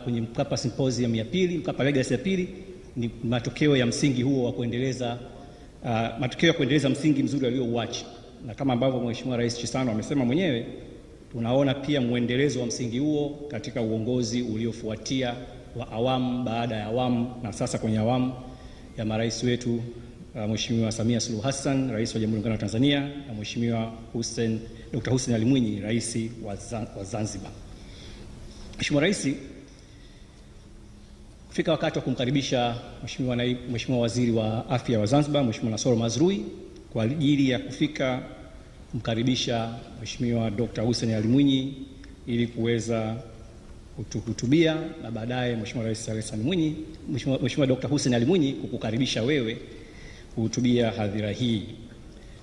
kwenye Mkapa Symposium ya pili, Mkapa Legacy ya pili, ni matokeo ya msingi huo wa kuendeleza msingi mzuri aliouacha. Na kama ambavyo Mheshimiwa Rais Chissano amesema mwenyewe, tunaona pia muendelezo wa msingi huo katika uongozi uliofuatia wa awamu baada ya awamu, na sasa kwenye awamu ya marais wetu Mheshimiwa Samia Suluhu Hassan, Rais wa Jamhuri ya Muungano wa Tanzania, na Mheshimiwa Dr. Hussein Ali Mwinyi, Rais wa Zanzibar. Mheshimiwa Rais, kufika wakati wa kumkaribisha Mheshimiwa Waziri wa Afya wa Zanzibar, Mheshimiwa Nasoro Mazrui, kwa ajili ya kufika kumkaribisha Mheshimiwa Dr. Hussein Ali Mwinyi ili kuweza kutuhutubia, na baadaye Mheshimiwa Dr. Hussein Ali Mwinyi kukukaribisha wewe kuhutubia hadhira hii.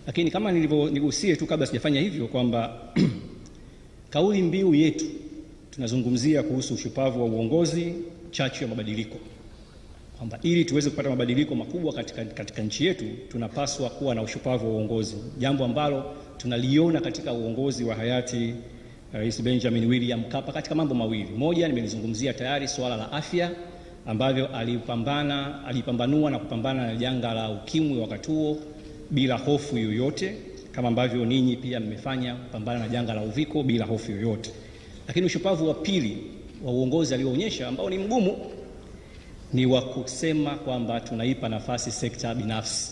Lakini kama niligusie tu kabla sijafanya hivyo kwamba kauli mbiu yetu tunazungumzia kuhusu ushupavu wa uongozi, chachu ya mabadiliko, kwamba ili tuweze kupata mabadiliko makubwa katika nchi yetu tunapaswa kuwa na ushupavu wa uongozi, jambo ambalo tunaliona katika uongozi wa hayati Rais Benjamin William Mkapa katika mambo mawili. Moja, nimelizungumzia tayari, swala la afya, ambavyo alipambanua na kupambana na janga la ukimwi wakati huo bila hofu yoyote, kama ambavyo ninyi pia mmefanya kupambana na janga la uviko bila hofu yoyote. Lakini ushupavu wa pili wa uongozi alioonyesha, ambao ni mgumu, ni wa kusema kwamba tunaipa nafasi sekta binafsi,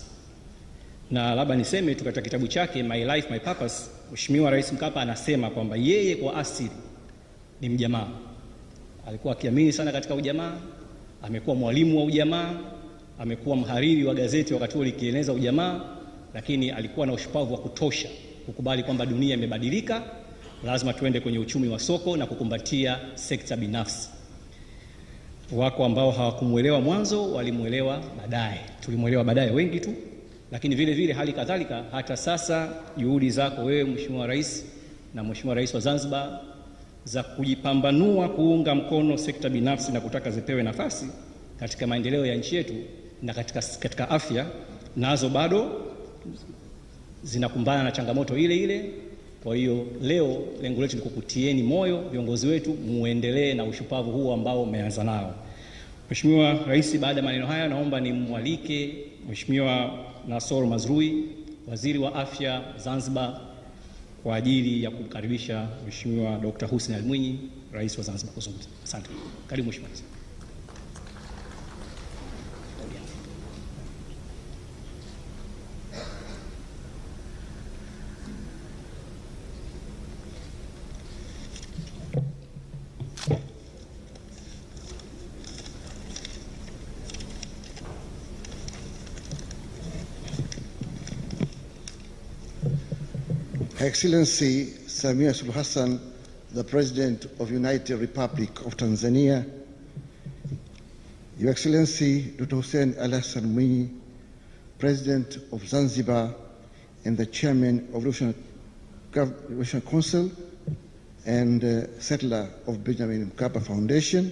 Na labda niseme tu katika kitabu chake My Life My Purpose, Mheshimiwa Rais Mkapa anasema kwamba yeye kwa asili ni mjamaa. Alikuwa akiamini sana katika ujamaa, amekuwa mwalimu wa ujamaa, amekuwa mhariri wa gazeti wakati huo likieneza ujamaa, lakini alikuwa na ushupavu wa kutosha kukubali kwamba dunia imebadilika, lazima tuende kwenye uchumi wa soko na kukumbatia sekta binafsi. Wako ambao hawakumuelewa mwanzo, walimuelewa baadaye. Tulimuelewa baadaye wengi tu, lakini vile vile hali kadhalika hata sasa juhudi zako wewe Mheshimiwa Rais na Mheshimiwa Rais wa Zanzibar za kujipambanua kuunga mkono sekta binafsi na kutaka zipewe nafasi katika maendeleo ya nchi yetu na katika afya, nazo bado zinakumbana na changamoto ile ile. Kwa hiyo leo lengo letu ni kukutieni moyo viongozi wetu, muendelee na ushupavu huo ambao umeanza nao. Mheshimiwa Rais, baada ya maneno haya naomba nimwalike Mheshimiwa Nasor Mazrui, Waziri wa Afya Zanzibar, kwa ajili ya kumkaribisha Mheshimiwa Dr. Hussein Ali Mwinyi, Rais wa Zanzibar kuzungumza. Asante. Karibu Mheshimiwa Rais. Her Excellency Samia Suluhu Hassan, the President of United Republic of Tanzania, Your Excellency Dr. Hussein Ali Mwinyi, President of Zanzibar and the Chairman of the Revolutionary Council and settler of Benjamin Mkapa Foundation,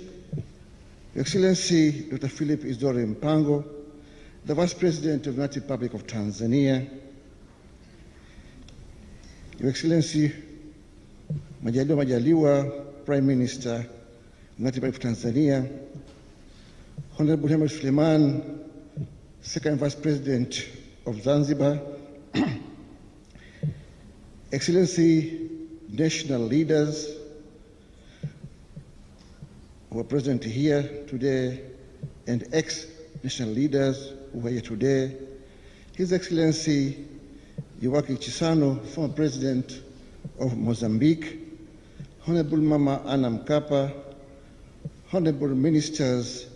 Your Excellency Dr. Philip Isdore Mpango, the Vice President of the United Republic of Tanzania, Your Excellency Majaliwa, Prime Minister, United Republic of Tanzania, Honorable Hamid Suleiman, Second Vice President of Zanzibar, Excellency national leaders who are present here today and ex-national leaders who are here today, His Excellency Yowaki Chisano, former President of Mozambique, Honorable Mama Anna Mkapa, Honorable Ministers,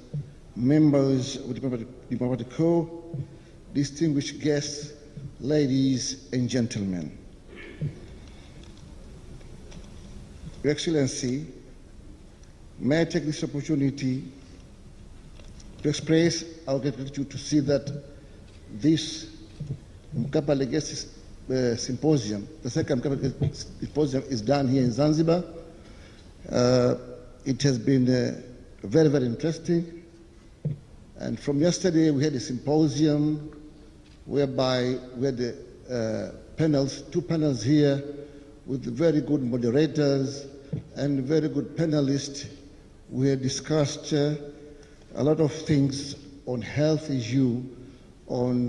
members of the Diplomatic Corps, distinguished guests, ladies and gentlemen. Your Excellency, may I take this opportunity to express our gratitude to see that this Mkapa Legacy Symposium, the second Mkapa Symposium, is done here in Zanzibar. It has been very, very interesting. And from yesterday, we had a symposium whereby we had two panels here with very good moderators and very good panelists. We had discussed a lot of things on health issue, on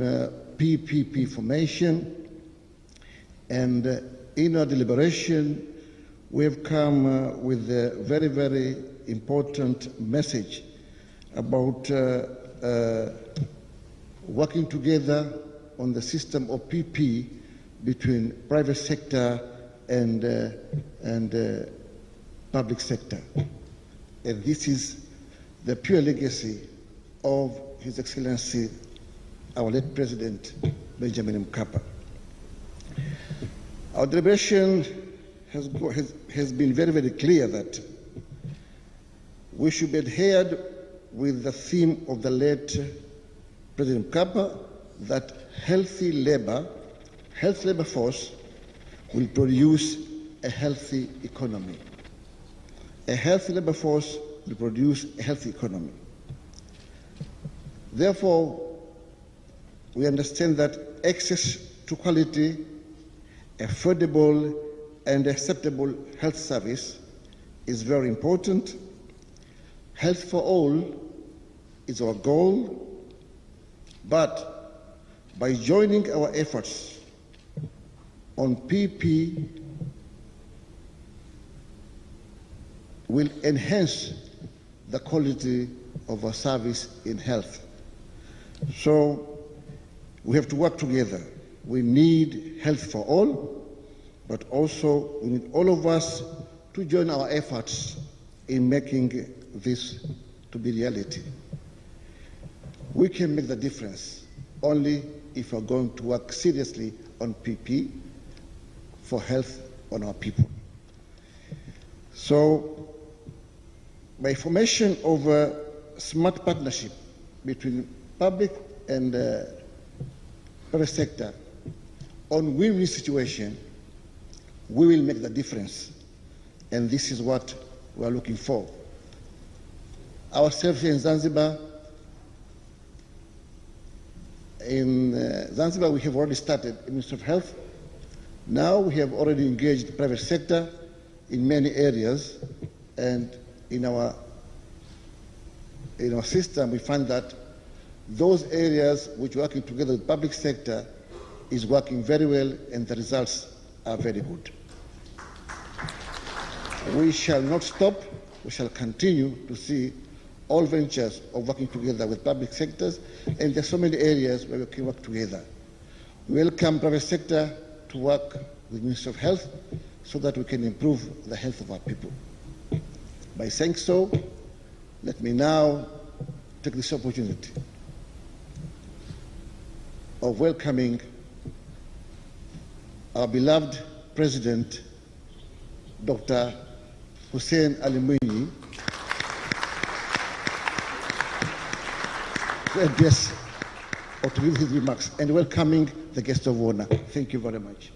PPP formation, and in our deliberation, we have come with a very, very important message about working together on the system of PP between private sector and public sector. And this is the pure legacy of His Excellency, our late President, Benjamin Mkapa. Our deliberation has been very, very clear that we should be adhered with the theme of the late President Mkapa, that healthy labor force will produce a healthy economy. A healthy labor force will produce a healthy economy. Therefore, we understand that access to quality, affordable, and acceptable health service is very important. Health for all is our goal, but by joining our efforts on PP, will enhance the quality of our service in health. So we have to work together. we need health for all, but also we need all of us to join our efforts in making this to be reality. We can make the difference only if we're going to work seriously on PP for health on our people. So, by formation of a smart partnership between public and private sector on win-win situation, we will make the difference. And this is what we are looking for. Ourselves here in Zanzibar, we have already started a Ministry of Health. Now we have already engaged the private sector in many areas, and in our system we find that those areas which are working together with the public sector is working very well, and the results are very good. We shall not stop. We shall continue to see all ventures of working together with public sectors, and there are so many areas where we can work together. We welcome private sector to work with the Ministry of Health so that we can improve the health of our people. By saying so, let me now take this opportunity of welcoming our beloved President, Dr. Hussein Ali Mwinyi, to address or to give his remarks, and welcoming the guest of honor. Thank you very much.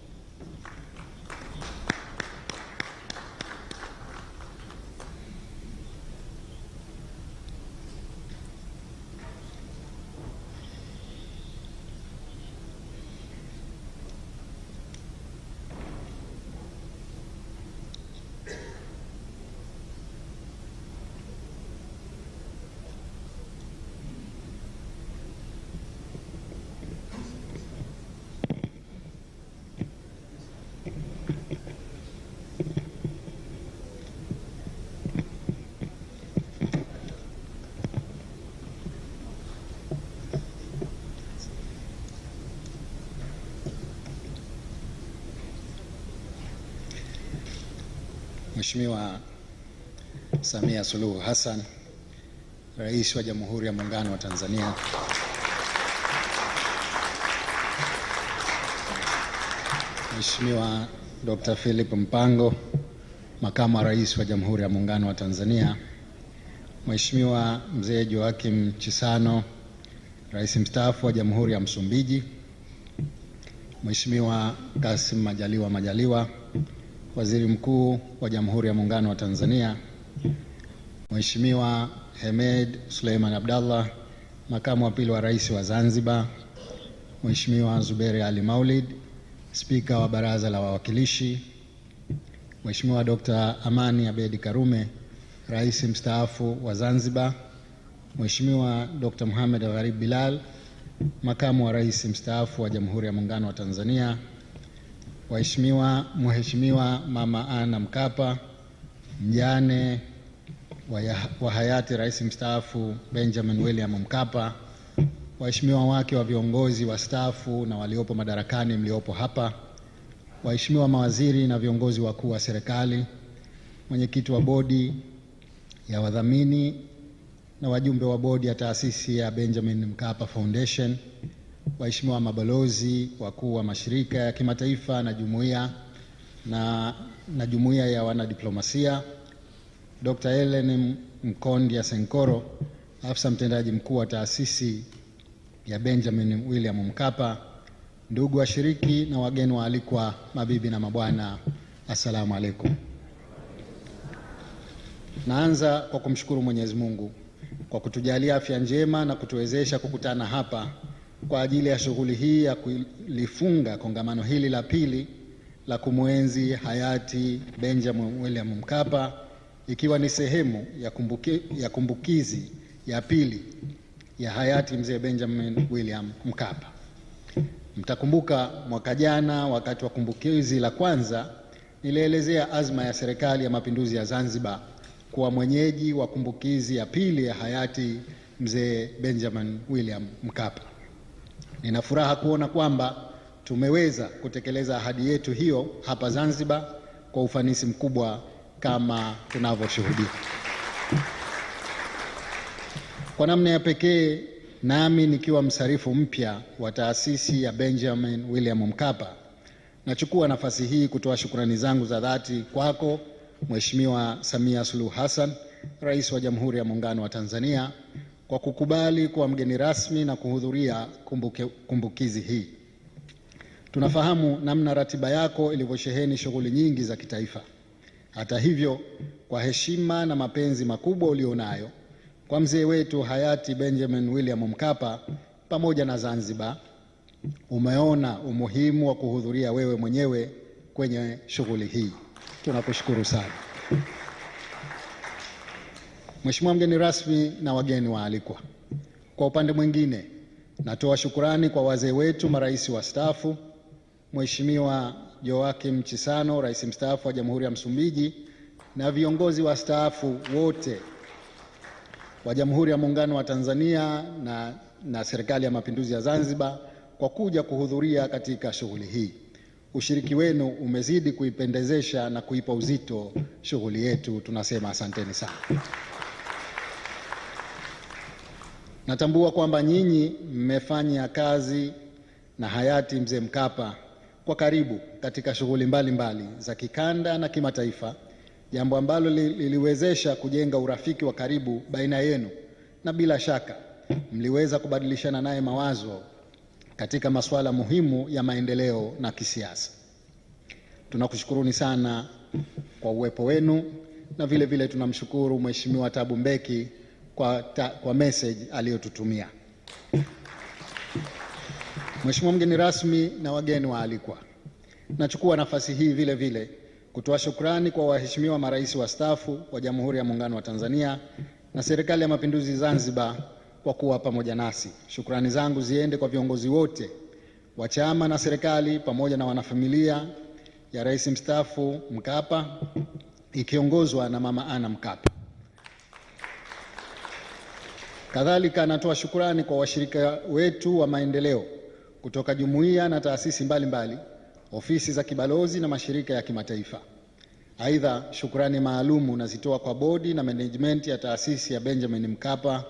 Mheshimiwa Samia Suluhu Hassan, Rais wa Jamhuri ya Muungano wa Tanzania, Mheshimiwa Dr. Philip Mpango, Makamu wa Rais wa Jamhuri ya Muungano wa Tanzania, Mheshimiwa Mzee Joakim Chisano, Rais mstaafu wa Jamhuri ya Msumbiji, Mheshimiwa Kassim Majaliwa, Waziri Mkuu wa Jamhuri ya Muungano wa Tanzania, Mheshimiwa Hemed Suleiman Abdallah, Makamu wa Pili wa Rais wa Zanzibar, Mheshimiwa Zuberi Ali Maulid, Spika wa Baraza la Wawakilishi, Mheshimiwa Dr. Amani Abedi Karume, Rais mstaafu wa Zanzibar, Mheshimiwa Dr. Mohamed Gharib Bilal, Makamu wa Rais mstaafu wa Jamhuri ya Muungano wa Tanzania, Mheshimiwa Mama Ana Mkapa, mjane wa hayati Rais mstaafu Benjamin William Mkapa, waheshimiwa wake wa viongozi wastaafu na waliopo madarakani mliopo hapa, waheshimiwa mawaziri na viongozi wakuu wa serikali, mwenyekiti wa bodi ya wadhamini na wajumbe wa bodi ya taasisi ya Benjamin Mkapa Foundation, waheshimiwa mabalozi, wakuu wa mashirika ya kimataifa na jumuiya ya wanadiplomasia, Dr. Helen Mkondia Senkoro, afisa mtendaji mkuu wa taasisi ya Benjamin William Mkapa, ndugu washiriki na wageni waalikwa, mabibi na mabwana, assalamu alaikum. Naanza kwa kumshukuru Mwenyezi Mungu kwa kutujalia afya njema na kutuwezesha kukutana hapa kwa ajili ya shughuli hii ya kulifunga kongamano hili la pili la kumwenzi hayati Benjamin William Mkapa, ikiwa ni sehemu ya kumbukizi ya pili ya hayati mzee Benjamin William Mkapa. Mtakumbuka mwaka jana wakati wa kumbukizi la kwanza nilielezea azma ya Serikali ya Mapinduzi ya Zanzibar kuwa mwenyeji wa kumbukizi ya pili ya hayati mzee Benjamin William Mkapa. Nina furaha kuona kwamba tumeweza kutekeleza ahadi yetu hiyo hapa Zanzibar kwa ufanisi mkubwa kama tunavyoshuhudia. Kwa namna ya pekee, nami nikiwa msarifu mpya wa taasisi ya Benjamin William Mkapa, nachukua nafasi hii kutoa shukrani zangu za dhati kwako Mheshimiwa Samia Suluhu Hassan, Rais wa Jamhuri ya Muungano wa Tanzania, kwa kukubali kuwa mgeni rasmi na kuhudhuria kumbukizi hii. Tunafahamu namna ratiba yako ilivyosheheni shughuli nyingi za kitaifa. Hata hivyo, kwa heshima na mapenzi makubwa ulionayo kwa mzee wetu hayati Benjamin William Mkapa pamoja na Zanzibar, umeona umuhimu wa kuhudhuria wewe mwenyewe kwenye shughuli hii. Tunakushukuru sana. Mheshimiwa mgeni rasmi na wageni waalikwa, kwa upande mwingine, natoa shukurani kwa wazee wetu marais wastaafu, Mheshimiwa Joakim Chissano, Rais mstaafu wa Jamhuri ya Msumbiji, na viongozi wastaafu wote wa Jamhuri ya Muungano wa Tanzania na Serikali ya Mapinduzi ya Zanzibar kwa kuja kuhudhuria katika shughuli hii. Ushiriki wenu umezidi kuipendezesha na kuipa uzito shughuli yetu. Tunasema asanteni sana. Natambua kwamba nyinyi mmefanya kazi na hayati mzee Mkapa kwa karibu katika shughuli mbalimbali za kikanda na kimataifa, jambo ambalo liliwezesha kujenga urafiki wa karibu baina yenu, na bila shaka mliweza kubadilishana naye mawazo katika masuala muhimu ya maendeleo na kisiasa. Tunakushukuruni sana kwa uwepo wenu, na vile vile tunamshukuru Mheshimiwa Thabo Mbeki kwa message aliyotutumia. Mheshimiwa mgeni rasmi na wageni waalikwa, nachukua nafasi hii vile vile kutoa shukrani kwa waheshimiwa marais wastaafu wa Jamhuri ya Muungano wa Tanzania na Serikali ya Mapinduzi Zanzibar kwa kuwa pamoja nasi. Shukrani zangu ziende kwa viongozi wote wa chama na serikali pamoja na wanafamilia ya Rais mstaafu Mkapa ikiongozwa na Mama Ana Mkapa. Kadhalika natoa shukrani kwa washirika wetu wa maendeleo kutoka jumuiya na taasisi mbalimbali, ofisi za kibalozi na mashirika ya kimataifa. Aidha, shukrani maalumu nazitoa kwa bodi na management ya taasisi ya Benjamin Mkapa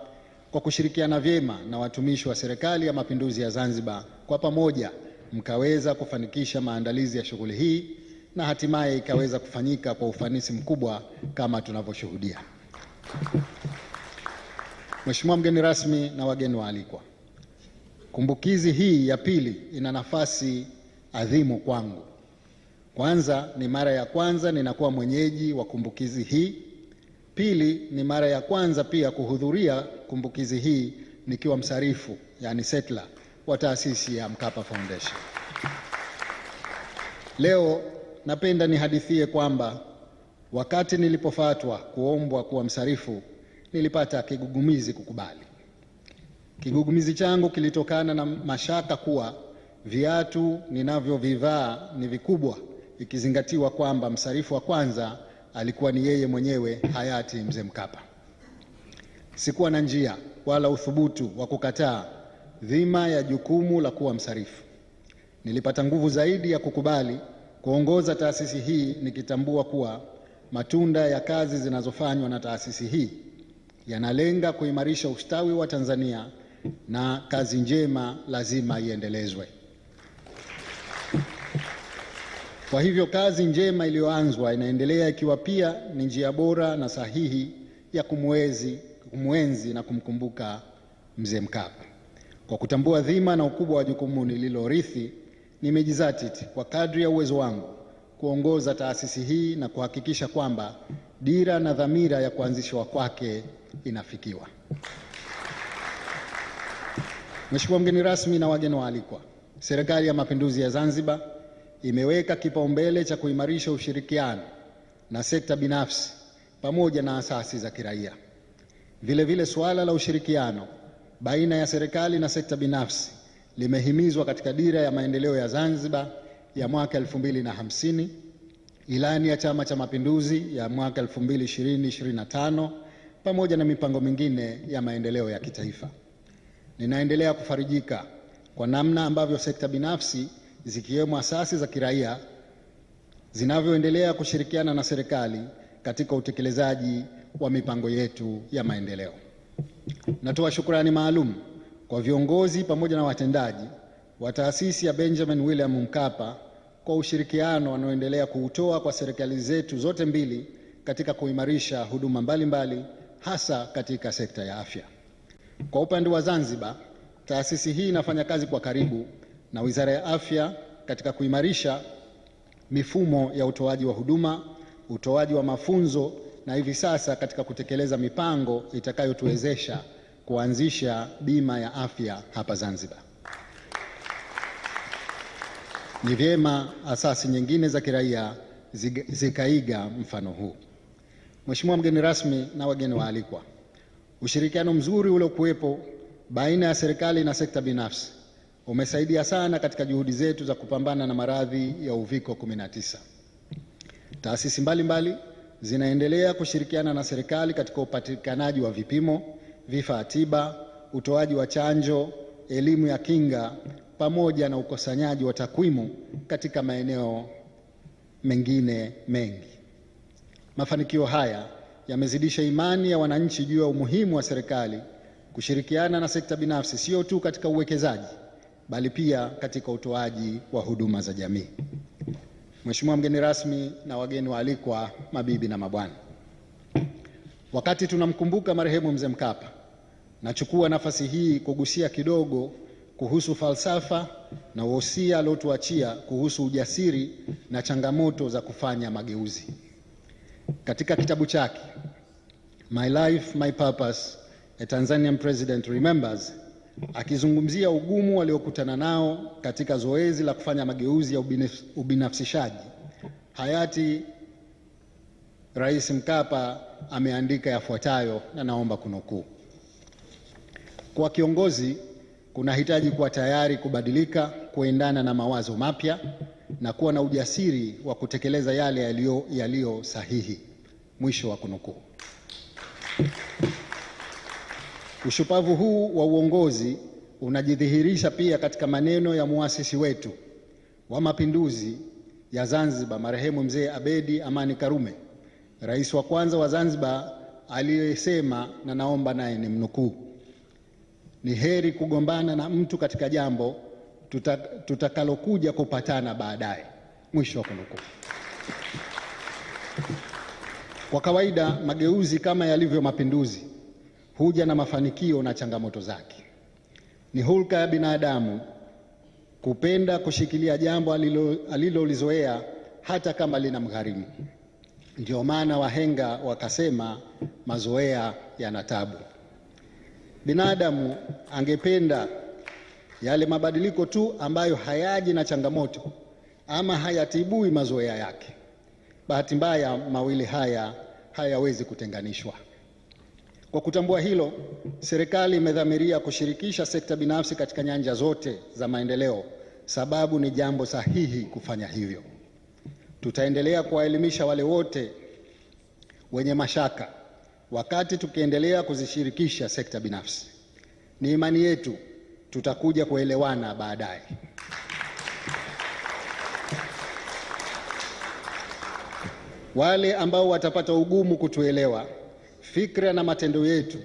kwa kushirikiana vyema na watumishi wa Serikali ya Mapinduzi ya Zanzibar. Kwa pamoja mkaweza kufanikisha maandalizi ya shughuli hii na hatimaye ikaweza kufanyika kwa ufanisi mkubwa kama tunavyoshuhudia. Mheshimiwa mgeni rasmi na wageni waalikwa, kumbukizi hii ya pili ina nafasi adhimu kwangu. Kwanza, ni mara ya kwanza ninakuwa mwenyeji wa kumbukizi hii. Pili, ni mara ya kwanza pia kuhudhuria kumbukizi hii nikiwa msarifu, yani settler wa taasisi ya Mkapa Foundation. Leo napenda nihadithie kwamba wakati nilipofatwa kuombwa kuwa msarifu, nilipata kigugumizi kukubali. Kigugumizi changu kilitokana na mashaka kuwa viatu ninavyovivaa ni vikubwa, ikizingatiwa kwamba msarifu wa kwanza alikuwa ni yeye mwenyewe hayati mzee Mkapa. Sikuwa na njia wala uthubutu wa kukataa dhima ya jukumu la kuwa msarifu. Nilipata nguvu zaidi ya kukubali kuongoza taasisi hii, nikitambua kuwa matunda ya kazi zinazofanywa na taasisi hii yanalenga kuimarisha ustawi wa Tanzania, na kazi njema lazima iendelezwe. Kwa hivyo kazi njema iliyoanzwa inaendelea, ikiwa pia ni njia bora na sahihi ya kumwenzi na kumkumbuka mzee Mkapa. Kwa kutambua dhima na ukubwa wa jukumu nililorithi, nimejizatiti kwa kadri ya uwezo wangu kuongoza taasisi hii na kuhakikisha kwamba dira na dhamira ya kuanzishwa kwake inafikiwa. Mheshimiwa mgeni rasmi na wageni waalikwa, Serikali ya Mapinduzi ya Zanzibar imeweka kipaumbele cha kuimarisha ushirikiano na sekta binafsi pamoja na asasi za kiraia. Vile vile suala la ushirikiano baina ya serikali na sekta binafsi limehimizwa katika dira ya maendeleo ya Zanzibar ya mwaka 2050, ilani ya Chama cha Mapinduzi ya mwaka 2020-2025 pamoja na mipango mingine ya maendeleo ya kitaifa. Ninaendelea kufarijika kwa namna ambavyo sekta binafsi zikiwemo asasi za kiraia zinavyoendelea kushirikiana na serikali katika utekelezaji wa mipango yetu ya maendeleo. Natoa shukrani maalum kwa viongozi pamoja na watendaji wa taasisi ya Benjamin William Mkapa kwa ushirikiano wanaoendelea kuutoa kwa serikali zetu zote mbili katika kuimarisha huduma mbalimbali hasa katika sekta ya afya. Kwa upande wa Zanzibar, taasisi hii inafanya kazi kwa karibu na Wizara ya Afya katika kuimarisha mifumo ya utoaji wa huduma, utoaji wa mafunzo na hivi sasa katika kutekeleza mipango itakayotuwezesha kuanzisha bima ya afya hapa Zanzibar. Ni vyema asasi nyingine za kiraia zikaiga mfano huu. Mheshimiwa mgeni rasmi na wageni waalikwa, ushirikiano mzuri uliokuwepo baina ya serikali na sekta binafsi umesaidia sana katika juhudi zetu za kupambana na maradhi ya uviko 19. Taasisi mbalimbali zinaendelea kushirikiana na serikali katika upatikanaji wa vipimo, vifaa tiba, utoaji wa chanjo, elimu ya kinga pamoja na ukusanyaji wa takwimu katika maeneo mengine mengi. Mafanikio haya yamezidisha imani ya wananchi juu ya umuhimu wa serikali kushirikiana na sekta binafsi sio tu katika uwekezaji bali pia katika utoaji wa huduma za jamii. Mheshimiwa mgeni rasmi na wageni waalikwa, mabibi na mabwana, wakati tunamkumbuka marehemu Mzee Mkapa, nachukua nafasi hii kugusia kidogo kuhusu falsafa na wosia aliotuachia kuhusu ujasiri na changamoto za kufanya mageuzi. Katika kitabu chake My Life, My Purpose, A Tanzanian President Remembers, akizungumzia ugumu waliokutana nao katika zoezi la kufanya mageuzi ya ubinafsishaji, hayati Rais Mkapa ameandika yafuatayo na naomba kunukuu: kwa kiongozi kunahitaji kuwa tayari kubadilika kuendana na mawazo mapya na kuwa na ujasiri wa kutekeleza yale yaliyo sahihi. Mwisho wa kunukuu. Ushupavu huu wa uongozi unajidhihirisha pia katika maneno ya muasisi wetu wa mapinduzi ya Zanzibar, marehemu Mzee Abedi Amani Karume, rais wa kwanza wa Zanzibar, aliyesema, na naomba naye ni mnukuu: ni heri kugombana na mtu katika jambo tutakalokuja kupatana baadaye. Mwisho wa kunukuu. Kwa kawaida mageuzi kama yalivyo mapinduzi huja na mafanikio na changamoto zake. Ni hulka ya binadamu kupenda kushikilia jambo alilolizoea hata kama lina mgharimu. Ndio maana wahenga wakasema mazoea yana tabu. Binadamu angependa yale mabadiliko tu ambayo hayaji na changamoto ama hayatibui mazoea yake. Bahati mbaya mawili haya hayawezi kutenganishwa. Kwa kutambua hilo, serikali imedhamiria kushirikisha sekta binafsi katika nyanja zote za maendeleo, sababu ni jambo sahihi kufanya hivyo. Tutaendelea kuwaelimisha wale wote wenye mashaka wakati tukiendelea kuzishirikisha sekta binafsi. Ni imani yetu tutakuja kuelewana baadaye. Wale ambao watapata ugumu kutuelewa, fikra na matendo yetu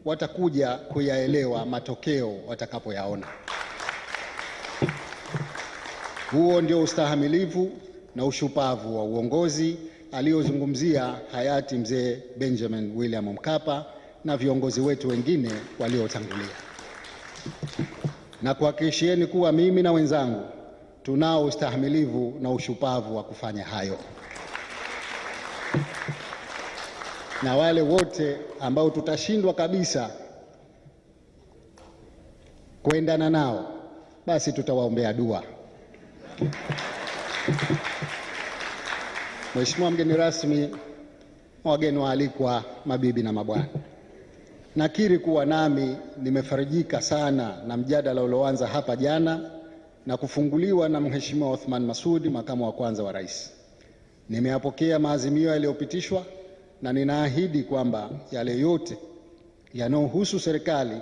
watakuja kuyaelewa matokeo watakapoyaona. Huo ndio ustahimilivu na ushupavu wa uongozi aliozungumzia hayati Mzee Benjamin William Mkapa na viongozi wetu wengine waliotangulia. Na kuhakikishieni kuwa mimi na wenzangu tunao ustahimilivu na ushupavu wa kufanya hayo. Na wale wote ambao tutashindwa kabisa kuendana nao, basi tutawaombea dua. Mheshimiwa mgeni rasmi, wageni waalikwa, mabibi na mabwana, nakiri kuwa nami nimefarijika sana na mjadala ulioanza hapa jana na kufunguliwa na Mheshimiwa Othman Masoud, makamu wa kwanza wa rais. Nimeyapokea maazimio yaliyopitishwa na ninaahidi kwamba yale yote yanayohusu serikali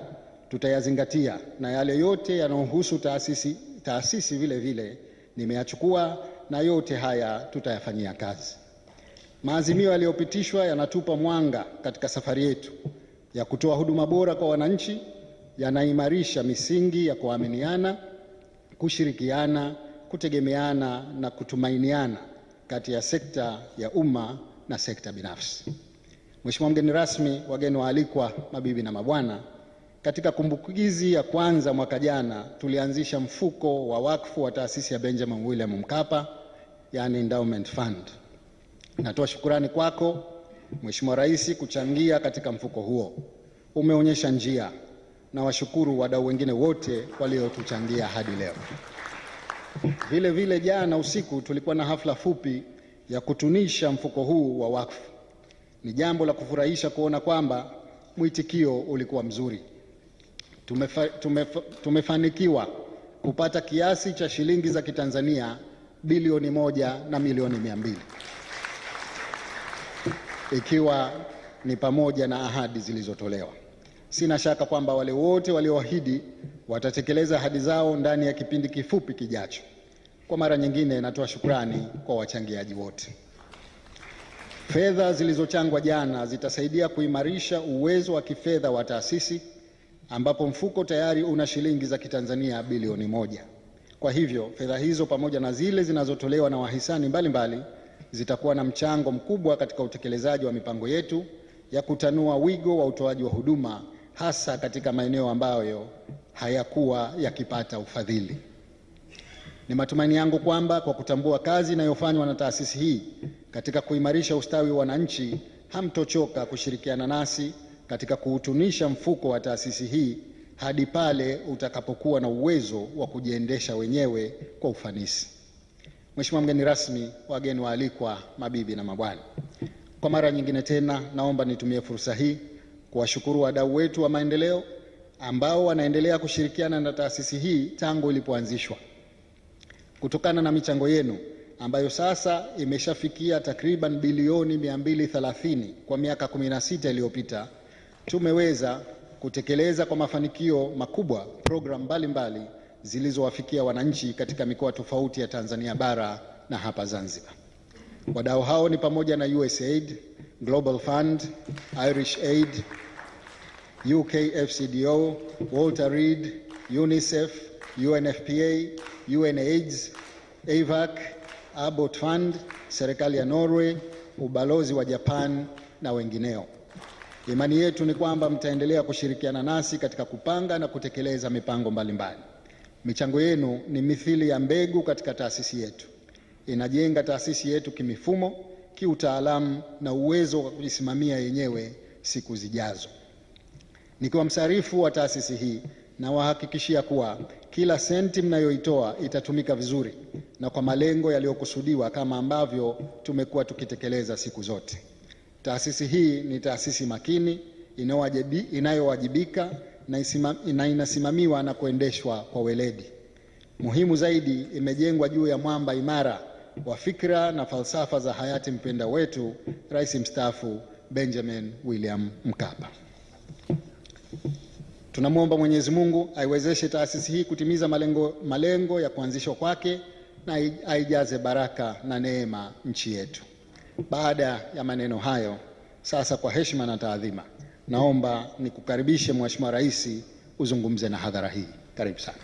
tutayazingatia na yale yote yanayohusu taasisi vile vile nimeyachukua na yote haya tutayafanyia kazi. Maazimio yaliyopitishwa yanatupa mwanga katika safari yetu ya kutoa huduma bora kwa wananchi, yanaimarisha misingi ya kuaminiana, kushirikiana, kutegemeana na kutumainiana kati ya sekta ya umma na sekta binafsi. Mheshimiwa mgeni rasmi, wageni waalikwa, mabibi na mabwana, katika kumbukizi ya kwanza mwaka jana tulianzisha mfuko wa wakfu wa taasisi ya Benjamin William Mkapa, yani Endowment Fund. Natoa shukurani kwako Mheshimiwa Rais kuchangia katika mfuko huo. Umeonyesha njia, na washukuru wadau wengine wote waliotuchangia hadi leo. Vile vile jana usiku tulikuwa na hafla fupi ya kutunisha mfuko huu wa wakfu. Ni jambo la kufurahisha kuona kwamba mwitikio ulikuwa mzuri. Tumefanikiwa kupata kiasi cha shilingi za Kitanzania bilioni 1 na milioni 200, ikiwa ni pamoja na ahadi zilizotolewa. Sina shaka kwamba wale wote walioahidi watatekeleza ahadi zao ndani ya kipindi kifupi kijacho. Kwa mara nyingine natoa shukrani kwa wachangiaji wote. Fedha zilizochangwa jana zitasaidia kuimarisha uwezo wa kifedha wa taasisi, ambapo mfuko tayari una shilingi za Kitanzania bilioni 1. Kwa hivyo fedha hizo pamoja na zile zinazotolewa na wahisani mbalimbali zitakuwa na mchango mkubwa katika utekelezaji wa mipango yetu ya kutanua wigo wa utoaji wa huduma, hasa katika maeneo ambayo hayakuwa yakipata ufadhili. Ni matumaini yangu kwamba kwa kutambua kazi inayofanywa na taasisi hii katika kuimarisha ustawi wa wananchi, hamtochoka kushirikiana nasi katika kuutunisha mfuko wa taasisi hii hadi pale utakapokuwa na uwezo wa kujiendesha wenyewe kwa ufanisi. Mheshimiwa mgeni rasmi, wageni waalikwa, mabibi na mabwana, kwa mara nyingine tena naomba nitumie fursa hii kuwashukuru wadau wetu wa maendeleo ambao wanaendelea kushirikiana na taasisi hii tangu ilipoanzishwa. Kutokana na michango yenu ambayo sasa imeshafikia takriban bilioni 230 kwa miaka 16 iliyopita, tumeweza kutekeleza kwa mafanikio makubwa programu mbalimbali zilizowafikia wananchi katika mikoa tofauti ya Tanzania bara na hapa Zanzibar. Wadau hao ni pamoja na USAID, Global Fund, Irish Aid, UKFCDO, Walter Reed, UNICEF, UNFPA, UNAIDS, AVAC, Abbott Fund, serikali ya Norway, ubalozi wa Japan na wengineo. Imani yetu ni kwamba mtaendelea kushirikiana nasi katika kupanga na kutekeleza mipango mbalimbali. Michango yenu ni mithili ya mbegu katika taasisi yetu. Inajenga taasisi yetu kimifumo, kiutaalamu na uwezo wa kujisimamia yenyewe siku zijazo. Nikiwa msarifu wa taasisi hii, na wahakikishia kuwa kila senti mnayoitoa itatumika vizuri na kwa malengo yaliyokusudiwa kama ambavyo tumekuwa tukitekeleza siku zote. Taasisi hii ni taasisi makini, inayowajibika na inasimamiwa na kuendeshwa kwa weledi. Muhimu zaidi, imejengwa juu ya mwamba imara wa fikra na falsafa za hayati mpenda wetu Rais mstaafu Benjamin William Mkapa. Tunamwomba Mwenyezi Mungu aiwezeshe taasisi hii kutimiza malengo ya kuanzishwa kwake na aijaze baraka na neema nchi yetu. Baada ya maneno hayo, sasa kwa heshima na taadhima, naomba nikukaribishe Mheshimiwa Rais uzungumze na hadhara hii. Karibu sana.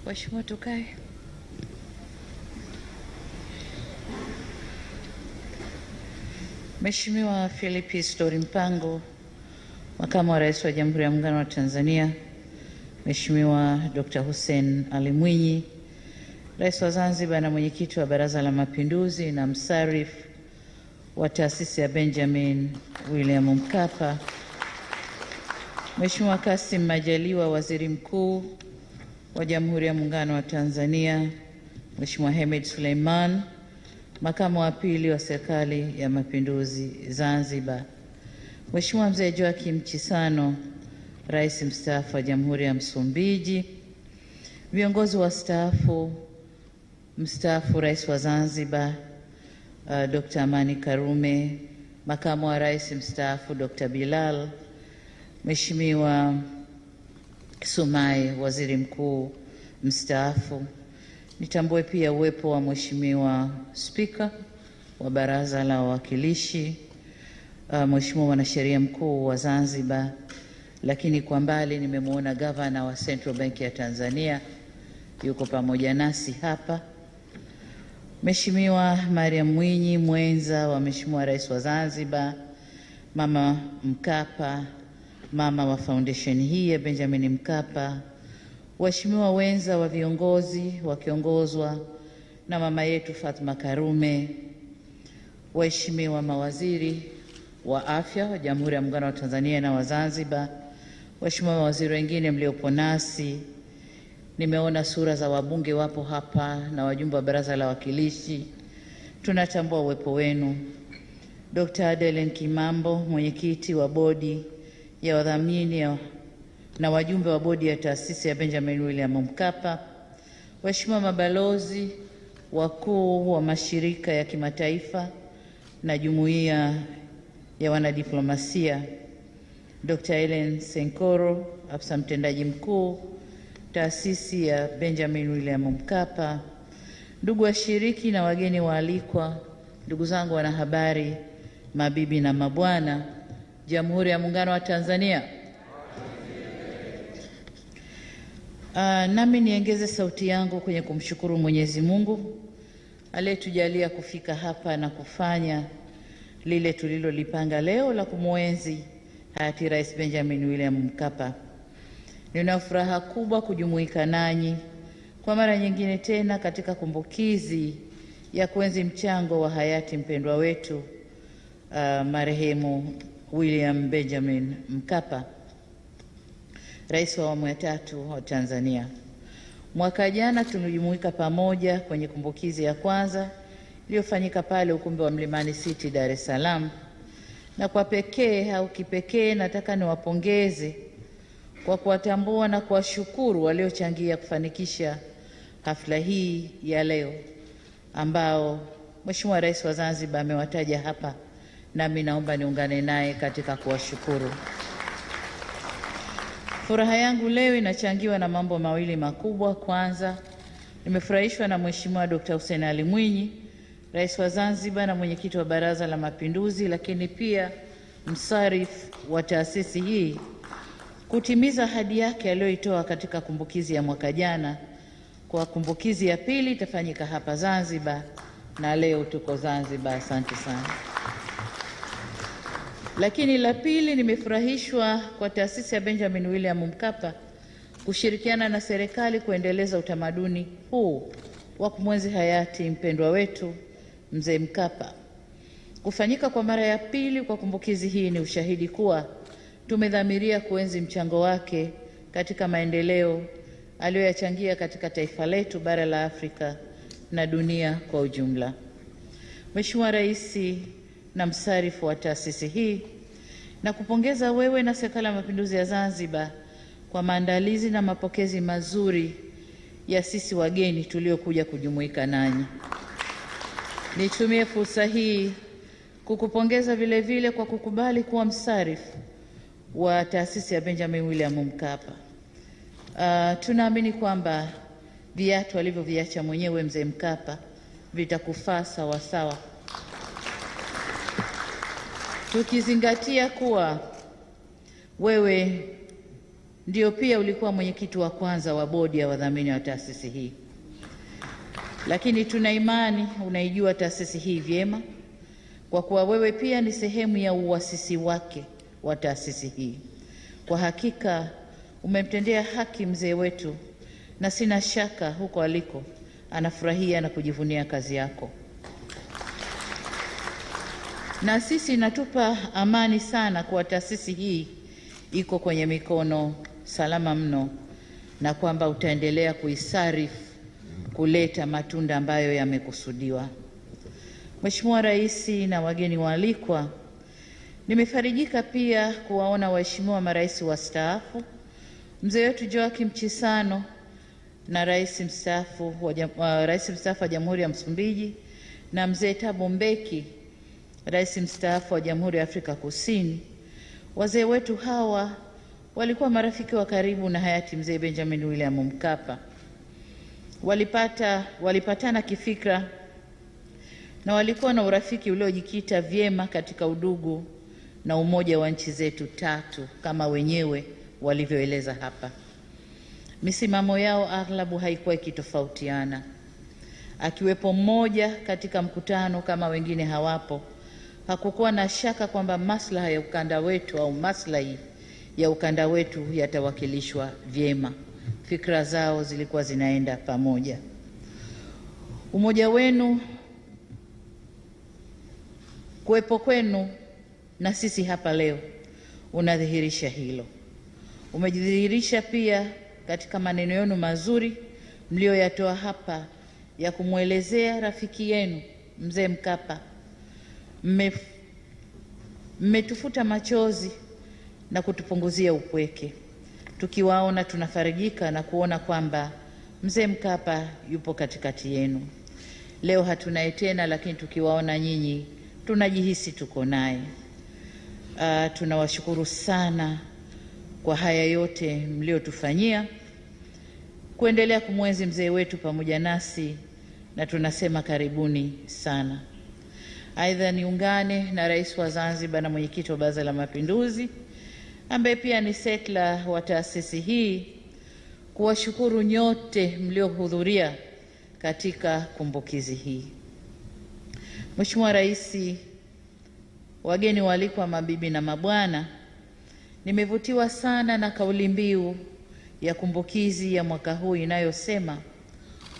Mheshimiwa, tukae. Mheshimiwa Philip Isdor Mpango, Makamu wa Rais wa Jamhuri ya Muungano wa Tanzania, Mheshimiwa Dr. Hussein Ali Mwinyi, Rais wa Zanzibar na Mwenyekiti wa Baraza la Mapinduzi na msarifu wa Taasisi ya Benjamin William Mkapa, Mheshimiwa Kassim Majaliwa, Waziri Mkuu wa Jamhuri ya Muungano wa Tanzania, Mheshimiwa Hemed Suleiman, Makamu wa Pili wa Serikali ya Mapinduzi Zanzibar, Mheshimiwa Mzee Joakim Chissano, Rais mstaafu wa Jamhuri ya Msumbiji, viongozi wastaafu, mstaafu Rais wa Zanzibar Dr. Amani Karume, Makamu wa Rais mstaafu Dr. Bilal, Mheshimiwa Sumai, Waziri Mkuu mstaafu. Nitambue pia uwepo wa Mheshimiwa Spika wa Baraza la Wawakilishi, Mheshimiwa Mwanasheria Mkuu wa Zanzibar, lakini kwa mbali nimemwona Gavana wa Central Bank ya Tanzania yuko pamoja nasi hapa. Mheshimiwa Mariam Mwinyi, mwenza wa Mheshimiwa Rais wa Zanzibar, Mama Mkapa, mama wa foundation hii ya Benjamin Mkapa, waheshimiwa wenza wa viongozi wakiongozwa na mama yetu Fatma Karume, waheshimiwa mawaziri wa afya wa Jamhuri ya Muungano wa Tanzania na wa Zanzibar, waheshimiwa mawaziri wengine mliopo nasi, nimeona sura za wabunge wapo hapa na wajumbe wa Baraza la Wawakilishi, tunatambua uwepo wenu. Dr. Adeline Kimambo, mwenyekiti wa bodi ya wadhamini na wajumbe wa bodi ya taasisi ya Benjamin William Mkapa, waheshimiwa mabalozi wakuu wa mashirika ya kimataifa na jumuiya ya wanadiplomasia, Dr. Ellen Senkoro, afisa mtendaji mkuu taasisi ya Benjamin William Mkapa, ndugu washiriki na wageni waalikwa, ndugu zangu wanahabari, mabibi na mabwana, Jamhuri ya Muungano wa Tanzania. Nami niongeze sauti yangu kwenye kumshukuru Mwenyezi Mungu aliyetujalia kufika hapa na kufanya lile tulilolipanga leo la kumwenzi hayati Rais Benjamin William Mkapa. Nina furaha kubwa kujumuika nanyi kwa mara nyingine tena katika kumbukizi ya kuenzi mchango wa hayati mpendwa wetu marehemu William Benjamin Mkapa, Rais wa awamu ya 3 wa Tanzania. Mwaka jana tulijumuika pamoja kwenye kumbukizi ya kwanza iliyofanyika pale ukumbi wa Mlimani City, Dar es Salaam, na kwa pekee au kipekee nataka niwapongeze kwa kuwatambua na kuwashukuru waliochangia kufanikisha hafla hii ya leo, ambao Mheshimiwa Rais wa Zanzibar amewataja hapa, nami naomba niungane naye katika kuwashukuru. Furaha yangu leo inachangiwa na mambo mawili makubwa. Kwanza, nimefurahishwa na Mheshimiwa Dr. Hussein Ali Mwinyi, Rais wa Zanzibar na mwenyekiti wa Baraza la Mapinduzi, lakini pia msarifu wa taasisi hii, kutimiza ahadi yake aliyoitoa katika kumbukizi ya mwaka jana kwa kumbukizi ya pili itafanyika hapa Zanzibar, na leo tuko Zanzibar. Asante sana. Lakini la pili, nimefurahishwa kwa taasisi ya Benjamin William Mkapa kushirikiana na serikali kuendeleza utamaduni huu wa kumwenzi hayati mpendwa wetu Mzee Mkapa. Kufanyika kwa mara ya pili kwa kumbukizi hii ni ushahidi kuwa tumedhamiria kuenzi mchango wake katika maendeleo aliyoyachangia katika taifa letu, bara la Afrika na dunia kwa ujumla. Mheshimiwa Rais na msarifu wa taasisi hii, na kupongeza wewe na Serikali ya Mapinduzi ya Zanzibar kwa maandalizi na mapokezi mazuri ya sisi wageni tuliokuja kujumuika nanyi. Nitumie fursa hii kukupongeza vile vile kwa kukubali kuwa msarifu wa taasisi ya Benjamin William Mkapa. Tunaamini kwamba viatu alivyoviacha mwenyewe Mzee Mkapa vitakufaa sawa sawa, tukizingatia kuwa wewe ndio pia ulikuwa mwenyekiti wa kwanza wa bodi ya wadhamini wa taasisi hii. Lakini tuna imani unaijua taasisi hii vyema, kwa kuwa wewe pia ni sehemu ya uasisi wake wa taasisi hii. Kwa hakika umemtendea haki mzee wetu, na sina shaka huko aliko anafurahia na kujivunia kazi yako. Na sisi inatupa amani sana kwa taasisi hii iko kwenye mikono salama mno, na kwamba utaendelea kuisarifu kuleta matunda ambayo yamekusudiwa. Mheshimiwa Rais na wageni waalikwa, nimefarijika pia kuwaona waheshimiwa marais wastaafu, mzee wetu Joakim Chisano na rais mstaafu wa Jamhuri ya Msumbiji na mzee Thabo Mbeki, rais mstaafu wa Jamhuri ya Afrika Kusini. Wazee wetu hawa walikuwa marafiki wa karibu na hayati mzee Benjamin William Mkapa. Walipatana kifikra na walikuwa na urafiki uliojikita vyema katika udugu na umoja wa nchi zetu tatu kama wenyewe walivyoeleza hapa. Misimamo yao aghlabu haikuwa ikitofautiana. Akiwepo mmoja katika mkutano kama wengine hawapo, hakukuwa na shaka kwamba maslahi ya ukanda wetu au maslahi ya ukanda wetu yatawakilishwa vyema. Fikra zao zilikuwa zinaenda pamoja. Umoja wenu, kuwepo kwenu na sisi hapa leo unadhihirisha hilo. Umejidhihirisha pia katika maneno yenu mazuri mlioyatoa hapa ya kumwelezea rafiki yenu mzee Mkapa. Mmetufuta machozi na kutupunguzia upweke. Tukiwaona tunafarijika na kuona kwamba mzee Mkapa yupo katikati yenu. Leo hatunaye tena, lakini tukiwaona nyinyi tunajihisi tuko naye. Tunawashukuru sana kwa haya yote mliotufanyia, kuendelea kumwenzi mzee wetu pamoja nasi, na tunasema karibuni sana. Aidha, niungane na rais wa Zanzibar na mwenyekiti wa Baraza la Mapinduzi ambaye pia ni setla wa taasisi hii kuwashukuru nyote mliohudhuria katika kumbukizi hii. Mheshimiwa Rais, wageni waalikwa, mabibi na mabwana, nimevutiwa sana na kauli mbiu ya kumbukizi ya mwaka huu inayosema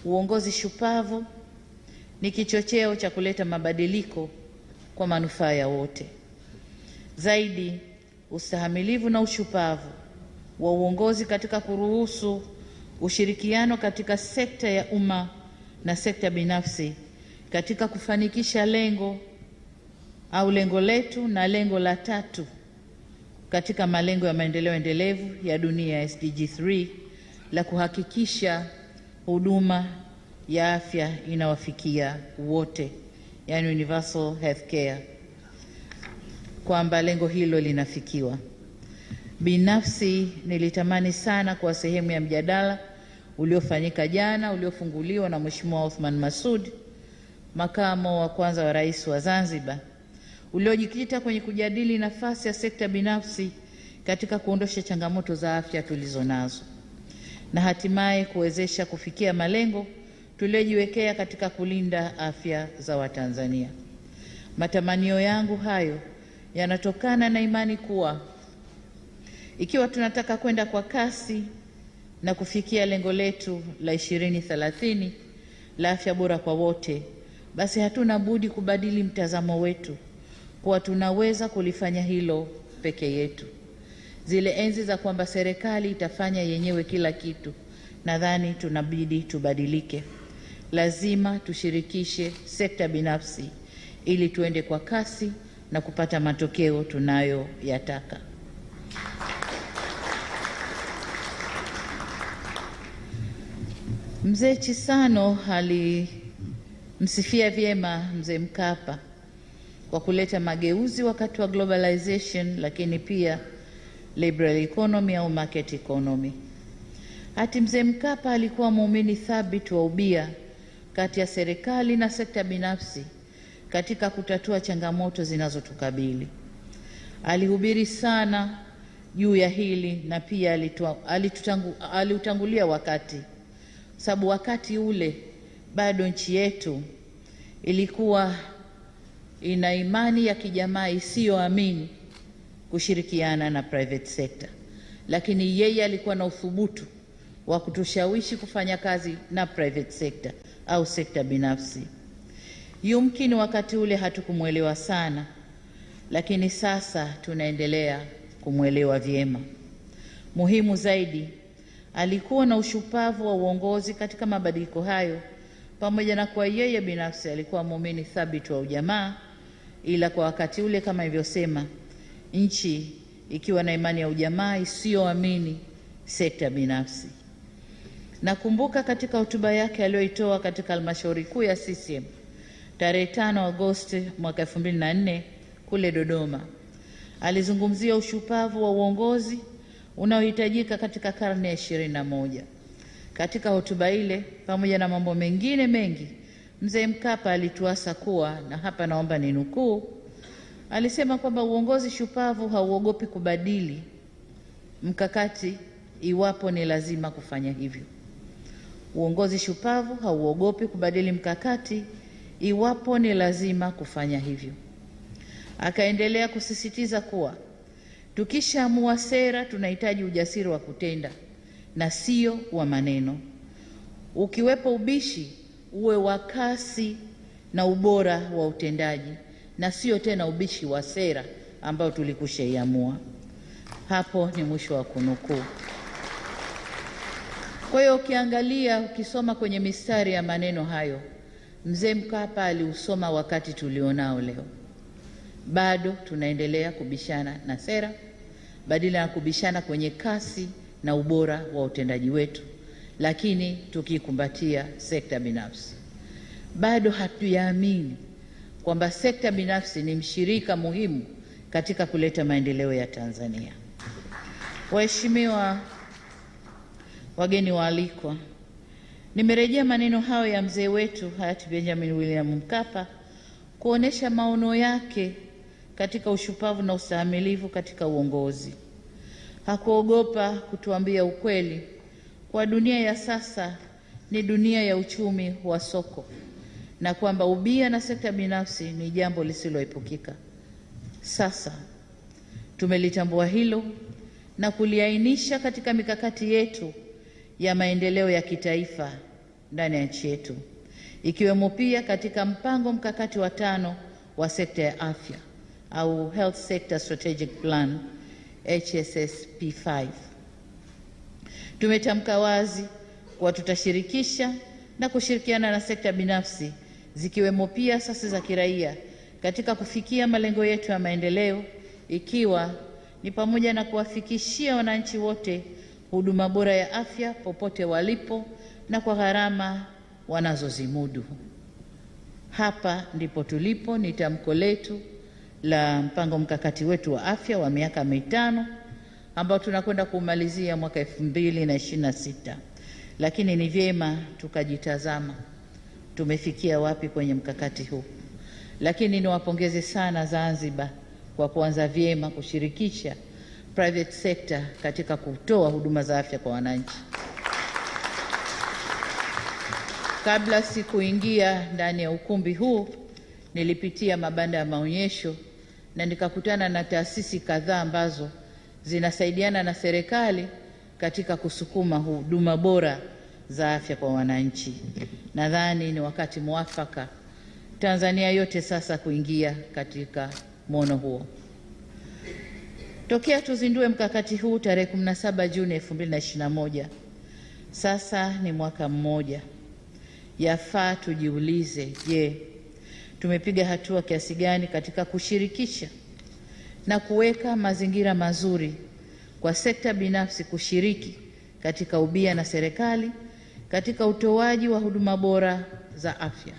uongozi shupavu ni kichocheo cha kuleta mabadiliko kwa manufaa ya wote. Zaidi, ustahimilivu na ushupavu wa uongozi katika kuruhusu ushirikiano katika sekta ya umma na sekta binafsi katika kufanikisha lengo letu na lengo la tatu katika malengo ya maendeleo endelevu ya dunia SDG 3 la kuhakikisha huduma ya afya inawafikia wote, yani universal health care, kwamba lengo hilo linafikiwa. Binafsi nilitamani sana kwa sehemu ya mjadala uliofanyika jana, uliofunguliwa na Mheshimiwa Othman Masoud, makamo wa kwanza wa rais wa Zanzibar, uliojikita kwenye kujadili nafasi ya sekta binafsi katika kuondosha changamoto za afya tulizonazo na hatimaye kuwezesha kufikia malengo tuliojiwekea katika kulinda afya za Watanzania. Matamanio yangu hayo yanatokana na imani kuwa ikiwa tunataka kwenda kwa kasi na kufikia lengo letu la 2030 la afya bora kwa wote, basi hatuna budi kubadili mtazamo wetu kuwa tunaweza kulifanya hilo peke yetu. Zile enzi za kwamba serikali itafanya yenyewe kila kitu, nadhani tunabidi tubadilike. Lazima tushirikishe sekta binafsi ili tuende kwa kasi na kupata matokeo tunayoyataka. Mzee Chisano alimsifia vyema mzee Mkapa kwa kuleta mageuzi wakati wa globalization, lakini pia liberal economy au market economy. Hati mzee Mkapa alikuwa muumini thabiti wa ubia kati ya serikali na sekta binafsi katika kutatua changamoto zinazotukabili. Alihubiri sana juu ya hili na pia aliutangulia wakati, sababu wakati ule bado nchi yetu ilikuwa ina imani ya kijamaa isiyoamini kushirikiana na private sector, lakini yeye alikuwa na uthubutu wa kutushawishi kufanya kazi na private sector au sekta binafsi. Yumkini wakati ule hatukumuelewa sana, lakini sasa tunaendelea kumwelewa vyema. Muhimu zaidi, alikuwa na ushupavu wa uongozi katika mabadiliko hayo, pamoja na kwa yeye binafsi alikuwa muumini thabiti wa ujamaa, ila kwa wakati ule kama ilivyosema, nchi ikiwa na imani ya ujamaa isiyoamini sekta binafsi. Nakumbuka katika hotuba yake aliyoitoa katika halmashauri kuu ya CCM tarehe 5 Agosti mwaka 2004 kule Dodoma, alizungumzia ushupavu wa uongozi unaohitajika katika karne ya 21. Katika hotuba ile, pamoja na mambo mengine mengi, Mzee Mkapa alituasa kuwa, na hapa naomba ninukuu, alisema kwamba uongozi shupavu hauogopi kubadili mkakati iwapo ni lazima kufanya hivyo. Uongozi shupavu hauogopi kubadili mkakati iwapo ni lazima kufanya hivyo. Akaendelea kusisitiza kuwa tukishaamua sera tunahitaji ujasiri wa kutenda na sio wa maneno. Ukiwepo ubishi, uwe wa kasi na ubora wa utendaji na sio tena ubishi wa sera ambao tulikushaiamua. Hapo ni mwisho wa kunukuu. Kwa hiyo ukisoma kwenye mistari ya maneno hayo, Mzee Mkapa aliusoma wakati tulionao leo. Bado tunaendelea kubishana na sera badala ya kubishana kwenye kasi na ubora wa utendaji wetu, lakini tukikumbatia sekta binafsi. Bado hatuyaamini kwamba sekta binafsi ni mshirika muhimu katika kuleta maendeleo ya Tanzania. Waheshimiwa wageni waalikwa, nimerejea maneno hayo ya mzee wetu hayati Benjamin William Mkapa kuonesha maono yake katika ushupavu na ustahimilivu katika uongozi. Hakuogopa kutuambia ukweli kwa dunia ya sasa ni dunia ya uchumi wa soko na kwamba ubia na sekta binafsi ni jambo lisiloepukika. Sasa tumelitambua hilo na kuliainisha katika mikakati yetu ya maendeleo ya kitaifa ndani ya nchi yetu, ikiwemo pia katika mpango mkakati wa 5 wa sekta ya afya au Health Sector Strategic Plan HSSP5. Tumetamka wazi kuwa tutashirikisha na kushirikiana na sekta binafsi zikiwemo pia asasi za kiraia katika kufikia malengo yetu ya maendeleo, ikiwa ni pamoja na kuwafikishia wananchi wote huduma bora ya afya popote walipo na kwa gharama wanazozimudu. Hapa ndipo tulipo. Ni tamko letu la mpango mkakati wetu wa afya wa miaka 5 ambao tunakwenda kumalizia mwaka 2026. Lakini ni vyema tukajitazama tumefikia wapi kwenye mkakati huu. Lakini niwapongeze sana Zanzibar kwa kuanza vyema kushirikisha private sector katika kutoa huduma za afya kwa wananchi. Kabla sikuingia ndani ya ukumbi huu, nilipitia mabanda ya maonyesho na nikakutana na taasisi kadhaa ambazo zinasaidiana na serikali katika kusukuma huduma bora za afya kwa wananchi. Nadhani ni wakati mwafaka Tanzania yote sasa kuingia katika mwono huo. Tokea tuzindue mkakati huu tarehe 17 Juni 2021, sasa ni mwaka mmoja. Yafaa tujiulize, je, tumepiga hatua kiasi gani katika kushirikisha na kuweka mazingira mazuri kwa sekta binafsi kushiriki katika ubia na serikali katika utoaji wa huduma bora za afya?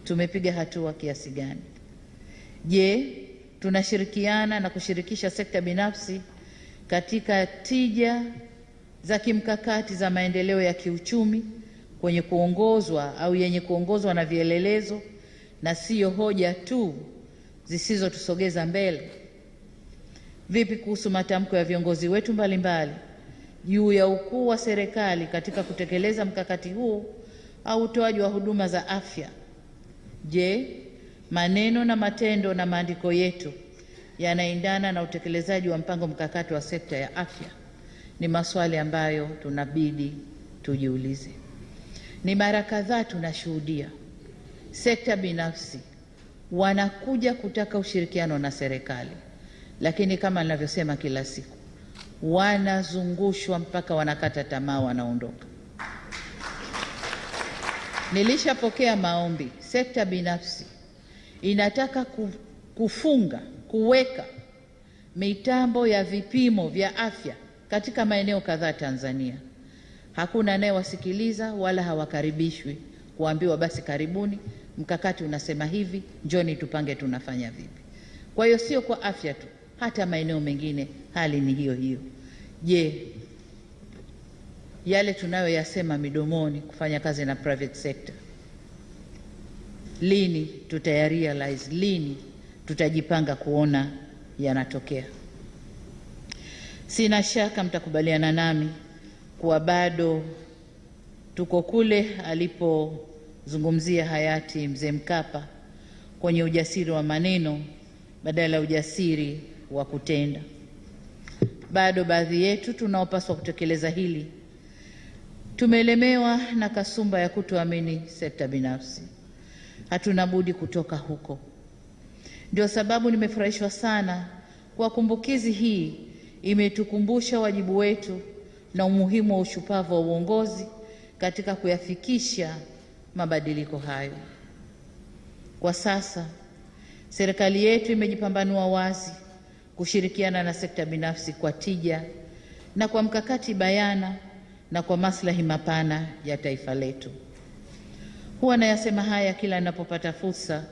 Tumepiga hatua kiasi gani? Je, tunashirikiana na kushirikisha sekta binafsi katika tija za kimkakati za maendeleo ya kiuchumi kwenye kuongozwa au yenye kuongozwa na vielelezo na sio hoja tu zisizotusogeza mbele? Vipi kuhusu matamko ya viongozi wetu mbalimbali juu ya ukuu wa serikali katika kutekeleza mkakati huu au utoaji wa huduma za afya? Je, maneno na matendo na maandiko yetu yanaendana na utekelezaji wa mpango mkakati wa sekta ya afya? Ni maswali ambayo tunabidi tujiulize. Ni mara kadhaa tunashuhudia sekta binafsi wanakuja kutaka ushirikiano na serikali, lakini kama ninavyosema kila siku, wanazungushwa mpaka wanakata tamaa, wanaondoka. Nilishapokea maombi, sekta binafsi inataka kuweka mitambo ya vipimo vya afya katika maeneo kadhaa Tanzania. Hakuna anayewasikiliza wala hawakaribishwi kuambiwa basi karibuni, mkakati unasema hivi, njoni tupange tunafanya vipi. Kwa hiyo sio kwa afya tu, hata maeneo mengine hali ni hiyo hiyo. Je, yale tunayoyasema midomoni kufanya kazi na private sector, lini tutayarealize? Lini tutajipanga kuona yanatokea? Sina shaka mtakubaliana nami kuwa bado tuko kule alipozungumzia hayati Mzee Mkapa, kwenye ujasiri wa maneno badala ya ujasiri wa kutenda. Bado baadhi yetu tunaopaswa kutekeleza hili tumelemewa na kasumba ya kutoamini sekta binafsi. Hatuna budi kutoka huko. Ndio sababu nimefurahishwa sana kwa kumbukizi hii imetukumbusha wajibu wetu na umuhimu wa ushupavu wa uongozi katika kuyafikisha mabadiliko hayo. Kwa sasa serikali yetu imejipambanua wazi kushirikiana na sekta binafsi kwa tija na kwa mkakati bayana na kwa maslahi mapana ya taifa letu. Huwa nayasema haya kila ninapopata fursa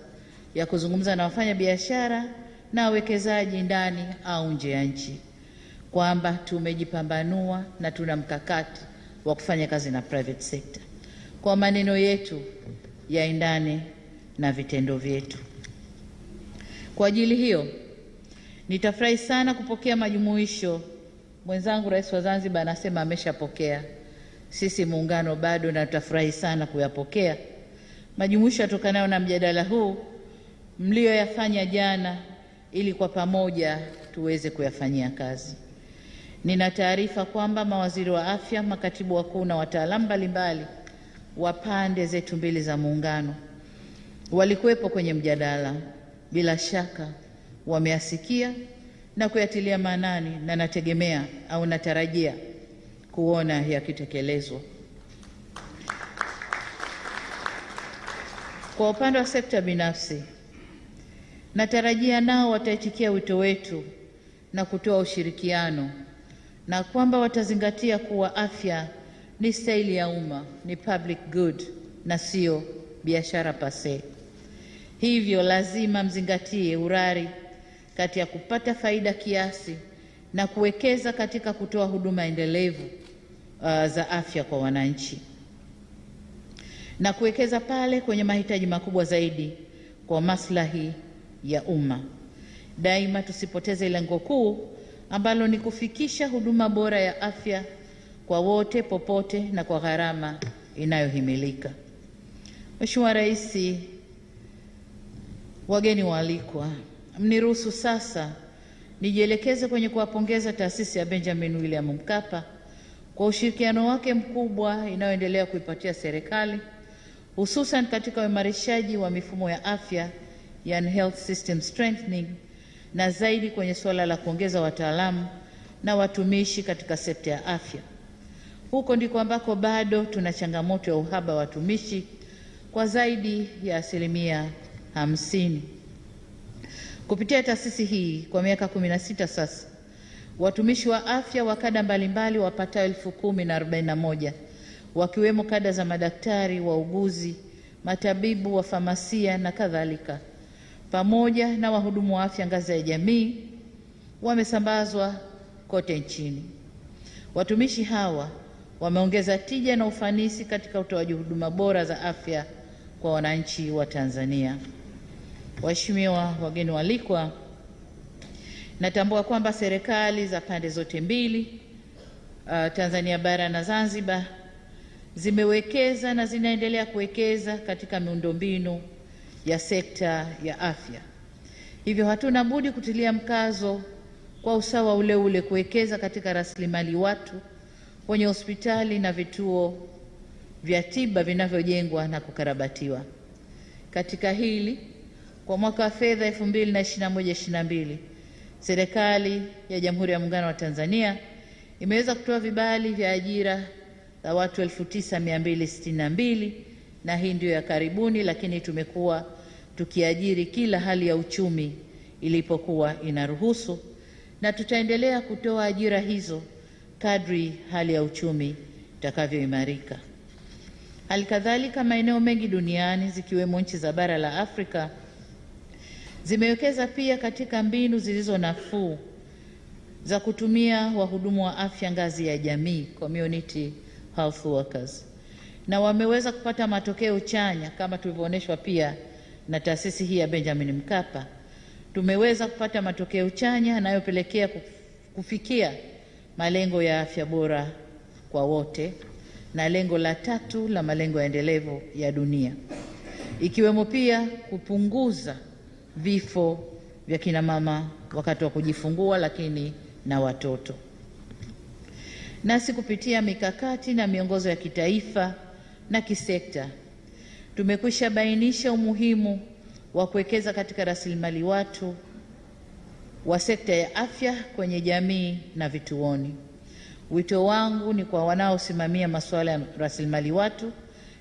ya kuzungumza na wafanya biashara na wawekezaji ndani au nje ya nchi, kwamba tumejipambanua na tuna mkakati wa kufanya kazi na private sector. Kwa maneno yetu yaendane na vitendo vyetu. Kwa ajili hiyo, nitafurahi sana kupokea majumuisho. Mwenzangu Rais wa Zanzibar anasema ameshapokea. Sisi muungano bado, na tutafurahi sana kuyapokea majumuisho yatokanayo na mjadala huu mlioyafanya jana, ili kwa pamoja tuweze kuyafanyia kazi. Nina taarifa kwamba mawaziri wa afya, makatibu wakuu na wataalamu mbalimbali wa pande zetu mbili za muungano walikuwepo kwenye mjadala. Bila shaka wameyasikia na kuyatilia maanani, na nategemea au natarajia kuona yakitekelezwa. Kwa upande wa sekta binafsi, natarajia nao wataitikia wito wetu na kutoa ushirikiano, na kwamba watazingatia kuwa afya ni staili ya umma, ni public good na sio biashara pase. Hivyo lazima mzingatie urari kati ya kupata faida kiasi na kuwekeza katika kutoa huduma endelevu za afya kwa wananchi, na kuwekeza pale kwenye mahitaji makubwa zaidi kwa maslahi ya umma. Daima tusipoteze lengo kuu ambalo ni kufikisha huduma bora ya afya kwa wote, popote na kwa gharama inayohimilika. Mheshimiwa Rais, wageni waalikwa, mniruhusu sasa nijielekeze kwenye kuwapongeza taasisi ya Benjamin William Mkapa kwa ushirikiano wake mkubwa inayoendelea kuipatia serikali, hususan katika uimarishaji wa mifumo ya afya, yani health system strengthening, na zaidi kwenye suala la kuongeza wataalamu na watumishi katika sekta ya afya. Huko ndiko ambako bado tuna changamoto ya uhaba wa watumishi kwa zaidi ya 50%. Kupitia taasisi hii kwa miaka 16 sasa, watumishi wa afya wa kada mbalimbali wapatao 10,041 wakiwemo kada za madaktari, wauguzi, matabibu, wa famasia na kadhalika, pamoja na wahudumu wa afya ngazi ya jamii wamesambazwa kote nchini. Watumishi hawa wameongeza tija na ufanisi katika utoaji huduma bora za afya kwa wananchi wa Tanzania. Waheshimiwa wageni waalikwa, natambua kwamba serikali za pande zote mbili, Tanzania bara na Zanzibar, zimewekeza na zinaendelea kuwekeza katika miundombinu ya sekta ya afya. Hivyo hatuna budi kutilia mkazo kwa usawa ule ule kuwekeza katika rasilimali watu kwenye hospitali na vituo vya tiba vinavyojengwa na kukarabatiwa. Katika hili, kwa mwaka wa fedha 2021/22, serikali ya Jamhuri ya Muungano wa Tanzania imeweza kutoa vibali vya ajira za watu 9,262, na hii ndio ya karibuni, lakini tumekuwa tukiajiri kila hali ya uchumi ilipokuwa inaruhusu, na tutaendelea kutoa ajira hizo kadri hali ya uchumi itakavyoimarika. Halikadhalika, maeneo mengi duniani zikiwemo nchi za bara la Afrika zimewekeza pia katika mbinu zilizo nafuu za kutumia wahudumu wa afya ngazi ya jamii, community health workers, na wameweza kupata matokeo chanya kama tulivyoonyeshwa pia na taasisi hii ya Benjamin Mkapa. Tumeweza kupata matokeo chanya yanayopelekea kufikia malengo ya afya bora kwa wote na lengo la 3 la malengo ya endelevu ya dunia, ikiwemo pia kupunguza vifo vya kina mama wakati wa kujifungua, lakini na watoto. Nasi kupitia mikakati na miongozo ya kitaifa na kisekta tumekwisha bainisha umuhimu wa kuwekeza katika rasilimali watu wa sekta ya afya kwenye jamii na vituoni. Wito wangu ni kwa wanaosimamia masuala ya rasilimali watu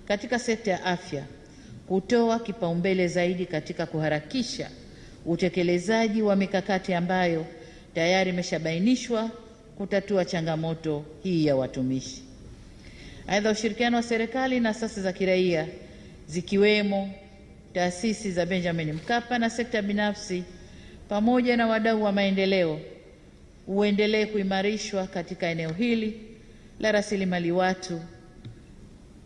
katika sekta ya afya kutoa kipaumbele zaidi katika kuharakisha utekelezaji wa mikakati ambayo tayari imeshabainishwa kutatua changamoto hii ya watumishi. Aidha, ushirikiano wa serikali na asasi za kiraia zikiwemo taasisi za Benjamin Mkapa na sekta binafsi pamoja na wadau wa maendeleo uendelee kuimarishwa katika eneo hili la rasilimali watu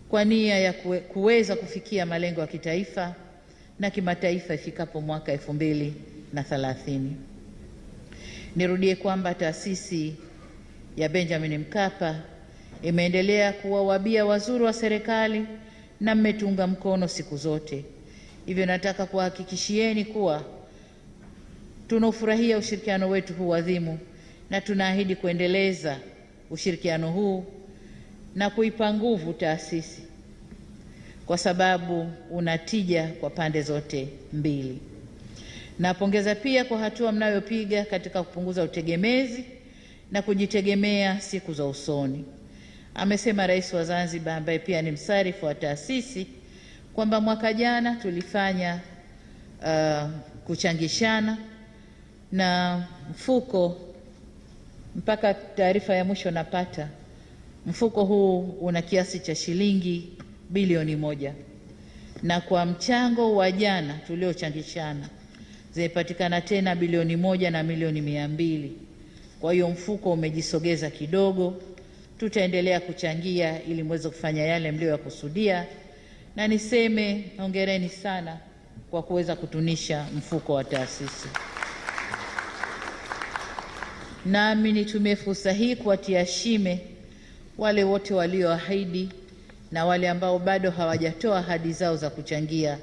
kwa nia ya kuweza kufikia malengo ya kitaifa na kimataifa ifikapo mwaka 2030. Nirudie kwamba taasisi ya Benjamin Mkapa imeendelea kuwa wabia wazuri wa serikali na mmetunga mkono siku zote. Hivyo nataka kuhakikishieni kuwa tunafurahia ushirikiano wetu huu adhimu na tunaahidi kuendeleza ushirikiano huu na kuipa nguvu taasisi kwa sababu unatija kwa pande zote mbili. Napongeza pia kwa hatua mnayopiga katika kupunguza utegemezi na kujitegemea siku za usoni. Amesema Rais wa Zanzibar ambaye pia ni msarifu wa taasisi kwamba mwaka jana tulifanya kuchangishana na mfuko, mpaka taarifa ya mwisho napata, mfuko huu una kiasi cha shilingi bilioni 1, na kwa mchango wa jana tuliochangishana zimepatikana tena bilioni 1 na milioni 200. Kwa hiyo mfuko umejisogeza kidogo. Tutaendelea kuchangia ili muweze kufanya yale mlioyakusudia, na niseme hongereni sana kwa kuweza kutunisha mfuko wa taasisi. Nami nitumie fursa hii kuwatia shime wale wote walioahidi na wale ambao bado hawajatoa ahadi zao za kuchangia.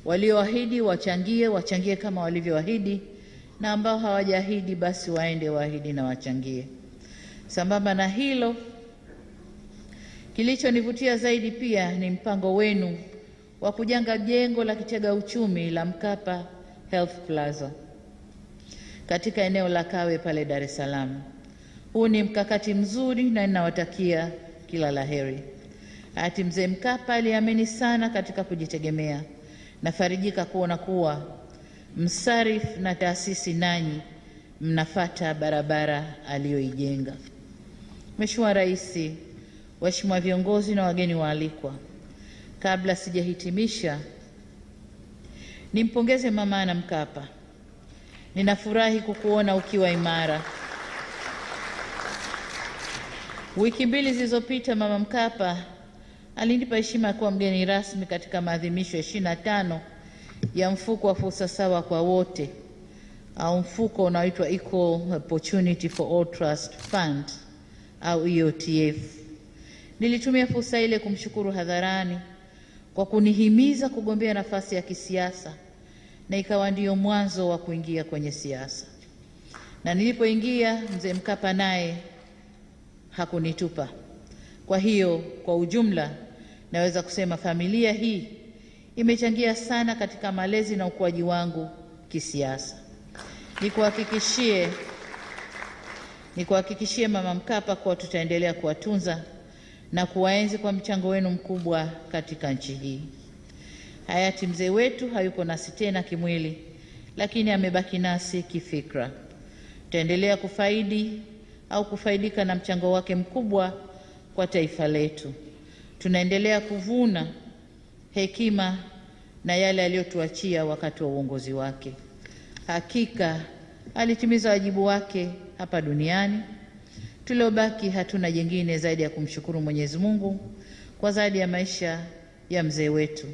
Walioahidi wachangie kama walivyoahidi, na ambao hawajaahidi basi waende waahidi na wachangie. Sambamba na hilo, kilichonivutia zaidi pia ni mpango wenu wa kujenga jengo la kitega uchumi la Mkapa Health Plaza katika eneo la Kawe pale Dar es Salaam. Huu ni mkakati mzuri na ninawatakia kila laheri. Hayati Mzee Mkapa aliamini sana katika kujitegemea. Nafarijika kuona kuwa msarifu na taasisi nanyi mnafata barabara aliyoijenga. Mheshimiwa Rais, waheshimiwa viongozi na wageni waalikwa, kabla sijahitimisha, nimpongeze Mama Ana Mkapa. Ninafurahi kukuona ukiwa imara. Wiki 2 zilizopita Mama Mkapa alinipa heshima ya kuwa mgeni rasmi katika maadhimisho ya 25 ya mfuko wa fursa sawa kwa wote, au mfuko unaoitwa Equal Opportunity for All Trust Fund au EOTF. Nilitumia fursa ile kumshukuru hadharani kwa kunihimiza kugombea nafasi ya kisiasa, na ikawa ndio mwanzo wa kuingia kwenye siasa. Na nilipoingia Mzee Mkapa naye hakunitupa. Kwa hiyo kwa ujumla naweza kusema familia hii imechangia sana katika malezi na ukuaji wangu kisiasa. Nikuhakikishie Mama Mkapa kuwa tutaendelea kuwatunza na kuwaenzi kwa mchango wenu mkubwa katika nchi hii. Hayati mzee wetu hayupo nasi tena kimwili, lakini amebaki nasi kifikra. Tutaendelea kufaidika na mchango wake mkubwa kwa taifa letu. Tunaendelea kuvuna hekima na yale aliyotuachia wakati wa uongozi wake. Hakika alitimiza wajibu wake hapa duniani. Tuliobaki hatuna jingine zaidi ya kumshukuru Mwenyezi Mungu kwa zawadi ya maisha ya mzee wetu.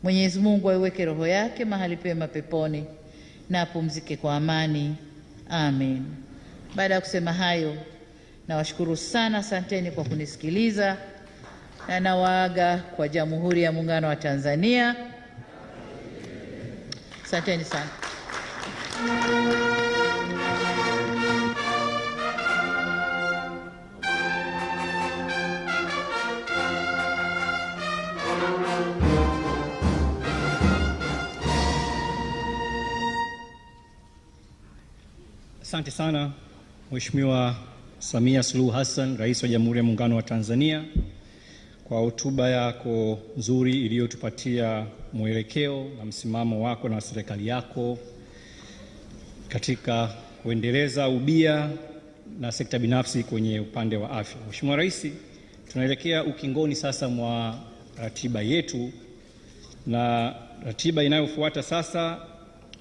Mwenyezi Mungu aiweke roho yake mahali pema peponi na apumzike kwa amani. Amen. Baada ya kusema hayo, nawashukuru sana, asanteni kwa kunisikiliza, na nawaaga kwa Jamhuri ya Muungano wa Tanzania. Asanteni sana. Asante sana Mheshimiwa Samia Suluhu Hassan, Rais wa Jamhuri ya Muungano wa Tanzania, kwa hotuba yako nzuri iliyotupatia mwelekeo na msimamo wako na serikali yako katika kuendeleza ubia na sekta binafsi kwenye upande wa afya. Mheshimiwa Rais, tunaelekea ukingoni sasa mwa ratiba yetu, na ratiba inayofuata sasa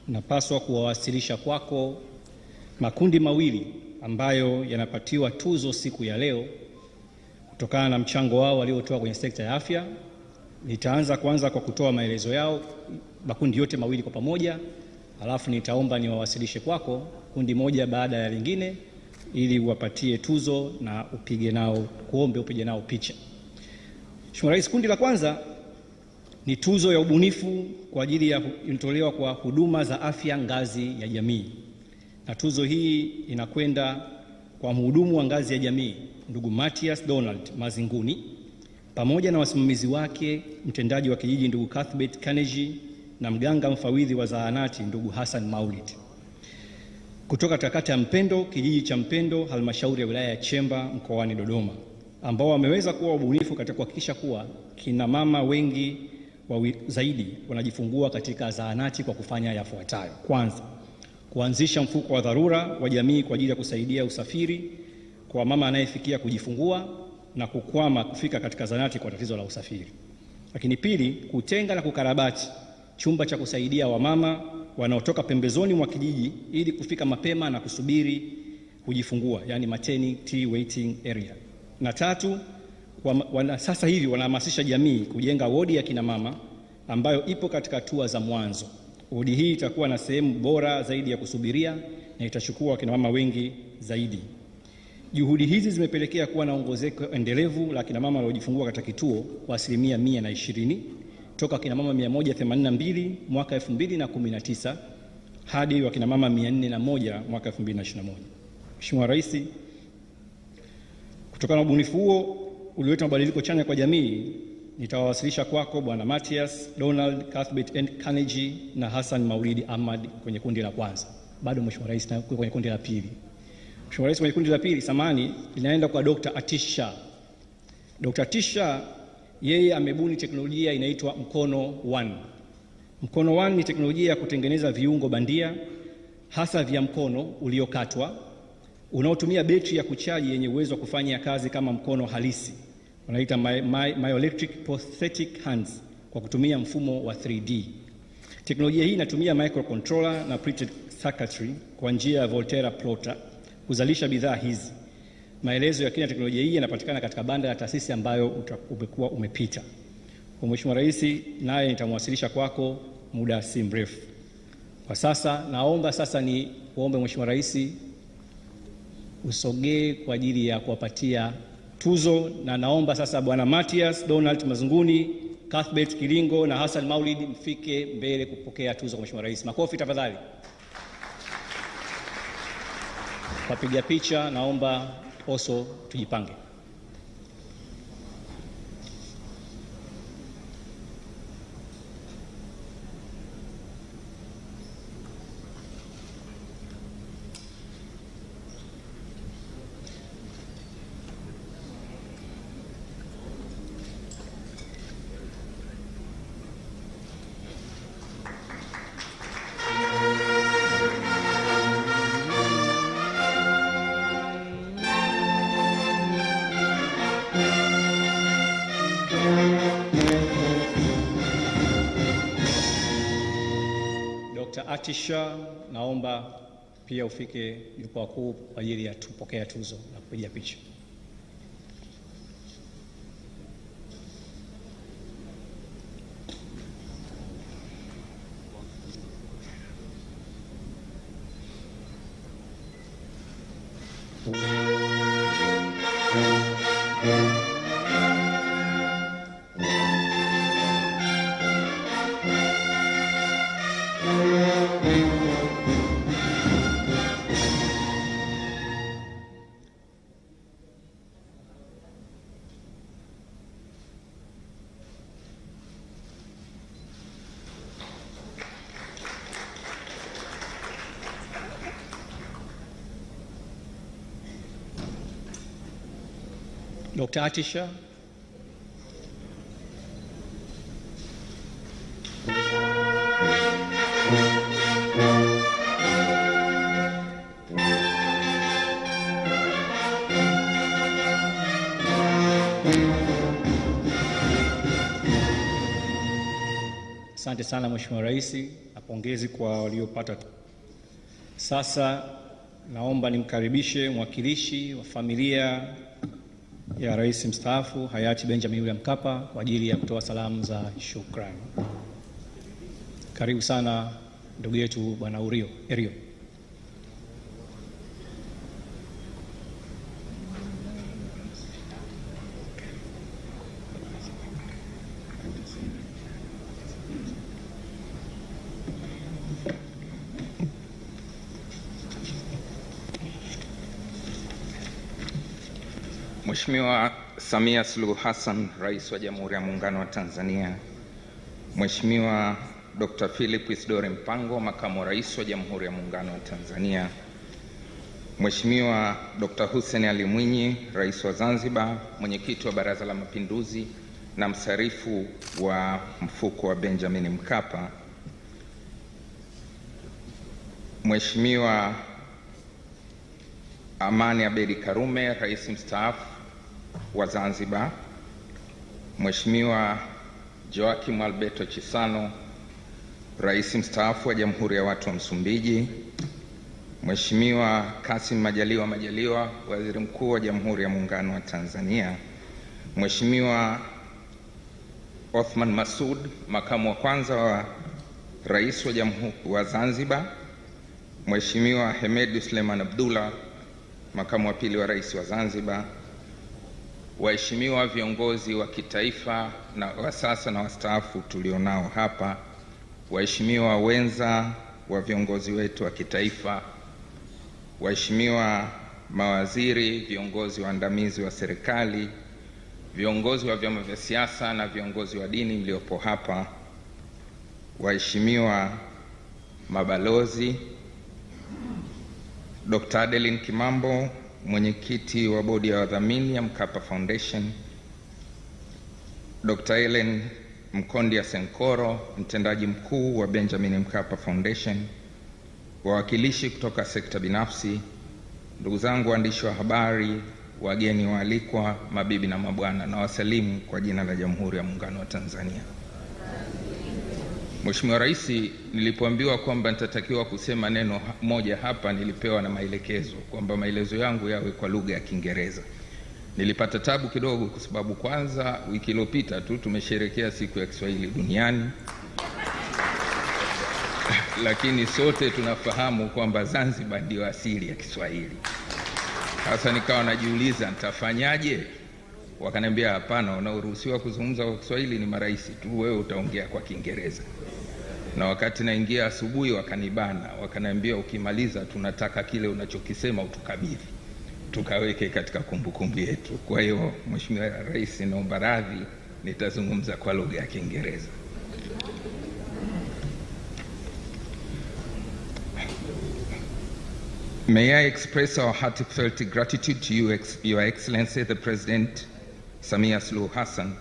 napaswa kuwawasilisha kwako makundi mawili ambayo yanapatiwa tuzo siku ya leo kutokana na mchango wao waliotoa kwenye sekta ya afya. Nitaanza kwanza kwa kutoa maelezo yao makundi yote mawili kwa pamoja, alafu nitaomba niwawasilishe kwako kundi moja baada ya lingine ili uwapatie tuzo na upige nao picha. Mheshimiwa Rais, kundi la kwanza ni tuzo ya ubunifu kwa ajili ya kutolewa kwa huduma za afya ngazi ya jamii. Na tuzo hii inakwenda kwa mhudumu wa ngazi ya jamii ndugu Matias Donald Mazinguni, pamoja na wasimamizi wake, mtendaji wa kijiji ndugu Cuthbert Kaneji na mganga mfawidhi wa zahanati ndugu Hassan Maulid, kutoka kata ya Mpendo, kijiji cha Mpendo, halmashauri ya wilaya ya Chemba, mkoani Dodoma, ambao wameweza kuwa wabunifu katika kuhakikisha kuwa kina mama wengi zaidi wanajifungua katika zahanati kwa kufanya yafuatayo. Kwanza, kuanzisha mfuko wa dharura wa jamii kwa ajili ya kusaidia usafiri kwa mama anayefikia kujifungua na kukwama kufika katika zahanati kwa tatizo la usafiri. Lakini pili, kutenga na kukarabati chumba cha kusaidia wamama wanaotoka pembezoni mwa kijiji ili kufika mapema na kusubiri kujifungua, yani maternity waiting area. Na tatu, sasa hivi wanahamasisha jamii kujenga wodi ya kina mama ambayo ipo katika hatua za mwanzo. Wodi hii itakuwa na sehemu bora zaidi ya kusubiria na itachukua kina mama wengi zaidi. Juhudi hizi zimepelekea kuwa na ongezeko endelevu la kina mama waliojifungua katika kituo kwa 120% toka kina mama 182 mwaka 2019 hadi wa kina mama 401 mwaka 2021. Mheshimiwa Rais, kutokana na ubunifu huo ulioleta mabadiliko chanya kwa jamii, nitawawasilisha kwako Bwana Matias Donald, Cuthbert Kaneji na Hassan Maulidi Ahmad kwenye kundi la kwanza. Bado Mheshimiwa Rais, na kwenye kundi la pili. Mheshimiwa Rais, kwenye kundi la pili linaenda kwa Dr. Atisha. Dr. Atisha yeye amebuni teknolojia inaitwa Mkono 1. Mkono 1 ni teknolojia ya kutengeneza viungo bandia hasa vya mkono uliokatwa unaotumia betri ya kuchaji yenye uwezo wa kufanya kazi kama mkono halisi. Wanaita myoelectric prosthetic hands kwa kutumia mfumo wa 3D. Teknolojia hii inatumia microcontroller na printed circuitry kwa njia ya Volterra plotter kuzalisha bidhaa hizi. Maelezo ya kina teknolojia hii yanapatikana katika banda la taasisi ambayo umekuwa umepita. Kwa Mheshimiwa Rais, naye nitamwasilisha kwako muda si mrefu. Kwa sasa naomba ni kuombe Mheshimiwa Rais usogee kwa ajili ya kuwapatia tuzo, na naomba sasa Bwana Matias Donald Mazinguni, Cuthbert Kilingo na Hassan Maulid mfike mbele kupokea tuzo kwa Mheshimiwa Rais. Makofi tafadhali. Wapiga picha naomba oso tujipange. Dr. Atisha, naomba pia ufike jukwaa kuu kwa ajili ya tupokea tuzo na kupiga picha. Dr. Atisha. Asante sana Mheshimiwa Rais, na pongezi kwa waliopata. Sasa naomba nimkaribishe mwakilishi wa familia ya Rais mstaafu hayati Benjamin William Mkapa kwa ajili ya kutoa salamu za shukrani. Karibu sana ndugu yetu Bwana Erio. Mheshimiwa Samia Suluhu Hassan, Rais wa Jamhuri ya Muungano wa Tanzania, Mheshimiwa Dr. Philip Isidore Mpango, Makamu wa Rais wa Jamhuri ya Muungano wa Tanzania, Mheshimiwa Dr. Hussein Ali Mwinyi, Rais wa Zanzibar, Mwenyekiti wa Baraza la Mapinduzi na msarifu wa mfuko wa Benjamin Mkapa, Mheshimiwa Amani Abedi Karume, Rais mstaafu wa Zanzibar, Mheshimiwa Joaquim Alberto Chissano, Rais mstaafu wa Jamhuri ya Watu wa Msumbiji, Mheshimiwa Kassim Majaliwa, Waziri Mkuu wa Jamhuri ya Muungano wa Tanzania, Mheshimiwa Othman Masoud, Makamu wa Kwanza wa Rais wa Zanzibar, Mheshimiwa Hemed Suleiman Abdullah, Makamu wa Pili wa Rais wa Zanzibar, waheshimiwa viongozi wa kitaifa na wa sasa na wastaafu tulionao hapa, waheshimiwa wenza wa viongozi wetu wa kitaifa, waheshimiwa mawaziri, viongozi waandamizi wa serikali, viongozi wa vyama vya siasa na viongozi wa dini mliopo hapa, waheshimiwa mabalozi, Dr. Adeline Kimambo, mwenyekiti wa bodi ya wadhamini ya Mkapa Foundation, Dr. Ellen Mkondia Senkoro, mtendaji mkuu wa Benjamin Mkapa Foundation, wawakilishi kutoka sekta binafsi, ndugu zangu waandishi wa habari, wageni waalikwa, mabibi na mabwana, na wasalimu kwa jina la Jamhuri ya Muungano wa Tanzania. Mheshimiwa Rais, nilipoambiwa kwamba nitatakiwa kusema neno moja hapa, nilipewa na maelekezo kwamba maelezo yangu yawe kwa lugha ya Kiingereza. Nilipata tabu kidogo kwa sababu kwanza wiki iliyopita tu tumesherehekea siku ya Kiswahili duniani. Lakini sote tunafahamu kwamba Zanzibar ndio asili ya Kiswahili. Sasa nikawa najiuliza nitafanyaje? Wakaniambia hapana, unaoruhusiwa kuzungumza kwa Kiswahili ni marais tu, wewe utaongea kwa Kiingereza. Na wakati naingia asubuhi wakanibana, wakaniambia ukimaliza tunataka kile unachokisema utukabidhi, tukaweke katika kumbukumbu yetu. Kwa hiyo Mheshimiwa Rais, naomba radhi, nitazungumza kwa lugha ya Kiingereza. May I express our heartfelt gratitude to you, Your Excellency, the President Samia Suluhu Hassan,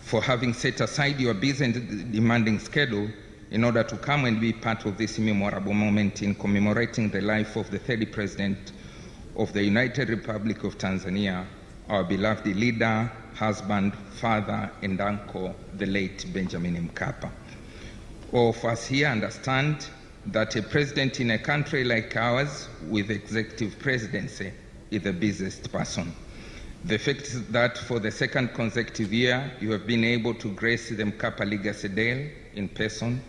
for having set aside your busy and demanding schedule in order to come and be part of this memorable moment in commemorating the life of the third President of the United Republic of Tanzania, our beloved leader, husband, father, and uncle, the late Benjamin Mkapa. All of us here understand that a president in a country like ours with executive presidency is the busiest person. The fact that for the second consecutive year you have been able to grace the Mkapa Legacy Day in person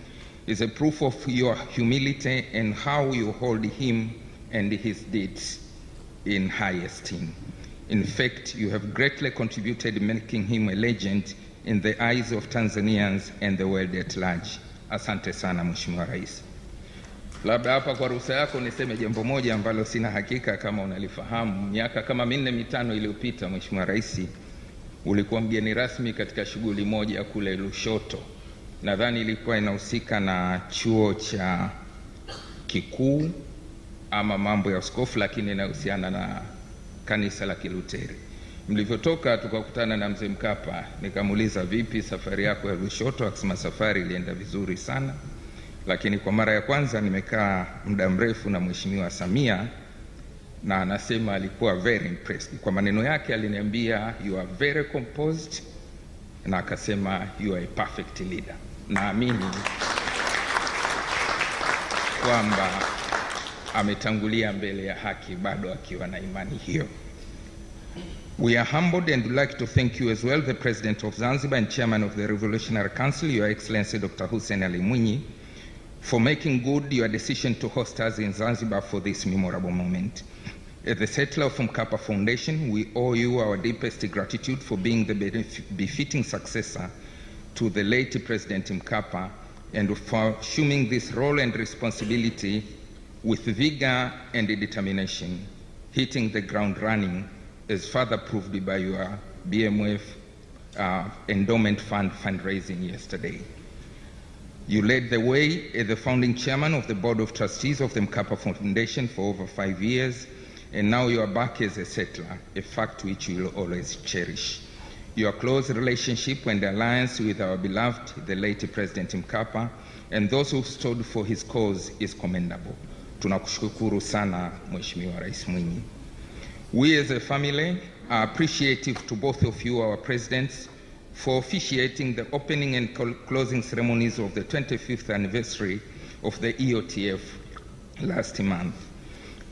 is a proof of your humility and how you hold him and his deeds in high esteem. In fact, you have greatly contributed making him a legend in the eyes of Tanzanians and the world at large. Asante sana Mheshimiwa Rais. Labda hapa kwa ruhusa yako niseme jambo moja ambalo sina hakika kama unalifahamu. Miaka kama 4-5 iliyopita, Mheshimiwa Rais, ulikuwa mgeni rasmi katika shughuli moja kule Lushoto. Nadhani ilikuwa inahusika na chuo cha kikuu ama mambo ya askofu, lakini inahusiana na kanisa la Kiluteri. Mlivyotoka tukakutana na mzee Mkapa, nikamuuliza vipi safari yako ya Lushoto, akasema safari ilienda vizuri sana. Lakini kwa mara ya kwanza nimekaa muda mrefu na Mheshimiwa Samia na anasema alikuwa very impressed. Kwa maneno yake aliniambia you are very composed na akasema you are a perfect leader. Naamini kwamba ametangulia mbele ya haki bado akiwa na imani hiyo. We are humbled and would like to thank you as well, the President of Zanzibar and Chairman of the Revolutionary Council, Your Excellency Dr. Hussein Ali Mwinyi, for making good your decision to host us in Zanzibar for this memorable moment. As the settler of Mkapa Foundation, we owe you our deepest gratitude for being the befitting successor to the late President Mkapa and for assuming this role and responsibility with vigor and determination, hitting the ground running, as further proved by your BMF endowment fund fundraising yesterday. You led the way as the founding chairman of the Board of Trustees of the Mkapa Foundation for over 5 years, and now you are back as a settler, a fact which you will always cherish. Your close relationship and alliance with our beloved, the late President Mkapa, and those who stood for his cause is commendable. Tunakushukuru sana, Mheshimiwa Rais Mwinyi. We as a family are appreciative to both of you, our presidents, for officiating the opening and closing ceremonies of the 25th anniversary of the EOTF last month.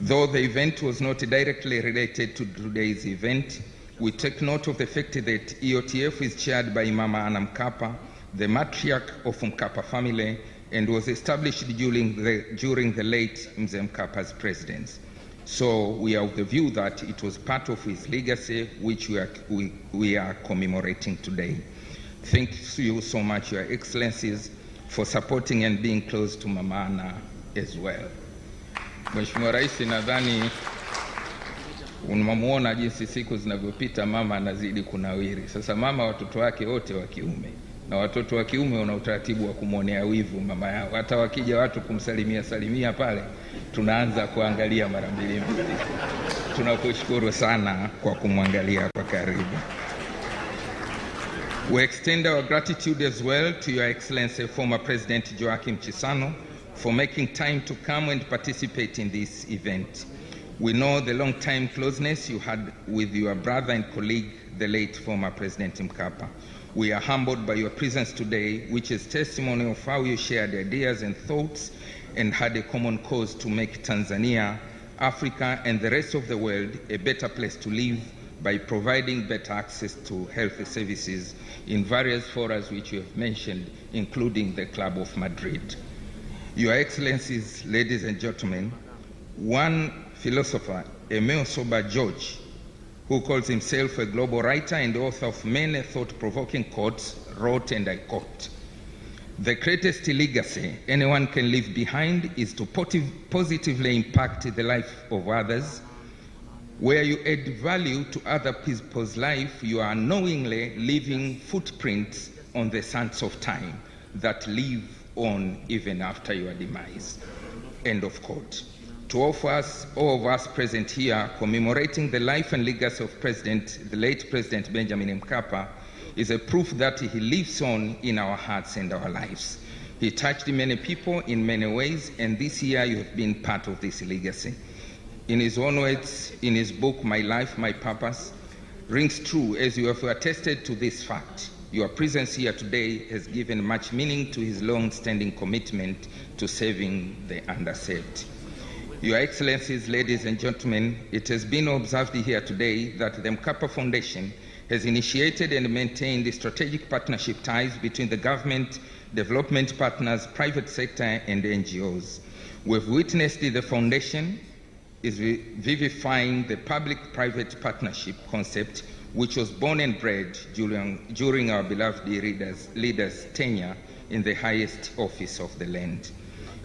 Though the event was not directly related to today's event, we take note of the fact that EOTF is chaired by Mama Anna Mkapa, the matriarch of Mkapa family, and was established during the late Mzee Mkapa's presidency. So we are of the view that it was part of his legacy which we are commemorating today. Thank you so much, Your Excellencies, for supporting and being close to Mama Anna as well. Mheshimiwa Rais, nadhani unamuona jinsi siku zinavyopita mama anazidi kunawiri. Sasa mama watoto wake wote wa kiume, na watoto wa kiume wana utaratibu wa kumwonea wivu mama yao. Hata wakija watu kumsalimia pale, tunaanza kuangalia mara mbili. Tunakushukuru sana kwa kumwangalia kwa karibu. We extend our gratitude as well to Your Excellency former President Joachim Chissano for making time to come and participate in this event. We know the long time closeness you had with your brother and colleague, the late former President Mkapa. We are humbled by your presence today, which is testimony of how you shared ideas and thoughts and had a common cause to make Tanzania, Africa, and the rest of the world a better place to live by providing better access to health services in various forums which you have mentioned, including the Club of Madrid. Your Excellencies, ladies and gentlemen, one philosopher, Emile Soba George, who calls himself a global writer and author of many thought-provoking quotes, wrote, and I quote, "The greatest legacy anyone can leave behind is to positively impact the life of others. Where you add value to other people's life, you are knowingly leaving footprints on the sands of time that live on even after your demise." End of quote. To all of us present here, commemorating the life and legacy of the late President Benjamin Mkapa is a proof that he lives on in our hearts and our lives. He touched many people in many ways, and this year you have been part of this legacy. In his own words, in his book, My Life, My Purpose, rings true as you have attested to this fact. Your presence here today has given much meaning to his long-standing commitment to saving the underserved. Your Excellencies, ladies and gentlemen, it has been observed here today that the Mkapa Foundation has initiated and maintained the strategic partnership ties between the government, development partners, private sector, and NGOs. We've witnessed the foundation is vivifying the public-private partnership concept, which was born and bred during our beloved leaders' tenure in the highest office of the land.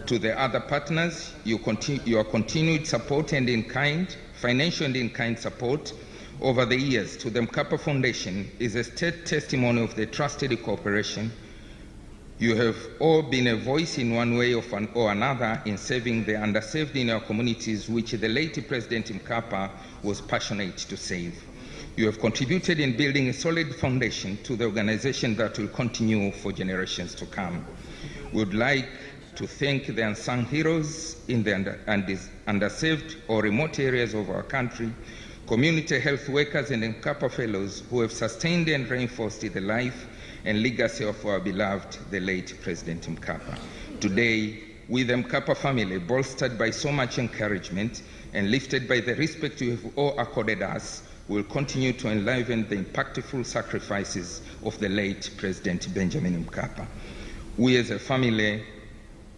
To the other partners, your continued support and in-kind, financial and in-kind support over the years to the Mkapa Foundation is a testimony of the trusted cooperation. You have all been a voice in one way or another in saving the underserved in our communities, which the late President Mkapa was passionate to save. You have contributed in building a solid foundation to the organization that will continue for generations to come. We would like to thank the unsung heroes in the underserved or remote areas of our country, community health workers and Mkapa fellows who have sustained and reinforced the life and legacy of our beloved, the late President Mkapa. Today, we the Mkapa family, bolstered by so much encouragement and lifted by the respect you have all accorded us, will continue to enliven the impactful sacrifices of the late President Benjamin Mkapa. We as a family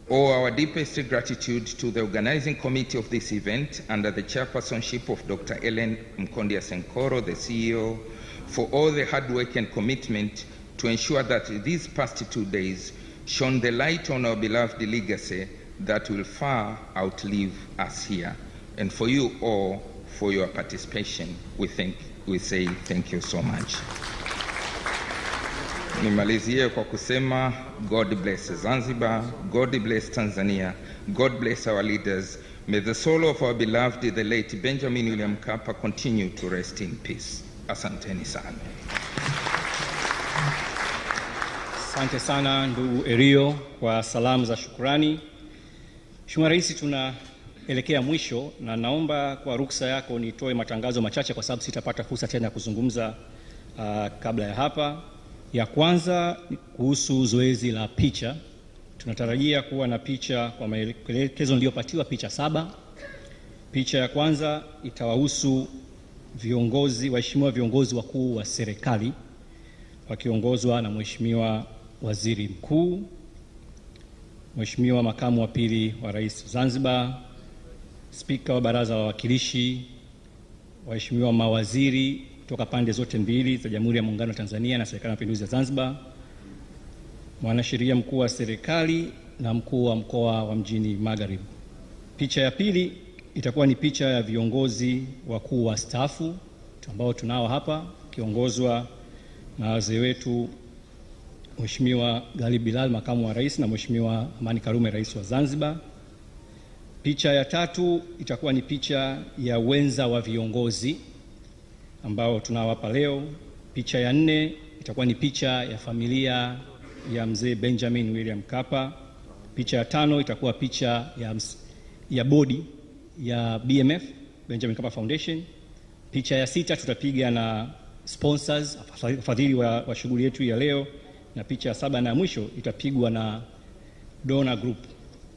owe our deepest gratitude to the organizing committee of this event under the chairpersonship of Dr. Ellen Mkondia Senkoro, the CEO, for all the hard work and commitment to ensure that these past 2 days shone the light on our beloved legacy that will far outlive us here. And for you all, for your participation, we say thank you so much. Nimalizie kwa kusema God bless Zanzibar, God bless Tanzania, God bless our leaders. May the soul of our beloved, the late Benjamin William Mkapa, continue to rest in peace. Asanteni sana. Asante sana ndugu Erio kwa salamu za shukrani. Mheshimiwa Rais, tunaelekea mwisho na naomba kwa ruksa yako nitoe matangazo machache kwa sababu sitapata fursa tena ya kuzungumza kabla ya hapa. Ya kwanza kuhusu zoezi la picha. Tunatarajia kuwa na picha kwa maelekezo niliyopatiwa, picha 7. Picha ya kwanza itawahusu waheshimiwa viongozi wakuu wa serikali wakiongozwa na Mheshimiwa Waziri Mkuu, Mheshimiwa Makamu wa Pili wa Rais Zanzibar, Spika wa Baraza la Wawakilishi, waheshimiwa mawaziri kutoka pande zote mbili za Jamhuri ya Muungano wa Tanzania na Serikali ya Mapinduzi ya Zanzibar, mwanasheria mkuu wa serikali na mkuu wa mkoa wa Mjini Magharibi. Picha ya pili itakuwa ni picha ya viongozi wakuu wa staafu ambao tunao hapa kiongozwa na wazee wetu Mheshimiwa Ghali Bilal, Makamu wa Rais, na Mheshimiwa Amani Karume, Rais wa Zanzibar. Picha ya tatu itakuwa ni picha ya wenza wa viongozi ambao tunao hapa leo. Picha ya 4 itakuwa ni picha ya familia ya mzee Benjamin William Mkapa. Picha ya 5 itakuwa picha ya bodi ya BMF, Benjamin Mkapa Foundation. Picha ya 6 tutapiga na sponsors, wafadhili wa shughuli yetu ya leo, na picha ya 7 na mwisho itapigwa na donor group,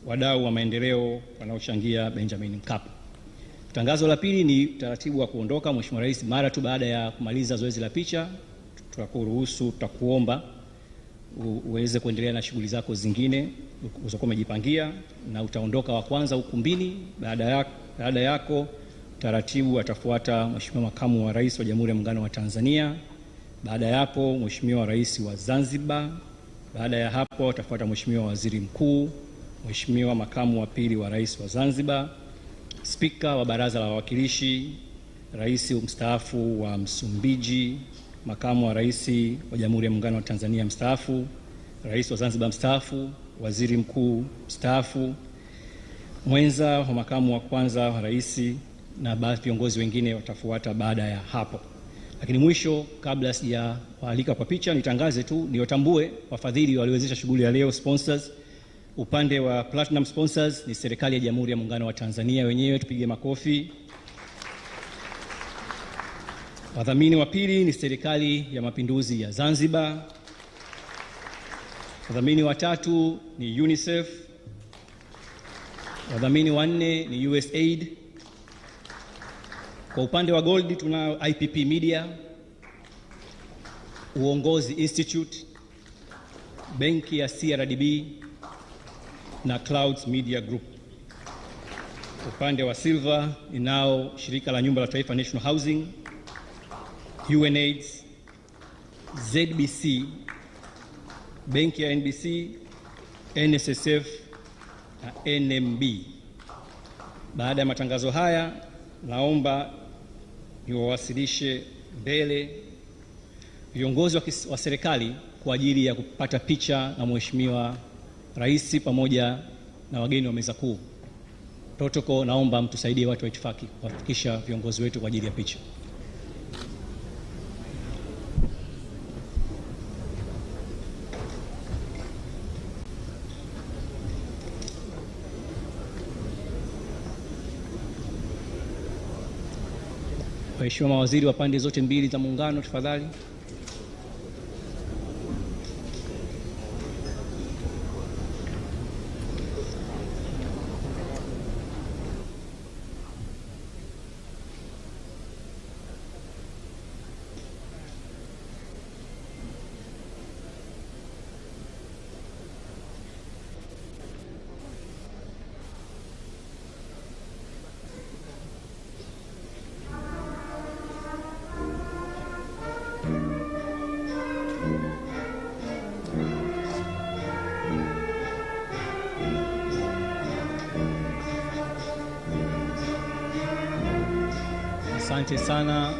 wadau wa maendeleo wanaochangia Benjamin Mkapa. Tangazo la pili ni taratibu wa kuondoka. Mheshimiwa Rais, mara tu baada ya kumaliza zoezi la picha, tutakuomba uweze kuendelea na shughuli zako zingine ulizokuwa umejipangia, na utaondoka wa kwanza ukumbini. Baada yako taratibu atafuata Mheshimiwa Makamu wa Rais wa Jamhuri ya Muungano wa Tanzania. Baada ya hapo Mheshimiwa Rais wa Zanzibar. Baada ya hapo atafuata Mheshimiwa Waziri Mkuu, Mheshimiwa Makamu wa Pili wa Rais wa Zanzibar, Spika wa Baraza la Wawakilishi, Rais mstaafu wa Msumbiji, Makamu wa Rais wa Jamhuri ya Muungano wa Tanzania mstaafu, Rais wa Zanzibar mstaafu, Waziri Mkuu mstaafu, mwenza wa makamu wa kwanza wa rais, na baadhi viongozi wengine watafuata baada ya hapo. Lakini mwisho, kabla sijawaalika kwa picha, nitangaze tu niwatambue wafadhili waliowezesha shughuli ya leo, sponsors. Upande wa platinum sponsors ni serikali ya Jamhuri ya Muungano wa Tanzania wenyewe, tupige makofi. Wadhamini wa pili ni serikali ya Mapinduzi ya Zanzibar. Wadhamini watatu ni UNICEF, wadhamini wanne ni USAID. Kwa upande wa gold tuna IPP Media, Uongozi Institute, benki ya CRDB na Clouds Media Group. Upande wa silver inao shirika la nyumba la taifa National Housing, UNAIDS, ZBC, benki ya NBC, NSSF na NMB. Baada ya matangazo haya, naomba niwawasilishe mbele viongozi wa serikali kwa ajili ya kupata picha na Mheshimiwa Rais pamoja na wageni wa meza kuu. Protocol, naomba mtusaidie watu wa itifaki kuhakikisha viongozi wetu kwa ajili ya picha. Waheshimiwa mawaziri wa pande zote mbili za muungano, tafadhali. Asante sana.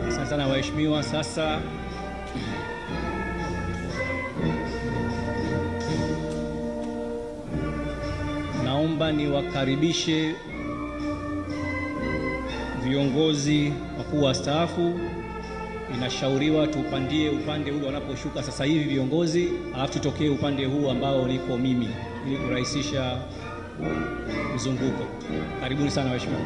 Asante sana waheshimiwa. Sasa naomba niwakaribishe viongozi wakuu wastaafu. Inashauriwa tupandie upande ule wanaposhuka sasa hivi viongozi, alafu tutokee upande huu ambao niko mimi ili kurahisisha mzunguko. Karibuni sana waheshimiwa.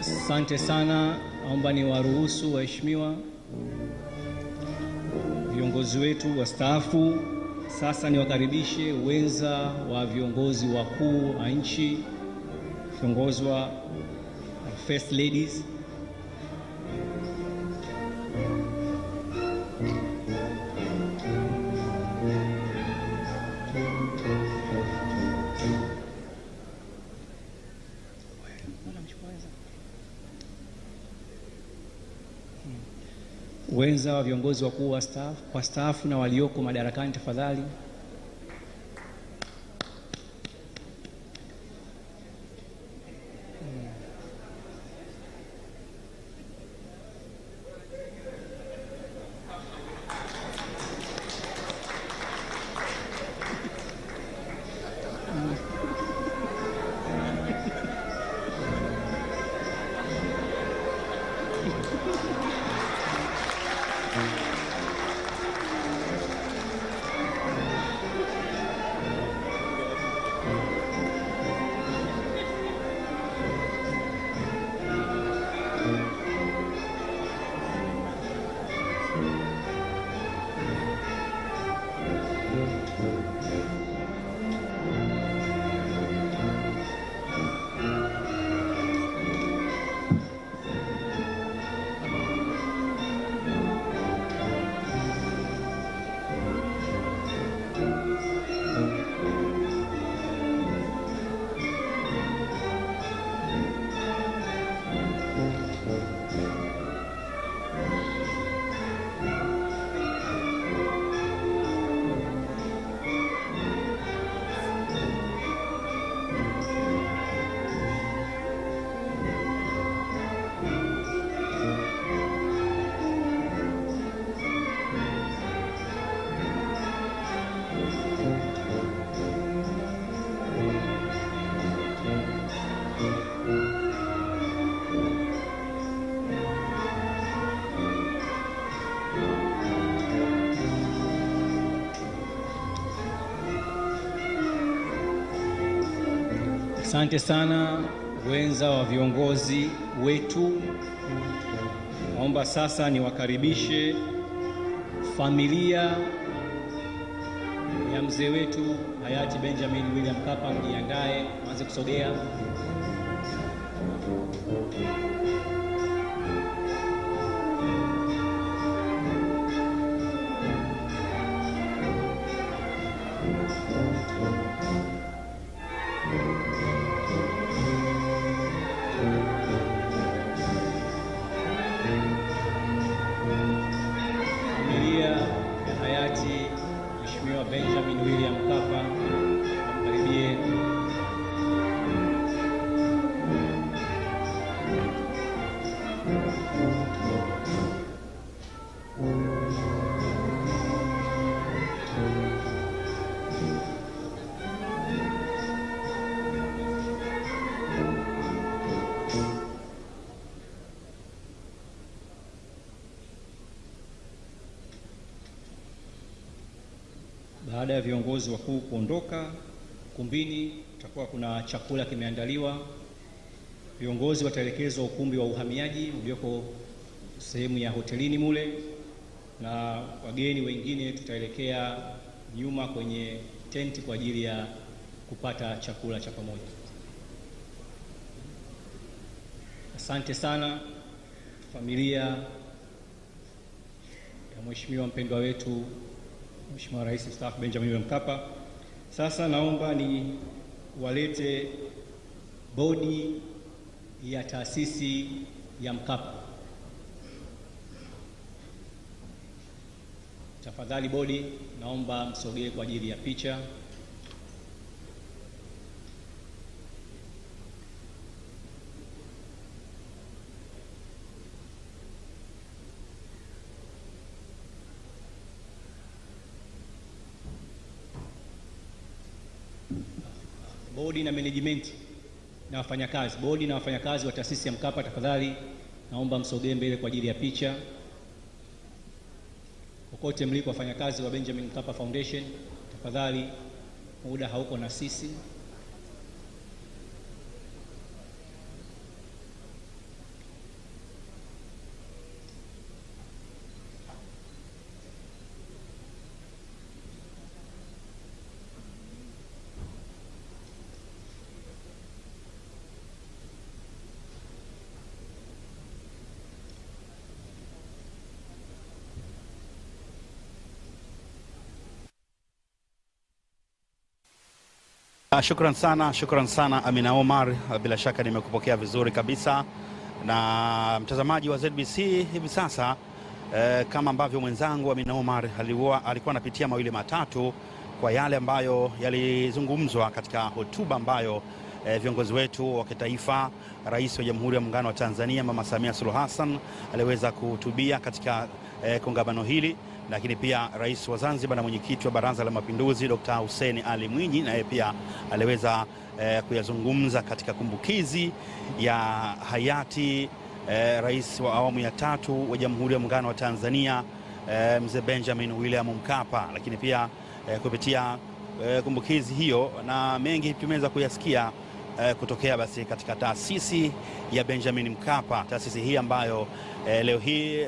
Asante sana. Naomba niwaruhusu waheshimiwa viongozi wetu wastaafu. Sasa niwakaribishe wenza wa viongozi wakuu wa nchi, viongozi wa First Ladies. Wenza wa viongozi wakuu wastaafu na walioko madarakani, tafadhali. Asante sana wenza wa viongozi wetu. Naomba sasa niwakaribishe familia ya mzee wetu hayati Benjamin William Mkapa, mjiandae, mwanze kusogea. Benjamin William Mkapa, mkaribie. Baada ya viongozi wakuu kuondoka ukumbini, kutakuwa kuna chakula kimeandaliwa. Viongozi wataelekezwa ukumbi wa uhamiaji ulioko sehemu ya hotelini mule, na wageni wengine tutaelekea nyuma kwenye tenti kwa ajili ya kupata chakula cha pamoja. Asante sana familia ya mheshimiwa mpendwa wetu Mheshimiwa Rais Mstaafu Benjamin William Mkapa. Sasa naomba ni walete bodi ya taasisi ya Mkapa. Tafadhali bodi, naomba msogee kwa ajili ya picha. Bodi na management na wafanyakazi, bodi na wafanyakazi wa taasisi ya Mkapa, tafadhali naomba msogee mbele kwa ajili ya picha. Kokote mliko wafanyakazi wa Benjamin Mkapa Foundation, tafadhali, muda hauko na sisi. Shukran sana Amina Omar, bila shaka nimekupokea vizuri kabisa. Na mtazamaji wa ZBC hivi sasa, kama ambavyo mwenzangu Amina Omar alikuwa anapitia mawili matatu kwa yale ambayo yalizungumzwa katika hotuba ambayo viongozi wetu wa kitaifa, Rais wa Jamhuri ya Muungano wa Tanzania Mama Samia Suluhu Hassan aliweza kuhutubia katika kongamano hili, lakini pia Rais wa Zanzibar na mwenyekiti wa Baraza la Mapinduzi Dr. Hussein Ali Mwinyi naye pia aliweza kuyazungumza katika kumbukizi ya hayati Rais wa awamu ya tatu wa Jamhuri ya Muungano wa Tanzania mzee Benjamin William Mkapa. Lakini pia kupitia kumbukizi hiyo na mengi tumeweza kuyasikia kutokea basi katika taasisi ya Benjamin Mkapa, taasisi hii ambayo leo hii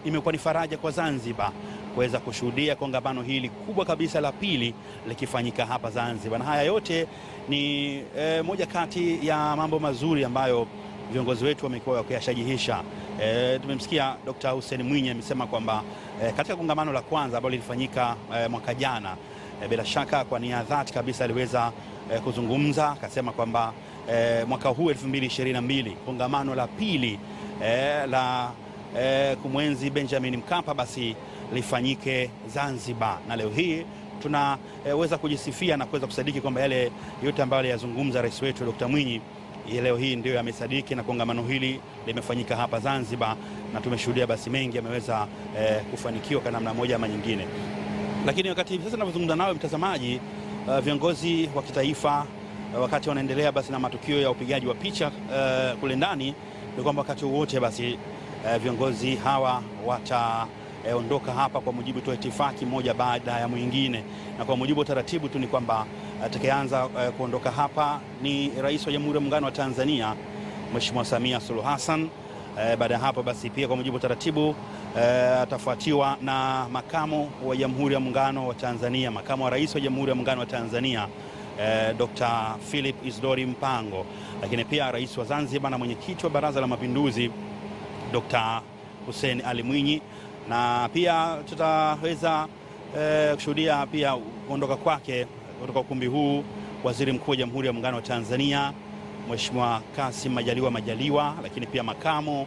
imekuwa ni faraja kwa Zanzibar kuweza kushuhudia kongamano hili kubwa kabisa la pili likifanyika hapa Zanzibar. Na haya yote ni moja kati ya mambo mazuri ambayo viongozi wetu wamekuwa wakiyashajihisha. Tumemsikia Dr. Hussein Mwinyi amesema kwamba katika kongamano la kwanza ambalo lilifanyika mwaka jana, bila shaka kwa nia dhati kabisa aliweza kuzungumza, akasema kwamba mwaka huu 2022 kongamano la pili la kumwenzi Benjamin Mkapa basi lifanyike Zanzibar. Na leo hii tunaweza kujisifia na kuweza kusadiki kwamba yale yote ambayo aliyazungumza rais wetu Dr. Mwinyi leo hii ndio yamesadiki, na kongamano hili limefanyika hapa Zanzibar na tumeshuhudia basi mengi yameweza kufanikiwa kwa namna moja ama nyingine. Lakini wakati sasa ninazungumza nawe mtazamaji, viongozi wa kitaifa wakati wanaendelea basi na matukio ya upigaji wa picha kule ndani, ni kwamba wakati wote basi viongozi hawa wataondoka hapa kwa mujibu tu itifaki moja baada ya mwingine, na kwa mujibu wa taratibu tu ni kwamba atakayeanza kuondoka hapa ni Rais wa Jamhuri ya Muungano wa Tanzania Mheshimiwa Samia Suluhu Hassan. Baada ya hapo basi pia kwa mujibu wa taratibu atafuatiwa na makamu wa Jamhuri ya Muungano wa Tanzania, makamu wa Rais wa Jamhuri ya Muungano wa Tanzania Dr. Philip Isdori Mpango, lakini pia Rais wa Zanzibar na mwenyekiti wa Baraza la Mapinduzi Dr. Hussein Ali Mwinyi, na pia tutaweza kushuhudia pia kuondoka kwake kutoka ukumbi huu Waziri Mkuu wa Jamhuri ya Muungano wa Tanzania Mheshimiwa Kassim Majaliwa, lakini pia makamu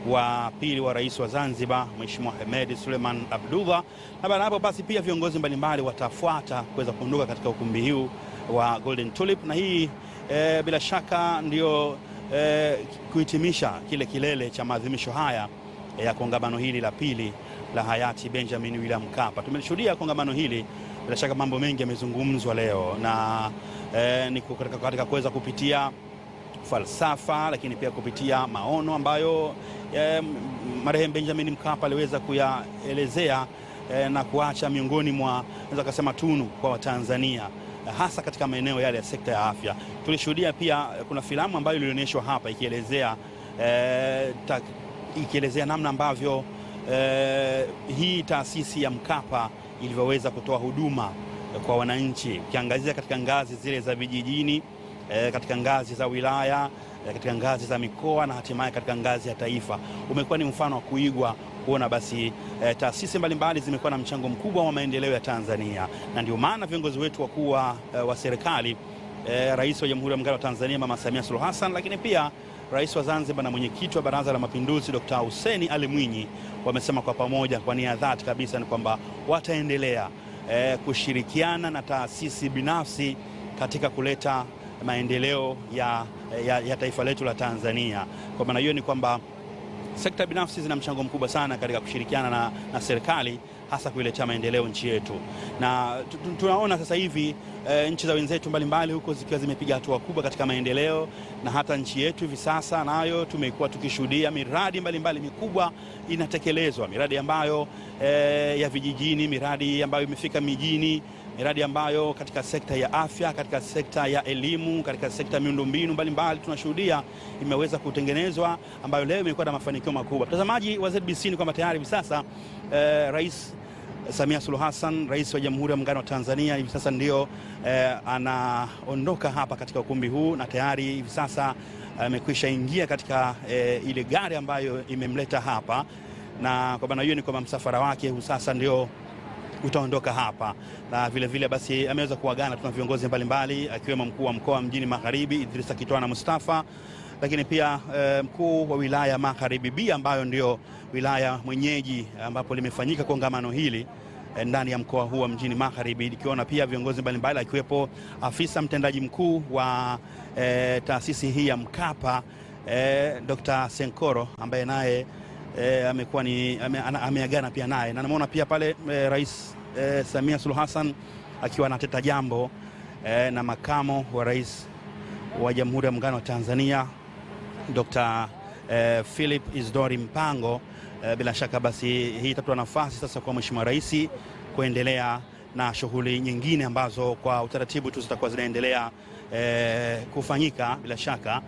wa pili wa Rais wa Zanzibar Mheshimiwa Hemed Suleiman Abdullah, na baada hapo basi pia viongozi mbalimbali watafuata kuweza kuondoka katika ukumbi huu wa Golden Tulip, na hii bila shaka ndio kuhitimisha kile kilele cha maadhimisho haya ya kongamano hili la pili la hayati Benjamin William Mkapa. Tumeshuhudia kongamano hili, bila shaka mambo mengi yamezungumzwa leo, na ni katika kuweza kupitia falsafa, lakini pia kupitia maono ambayo marehemu Benjamin Mkapa aliweza kuyaelezea na kuacha miongoni mwa naweza kusema tunu kwa Watanzania, hasa katika maeneo yale ya sekta ya afya. Tulishuhudia pia kuna filamu ambayo ilionyeshwa hapa ikielezea namna ambavyo hii taasisi ya Mkapa ilivyoweza kutoa huduma kwa wananchi, kiangazia katika ngazi zile za vijijini, katika ngazi za wilaya, katika ngazi za mikoa na hatimaye katika ngazi ya taifa. Umekuwa ni mfano wa kuigwa kuona basi taasisi mbalimbali zimekuwa na mchango mkubwa wa maendeleo ya Tanzania, na ndio maana viongozi wetu wakuu wa serikali, Rais wa Jamhuri ya Muungano wa Tanzania Mama Samia Suluhu Hassan, lakini pia Rais wa Zanzibar na mwenyekiti wa Baraza la Mapinduzi Dr. Hussein Ali Mwinyi wamesema kwa pamoja, kwa nia dhati kabisa, ni kwamba wataendelea kushirikiana na taasisi binafsi katika kuleta maendeleo ya taifa letu la Tanzania. Kwa maana hiyo ni kwamba sekta binafsi zina mchango mkubwa sana katika kushirikiana na serikali, hasa kuiletea maendeleo nchi yetu. Na tunaona sasa hivi nchi za wenzetu mbalimbali huko zikiwa zimepiga hatua kubwa katika maendeleo, na hata nchi yetu hivi sasa nayo tumekuwa tukishuhudia miradi mbalimbali mikubwa inatekelezwa, miradi ambayo ya vijijini, miradi ambayo imefika mijini, miradi ambayo katika sekta ya afya, katika sekta ya elimu, katika sekta ya miundombinu mbalimbali tunashuhudia imeweza kutengenezwa, ambayo leo imekuwa na mafanikio makubwa. Mtazamaji wa ZBC, ni kwamba tayari hivi sasa Rais Samia Suluhu Hassan, Rais wa Jamhuri ya Muungano wa Tanzania, hivi sasa ndio anaondoka hapa katika ukumbi huu, na tayari hivi sasa amekwisha ingia katika ile gari ambayo imemleta hapa, na kwa maana hiyo ni kwamba msafara wake sasa ndio utaondoka hapa. Na vile vile basi ameweza kuagana, tuna viongozi mbalimbali akiwemo mkuu wa mkoa Mjini Magharibi Idrisa Kitwana Mustafa, lakini pia mkuu wa wilaya Magharibi B ambayo ndio wilaya mwenyeji ambapo limefanyika kongamano hili ndani ya mkoa huu wa Mjini Magharibi, ikiona pia viongozi mbalimbali akiwepo afisa mtendaji mkuu wa taasisi hii ya Mkapa Dr. Senkoro ambaye naye amekuwa ni ameagana pia naye, na namuona pia pale Rais Samia Suluhu Hassan akiwa anateta jambo na makamo wa Rais wa Jamhuri ya Muungano wa Tanzania Dr. Philip Isdori Mpango. Bila shaka basi hii itatoa nafasi sasa kwa Mheshimiwa Rais kuendelea na shughuli nyingine ambazo kwa utaratibu tu zitakuwa zinaendelea kufanyika bila shaka.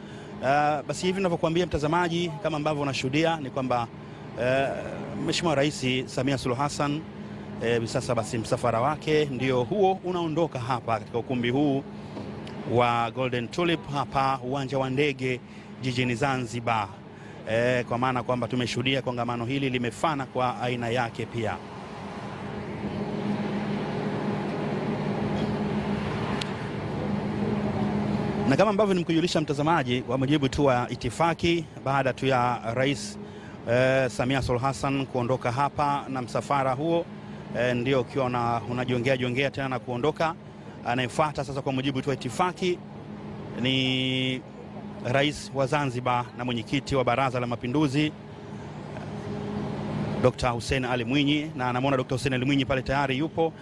Basi hivi ninavyokuambia mtazamaji, kama ambavyo unashuhudia ni kwamba Mheshimiwa Rais Samia Suluhu Hassan sasa basi msafara wake ndio huo unaondoka hapa katika ukumbi huu wa Golden Tulip hapa uwanja wa ndege jijini Zanzibar, kwa maana kwamba tumeshuhudia kongamano hili limefana kwa aina yake pia. Na kama ambavyo nimkujulisha mtazamaji, kwa mujibu tu wa itifaki, baada tu ya Rais Samia Suluhu Hassan kuondoka hapa na msafara huo ndio ukiwa unajiongea tena na kuondoka, anayefuata sasa kwa mujibu tu wa itifaki ni Rais wa Zanzibar na mwenyekiti wa Baraza la Mapinduzi Dr. Hussein Ali Mwinyi, na anamwona Dr. Hussein Ali Mwinyi pale tayari yupo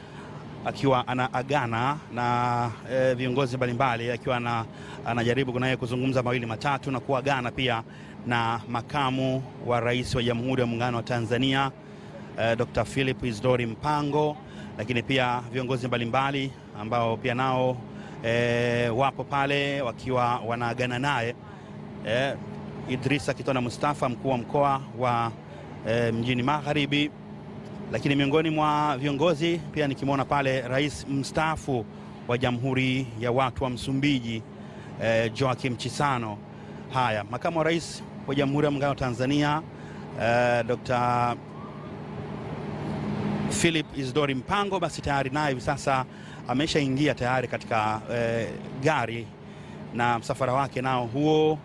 akiwa anaagana na viongozi mbalimbali, akiwa anajaribu naye kuzungumza mawili matatu na kuagana pia na makamu wa Rais wa Jamhuri ya Muungano wa Tanzania Dr. Philip Isdori Mpango, lakini pia viongozi mbalimbali ambao pia nao wapo pale wakiwa wanaagana naye Idrisa Kitwana Mustafa, mkuu wa mkoa wa mjini Magharibi. Lakini miongoni mwa viongozi pia nikimwona pale rais mstaafu wa Jamhuri ya Watu wa Msumbiji Joaquim Chissano. Haya, makamu wa rais wa Jamhuri ya Muungano wa Tanzania Dr. Philip Isdori Mpango basi tayari naye hivi sasa ameshaingia tayari katika gari, na msafara wake nao huo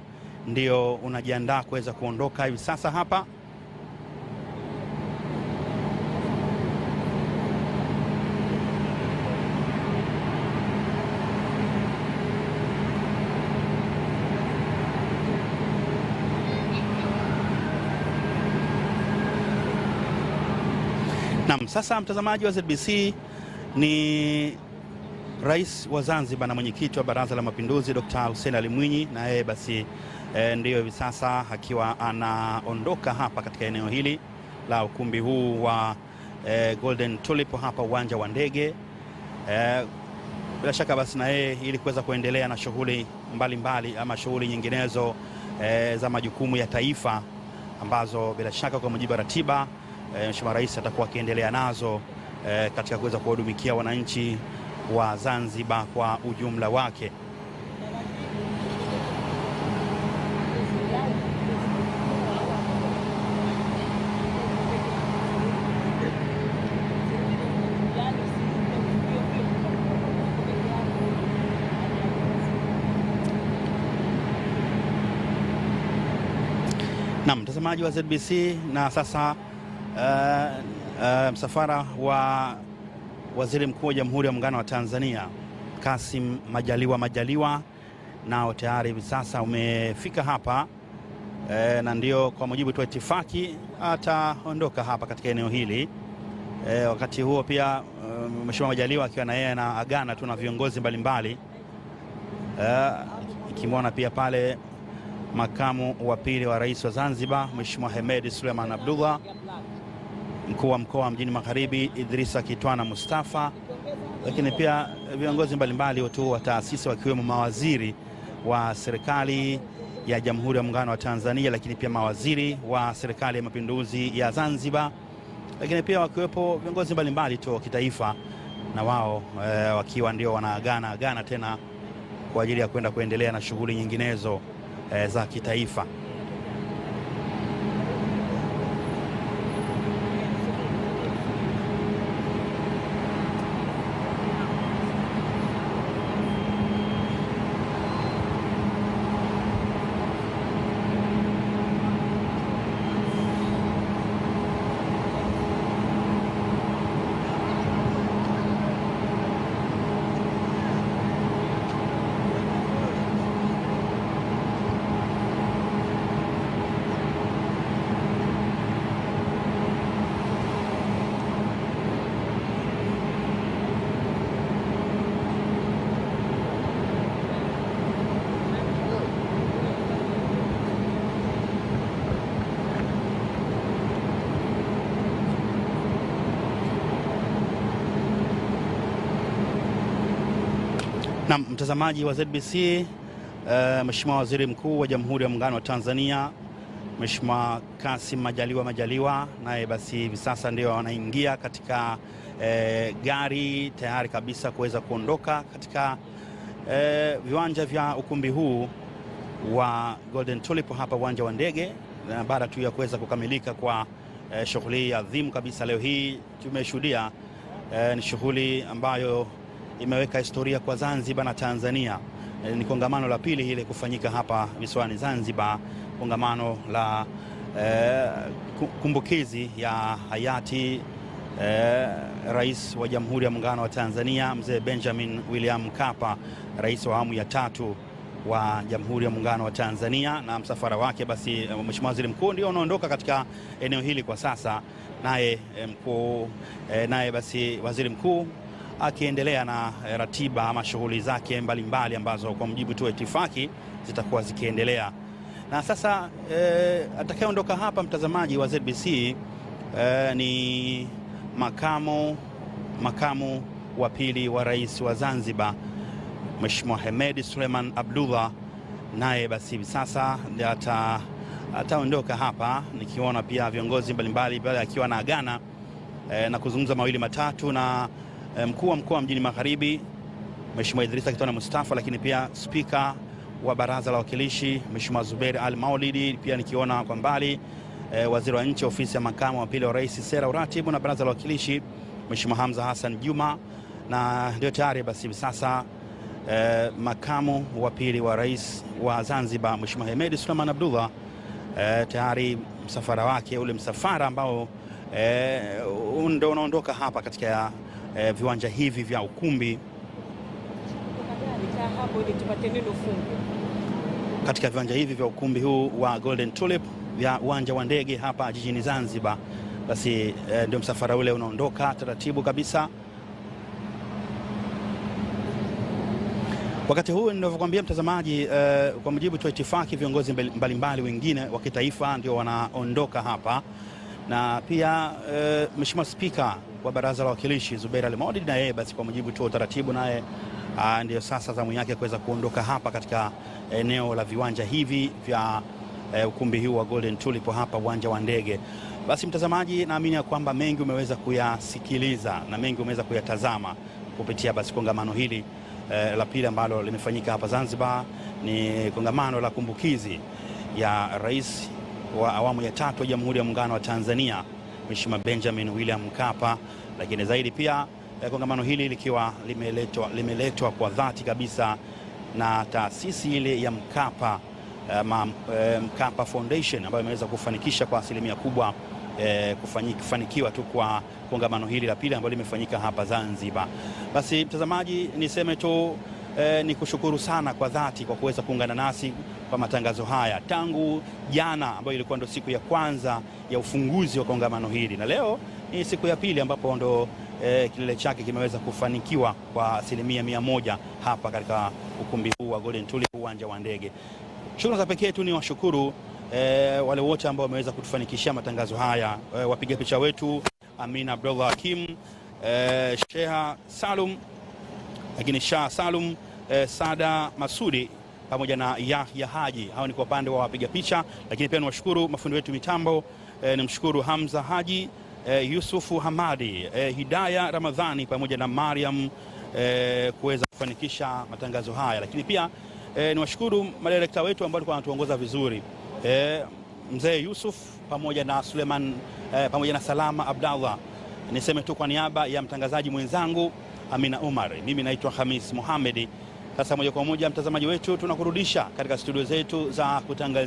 ndio unajiandaa kuweza kuondoka hivi sasa hapa. Naam, sasa mtazamaji wa ZBC, ni Rais wa Zanzibar na mwenyekiti wa Baraza la Mapinduzi Dr. Hussein Ali Mwinyi, na yeye basi ndiyo hivi sasa akiwa anaondoka hapa katika eneo hili la ukumbi huu wa Golden Tulip hapa uwanja wa ndege. Bila shaka basi na yeye ili kuweza kuendelea na shughuli mbalimbali ama shughuli nyinginezo za majukumu ya taifa ambazo bila shaka kwa mujibu wa ratiba Mheshimiwa Rais atakuwa akiendelea nazo katika kuweza kuwahudumikia wananchi wa Zanzibar kwa ujumla wake. Na mtazamaji wa ZBC, na sasa msafara wa Waziri Mkuu wa Jamhuri ya Muungano wa Tanzania Kassim Majaliwa nao tayari hivi sasa umefika hapa na ndio kwa mujibu wa itifaki ataondoka hapa katika eneo hili. Wakati huo pia Mheshimiwa Majaliwa akiwa na yeye na agana tu na viongozi mbalimbali, ikimwona pia pale makamu wa pili wa rais wa Zanzibar Mheshimiwa Hemed Suleiman Abdullah, mkuu wa mkoa mjini Magharibi Idrisa Kitwana Mustafa, lakini pia viongozi mbalimbali watu wa taasisi wakiwemo mawaziri wa serikali ya Jamhuri ya Muungano wa Tanzania, lakini pia mawaziri wa serikali ya Mapinduzi ya Zanzibar, lakini pia wakiwepo viongozi mbalimbali tu wa kitaifa, na wao wakiwa ndio wanaagana tena kwa ajili ya kwenda kuendelea na shughuli nyinginezo za kitaifa. Na mtazamaji wa ZBC, Mheshimiwa Waziri Mkuu wa Jamhuri ya Muungano wa Tanzania Mheshimiwa Kassim Majaliwa naye basi hivi sasa ndio anaingia katika gari tayari kabisa kuweza kuondoka katika viwanja vya ukumbi huu wa Golden Tulip hapa uwanja wa ndege, na baada tu ya kuweza kukamilika kwa shughuli adhimu kabisa leo hii. Tumeshuhudia ni shughuli ambayo imeweka historia kwa Zanzibar na Tanzania. Ni kongamano la pili ile kufanyika hapa visiwani Zanzibar, kongamano la kumbukizi ya hayati Rais wa Jamhuri ya Muungano wa Tanzania Mzee Benjamin William Mkapa, rais wa awamu ya tatu wa Jamhuri ya Muungano wa Tanzania, na msafara wake basi Mheshimiwa Waziri Mkuu ndio unaondoka katika eneo hili kwa sasa, naye basi Waziri Mkuu akiendelea na ratiba ama shughuli zake mbalimbali ambazo kwa mujibu tu wa itifaki zitakuwa zikiendelea. Na sasa atakayeondoka hapa, mtazamaji wa ZBC, ni makamu wa pili wa rais wa Zanzibar Mheshimiwa Hemed Suleiman Abdullah, naye basi hivi sasa ataondoka hapa, nikiona pia viongozi mbalimbali pale akiwa na agana na kuzungumza mawili matatu na mkuu wa mkoa mjini Magharibi Mheshimiwa Idrisa Kitwana Mustafa, lakini pia spika wa baraza la wawakilishi Mheshimiwa Zubair Al-Maulidi, pia nikiona kwa mbali waziri wa nchi ofisi ya makamu wa pili wa rais sera uratibu na baraza la wawakilishi Mheshimiwa Hamza Hassan Juma, na ndio tayari basi hivi sasa makamu wa pili wa rais wa Zanzibar Mheshimiwa Hemed Suleiman Abdullah tayari msafara wake, ule msafara ambao ndio unaondoka hapa katika viwanja hivi vya ukumbi, katika viwanja hivi vya ukumbi huu wa Golden Tulip vya uwanja wa ndege hapa jijini Zanzibar. Basi ndio msafara ule unaondoka taratibu kabisa. Wakati huu ninavyokuambia mtazamaji, kwa mujibu wa itifaki, viongozi mbalimbali wengine wa kitaifa ndio wanaondoka hapa, na pia Mheshimiwa Spika wa baraza la wawakilishi Zubair Al-Maulidi, na yeye basi kwa mujibu wa utaratibu naye ndio sasa zamu yake kuweza kuondoka hapa katika eneo la viwanja hivi vya ukumbi huu wa Golden Tulip hapa uwanja wa ndege. Basi mtazamaji, naamini ya kwamba mengi umeweza kuyasikiliza na mengi umeweza kuyatazama kupitia basi kongamano hili la pili ambalo limefanyika hapa Zanzibar. Ni kongamano la kumbukizi ya rais wa awamu ya tatu ya Jamhuri ya Muungano wa Tanzania Mheshimiwa Benjamin William Mkapa, lakini zaidi pia kongamano hili likiwa limeletwa kwa dhati kabisa na taasisi ile ya Mkapa Mkapa Foundation, ambayo imeweza kufanikisha kwa asilimia kubwa kufanikiwa tu kwa kongamano hili la pili ambalo limefanyika hapa Zanzibar. Basi mtazamaji, niseme tu ni kushukuru sana kwa dhati kwa kuweza kuungana nasi kwa matangazo haya tangu jana, ambayo ilikuwa ndo siku ya kwanza ya ufunguzi wa kongamano hili, na leo ni siku ya pili ambapo ndo kilele chake kimeweza kufanikiwa kwa asilimia 100 hapa katika ukumbi huu wa Golden Tulip uwanja wa ndege. Shukrani za pekee tu ni washukuru wale wote ambao wameweza kutufanikishia matangazo haya, wapiga picha wetu Amina Abdullah Hakim, Sheha Salum, lakini Shah Salum, Sada Masudi pamoja na Yahya Haji. Hao ni kwa upande wa wapiga picha, lakini pia niwashukuru mafundi wetu mitambo, nimshukuru Hamza Haji, Yusufu Hamadi, Hidaya Ramadhani pamoja na Mariam kuweza kufanikisha matangazo haya, lakini pia niwashukuru madirekta wetu ambao walikuwa wanatuongoza vizuri, mzee Yusuf pamoja na Suleiman pamoja na Salama Abdallah. Niseme tu kwa niaba ya mtangazaji mwenzangu Amina Umar, mimi naitwa Alhamis Mohamed. Sasa moja kwa moja mtazamaji wetu tunakurudisha katika studio zetu za kutangaza